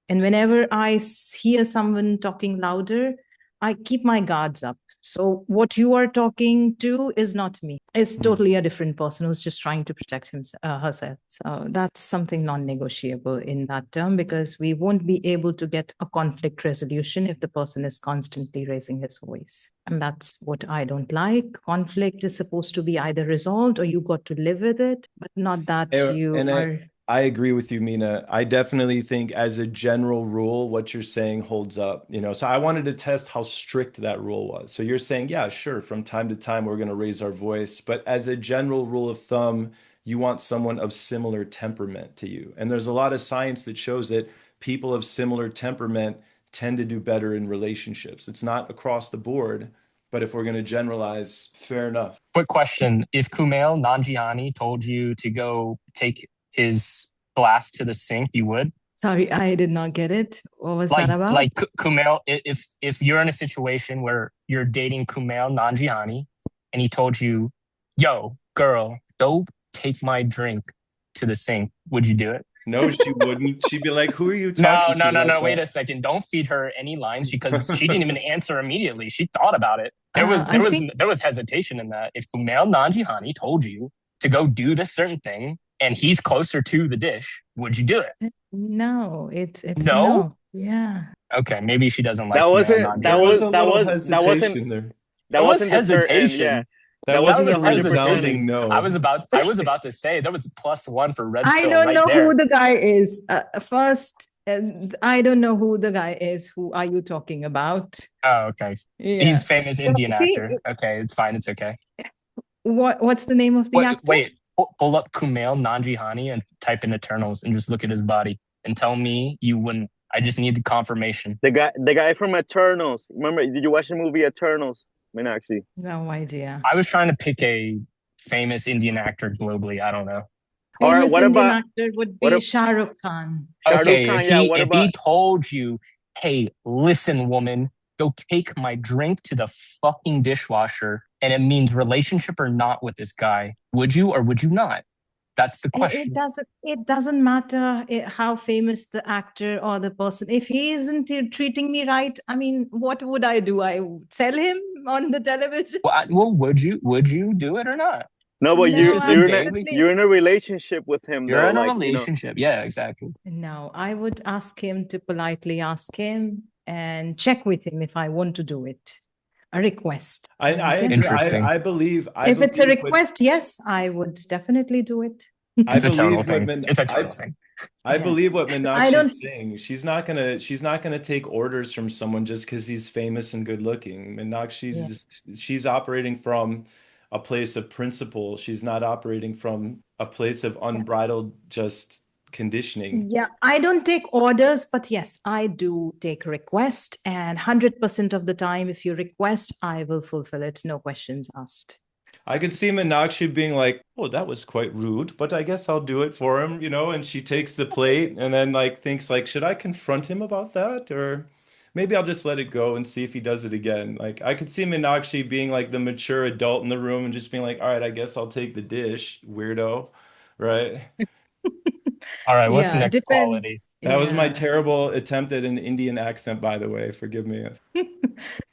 whenever I hear someone talking louder, I keep my guards up. So what you are talking to is not me. It's totally a different person who's just trying to protect herself. So that's something non-negotiable in that term, because we won't be able to get a conflict resolution if the person is constantly raising his voice. And that's what I don't like. Conflict is supposed to be either resolved or you got to live with it, but not that you And are... I agree with you, Mina. I definitely think as a general rule, what you're saying holds up, So I wanted to test how strict that rule was. So you're saying, yeah, sure, from time to time we're going to raise our voice, but as a general rule of thumb, you want someone of similar temperament to you. And there's a lot of science that shows that people of similar temperament tend to do better in relationships. It's not across the board, but if we're going to generalize, fair enough. Quick question. If Kumail Nanjiani told you to go take his glass to the sink, you would? Sorry, I did not get it. What was that about? Like Kumail, if you're in a situation where you're dating Kumail Nanjiani and he told you, yo, girl, go take my drink to the sink, would you do it? No, she wouldn't. She'd be like, who are you No, talking no, to no, like no. Wait that? a second. Don't feed her any lines because she didn't even answer immediately. She thought about it. There was I think there was hesitation in that. If Kumail Nanjiani told you to go do this certain thing and he's closer to the dish, would you do it? no, it's No? no. Yeah. Okay, maybe she doesn't like That Kumail wasn't There Nanjiani. was a that little was that wasn't hesitation there. that There was wasn't the certain, yeah. hesitation. That That wasn't wasn't a a 100%. resounding no. I was about to say there was a +1 for red I pill don't right know there. who the guy is. First, I don't know who the guy is. Who are you talking about? Oh, okay. Yeah. He's famous Indian See, actor. Okay, it's fine. It's okay. what's the name of the actor? Wait. Pull up Kumail Nanjiani and type in Eternals and just look at his body and tell me you wouldn't. I just need the confirmation. The guy from Eternals. Remember, did you watch the movie Eternals? Minakshi. No idea. I was trying to pick a famous Indian actor globally. I don't know. All right, Famous what Indian about actor would what be ab- Shah Rukh Khan. Shah Rukh Okay, Khan? Yeah, what if about he told you, hey, listen, woman, go take my drink to the fucking dishwasher, and it means relationship or not with this guy, would you or would you not? That's the question. It doesn't matter how famous the actor or the person. If he isn't treating me right, I mean, what would I do? I would sell him on the television? Well, would you do it or not? No, but No, you're in a relationship with him You're though, in a like, relationship. Yeah, exactly. No, I would ask him to politely ask him and check with him if I want to do it. A request. And yes, Interesting. I believe if it's a believe what- request, yes, I would definitely do it. I It's a tonal believe what thing. It's a tonal thing. I Yeah. believe what I Minakshi don't- is saying. She's not gonna take orders from someone just because he's famous and good looking. Minakshi's she's operating from a place of principle. She's not operating from a place of unbridled just conditioning. Yeah, I don't take orders, but yes, I do take request. And 100% of the time, if you request, I will fulfill it. No questions asked. I could see Minakshi being like, "Oh, that was quite rude, but I guess I'll do it for him," and she takes the plate and then like thinks like, "Should I confront him about that? Or maybe I'll just let it go and see if he does it again." Like I could see Minakshi being like the mature adult in the room and just being like, "All right, I guess I'll take the dish, weirdo." Right? All right, what's the Yeah, next quality? That was my Yeah. terrible attempt at an Indian accent, by the way. Forgive me.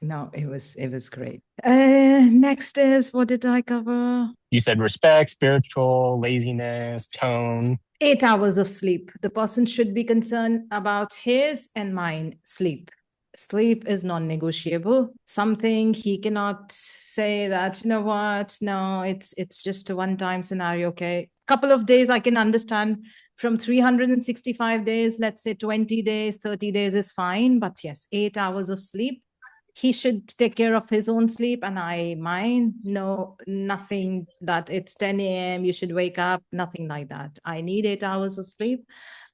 No, it was great. Next is, what did I cover? You said respect, spiritual, laziness, tone. 8 hours of sleep. The person should be concerned about his and mine sleep. Sleep is non-negotiable. Something he cannot say that, you know what, no, it's just a one-time scenario. Okay, couple of days I can understand. From 365 days, let's say 20 days, 30 days is fine. But yes, 8 hours of sleep. He should take care of his own sleep, and I mine. No, nothing that it's 10 a.m. You should wake up. Nothing like that. I need 8 hours of sleep.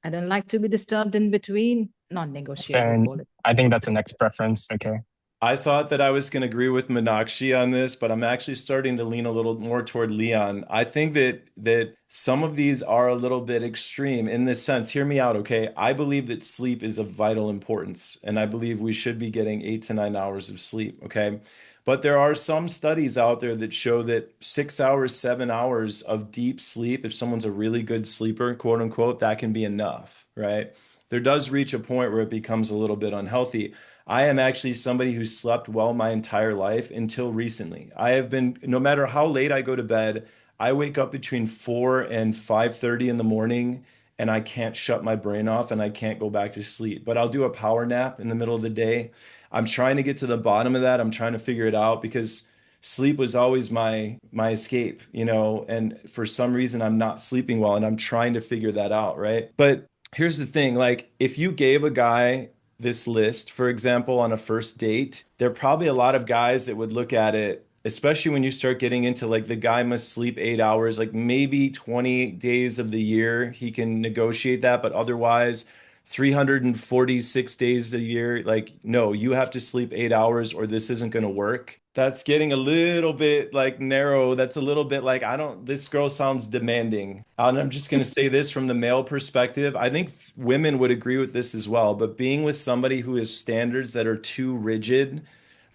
I don't like to be disturbed in between. Non-negotiable. Then I think that's a next preference. Okay. I thought that I was going to agree with Minakshi on this, but I'm actually starting to lean a little more toward Leon. I think that some of these are a little bit extreme in this sense. Hear me out, okay? I believe that sleep is of vital importance, and I believe we should be getting 8 to 9 hours of sleep, okay? But there are some studies out there that show that 6 hours, 7 hours of deep sleep, if someone's a really good sleeper, quote unquote, that can be enough, right? There does reach a point where it becomes a little bit unhealthy. I am actually somebody who slept well my entire life until recently. I have been, no matter how late I go to bed, I wake up between 4 and 5:30 in the morning and I can't shut my brain off and I can't go back to sleep. But I'll do a power nap in the middle of the day. I'm trying to get to the bottom of that. I'm trying to figure it out because sleep was always my escape, and for some reason I'm not sleeping well and I'm trying to figure that out, right? But here's the thing, like if you gave a guy this list, for example, on a first date, there are probably a lot of guys that would look at it, especially when you start getting into like the guy must sleep 8 hours, like maybe 20 days of the year he can negotiate that, but otherwise 346 days a year, like, no, you have to sleep 8 hours or this isn't going to work. That's getting a little bit like narrow. That's a little bit like, I don't, this girl sounds demanding. And I'm just going to say this from the male perspective. I think women would agree with this as well. But being with somebody who has standards that are too rigid,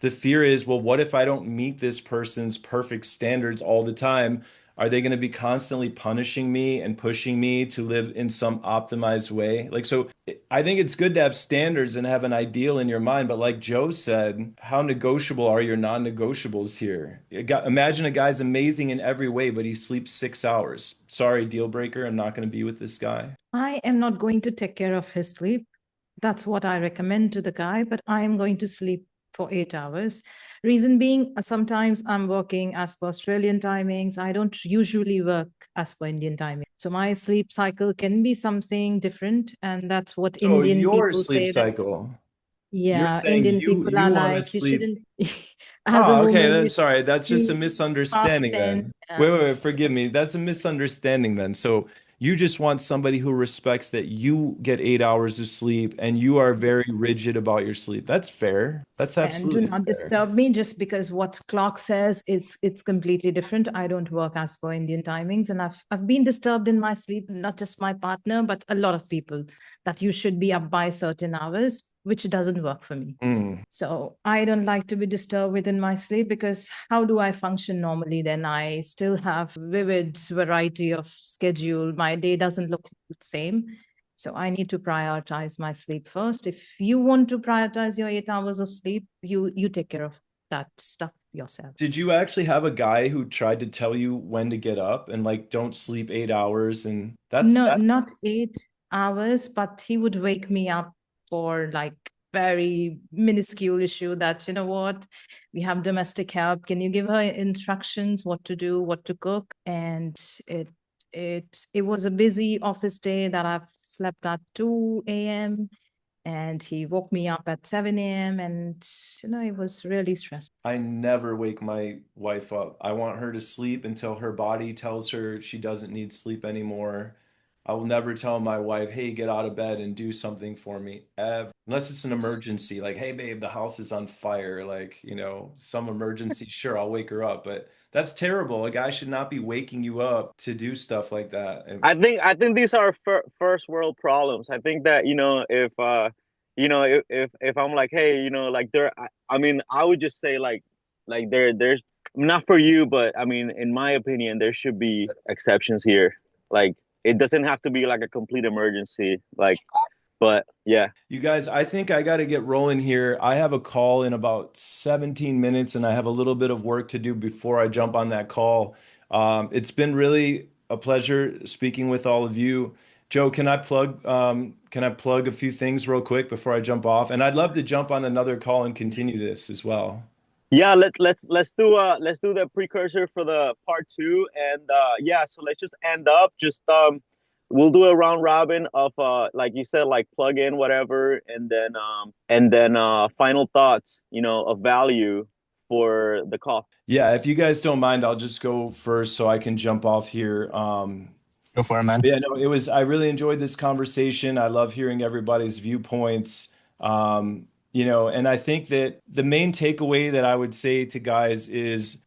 the fear is, well, what if I don't meet this person's perfect standards all the time? Are they going to be constantly punishing me and pushing me to live in some optimized way? Like, so I think it's good to have standards and have an ideal in your mind. But like Joe said, how negotiable are your non-negotiables here? Imagine a guy's amazing in every way, but he sleeps 6 hours. Sorry, deal breaker. I'm not going to be with this guy. I am not going to take care of his sleep. That's what I recommend to the guy, but I am going to sleep for 8 hours. Reason being, sometimes I'm working as per Australian timings. I don't usually work as per Indian timing. So my sleep cycle can be something different. And that's what So Indian your people sleep say that, cycle, you're yeah, saying Indian you people you are want to like, you sleep. shouldn't, as a Oh, okay. woman, you That's sorry. That's just a should be past misunderstanding 10. then. Wait. Forgive me. That's a misunderstanding then. So you just want somebody who respects that you get 8 hours of sleep and you are very Yes. rigid about your sleep. That's fair. That's And do absolutely not fair. disturb me just because what clock says is it's completely different. I don't work as per Indian timings, and I've been disturbed in my sleep, not just my partner, but a lot of people, that you should be up by certain hours, which doesn't work for me. Mm. So I don't like to be disturbed within my sleep, because how do I function normally then? I still have vivid variety of schedule. My day doesn't look the same. So I need to prioritize my sleep first. If you want to prioritize your 8 hours of sleep, you take care of that stuff yourself. Did you actually have a guy who tried to tell you when to get up and like don't sleep 8 hours? And No, that's not 8 hours, but he would wake me up for like very minuscule issue that, you know what, we have domestic help. Can you give her instructions what to do, what to cook? And it was a busy office day that I've slept at 2 a.m. and he woke me up at 7 a.m. and it was really stressful. I never wake my wife up. I want her to sleep until her body tells her she doesn't need sleep anymore. I will never tell my wife, hey, get out of bed and do something for me, ever. Unless it's an emergency, like, hey, babe, the house is on fire. Like, some emergency, sure, I'll wake her up. But that's terrible. A guy should not be waking you up to do stuff like that. I think these are first world problems. I think that if I'm like, hey, like I mean, I would just say like there's not for you, but I mean, in my opinion, there should be exceptions here. Like it doesn't have to be like a complete emergency. Like, but yeah. You guys, I think I got to get rolling here. I have a call in about 17 minutes and I have a little bit of work to do before I jump on that call. It's been really a pleasure speaking with all of you. Joe, can I plug a few things real quick before I jump off? And I'd love to jump on another call and continue this as well. Yeah, let's do the precursor for the part two, and yeah, so let's just end up just we'll do a round robin of like you said, like plug in whatever, and then final thoughts, of value for the call. Yeah, if you guys don't mind, I'll just go first so I can jump off here. Go for it, man. Yeah, no, I really enjoyed this conversation. I love hearing everybody's viewpoints. And I think that the main takeaway that I would say to guys is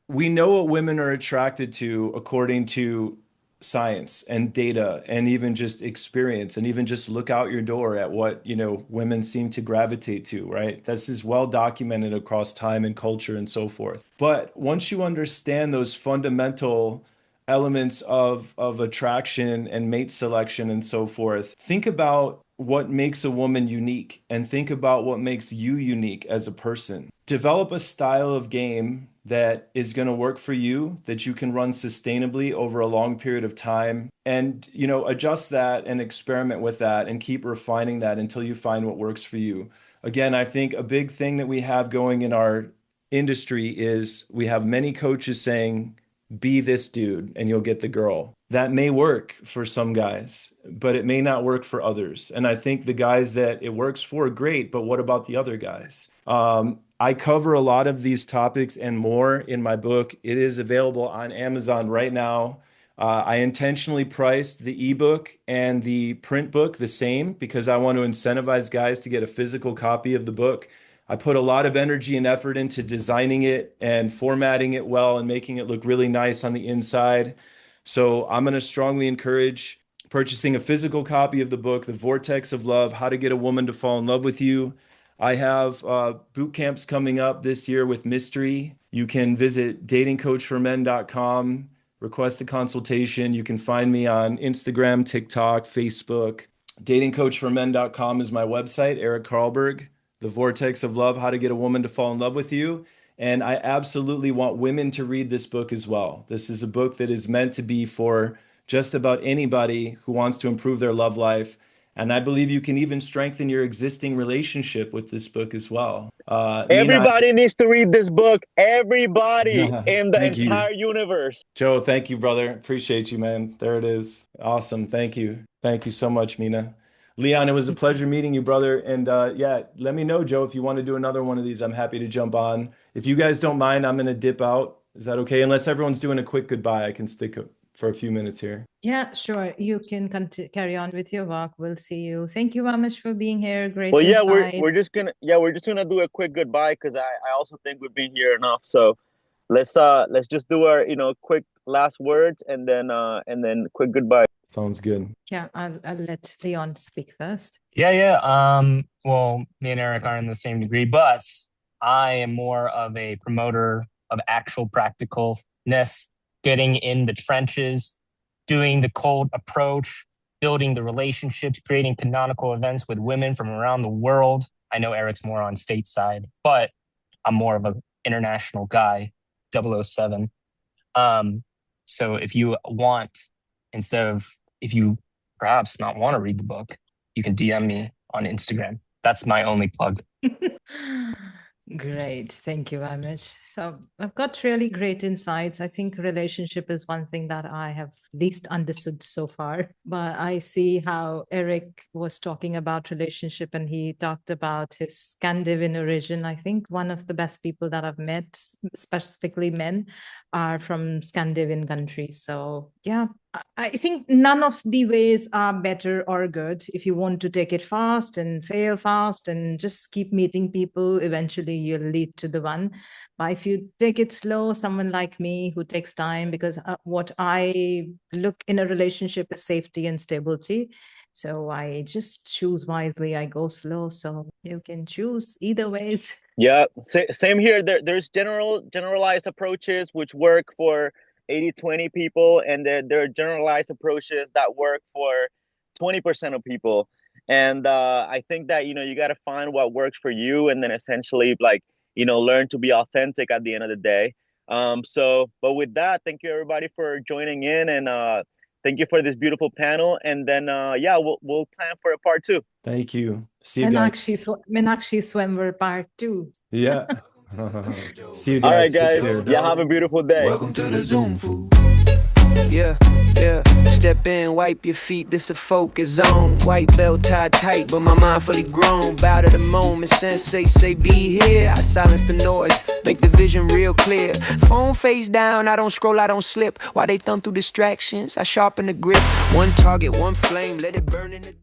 we know what women are attracted to according to science and data and even just experience, and even just look out your door at what, women seem to gravitate to, right? This is well documented across time and culture and so forth. But once you understand those fundamental elements of attraction and mate selection and so forth, think about what makes a woman unique and think about what makes you unique as a person. Develop a style of game that is going to work for you, that you can run sustainably over a long period of time, and adjust that and experiment with that and keep refining that until you find what works for you. Again, I think a big thing that we have going in our industry is we have many coaches saying, be this dude and you'll get the girl. That may work for some guys, but it may not work for others. And I think the guys that it works for, great, but what about the other guys? I cover a lot of these topics and more in my book. It is available on Amazon right now. I intentionally priced the ebook and the print book the same because I want to incentivize guys to get a physical copy of the book. I put a lot of energy and effort into designing it and formatting it well and making it look really nice on the inside. So I'm going to strongly encourage purchasing a physical copy of the book, The Vortex of Love, How to Get a Woman to Fall in Love with You. I have boot camps coming up this year with Mystery. You can visit datingcoachformen.com, request a consultation. You can find me on Instagram, TikTok, Facebook. Datingcoachformen.com is my website, Eric Carlberg. The Vortex of Love, How to Get a Woman to Fall in Love with You. And I absolutely want women to read this book as well. This is a book that is meant to be for just about anybody who wants to improve their love life. And I believe you can even strengthen your existing relationship with this book as well. Everybody needs to read this book. Everybody in the Thank you. entire universe. Joe, thank you, brother. Appreciate you, man. There it is. Awesome. Thank you. Thank you so much, Mina. Leon, it was a pleasure meeting you, brother. And yeah, let me know, Joe, if you want to do another one of these. I'm happy to jump on. If you guys don't mind, I'm going to dip out. Is that okay? Unless everyone's doing a quick goodbye, I can stick for a few minutes here. Yeah, sure. You can carry on with your work. We'll see you. Thank you, Amish, for being here. Great Well, yeah, insights. we're just gonna do a quick goodbye because I also think we've been here enough. So let's just do our quick last words and then quick goodbye. Sounds good. Yeah, I'll let Leon speak first. Yeah. Well, me and Eric are in the same degree, but I am more of a promoter of actual practicalness, getting in the trenches, doing the cold approach, building the relationships, creating canonical events with women from around the world. I know Eric's more on stateside, but I'm more of an international guy, 007. So if you want, if you perhaps not want to read the book, you can DM me on Instagram. That's my only plug. Great. Thank you, Amish. So I've got really great insights. I think relationship is one thing that I have least understood so far, but I see how Eric was talking about relationship and he talked about his Scandinavian origin. I think one of the best people that I've met, specifically men, are from Scandinavian countries. So yeah, I think none of the ways are better or good. If you want to take it fast and fail fast and just keep meeting people, eventually you'll lead to the one. But if you take it slow, someone like me who takes time, because what I look in a relationship is safety and stability. So I just choose wisely. I go slow. So you can choose either ways. Yeah, same here. There's generalized approaches which work for 80-20 people, and there are generalized approaches that work for 20% of people. And I think that you got to find what works for you, and then essentially learn to be authentic at the end of the day. But with that, thank you everybody for joining in, and thank you for this beautiful panel. And then yeah, we'll plan for a part 2. Thank you. See you guys. Minakshi Swimwear Part 2. Yeah. See you guys. All right, guys. Yeah, have a beautiful day. Welcome to the Zoom food. Yeah. Step in, wipe your feet, this a focus zone. White belt tied tight, but my mind fully grown. Bow to the moment, sensei say be here. I silence the noise, make the vision real clear. Phone face down, I don't scroll, I don't slip. While they thumb through distractions, I sharpen the grip. One target, one flame, let it burn in the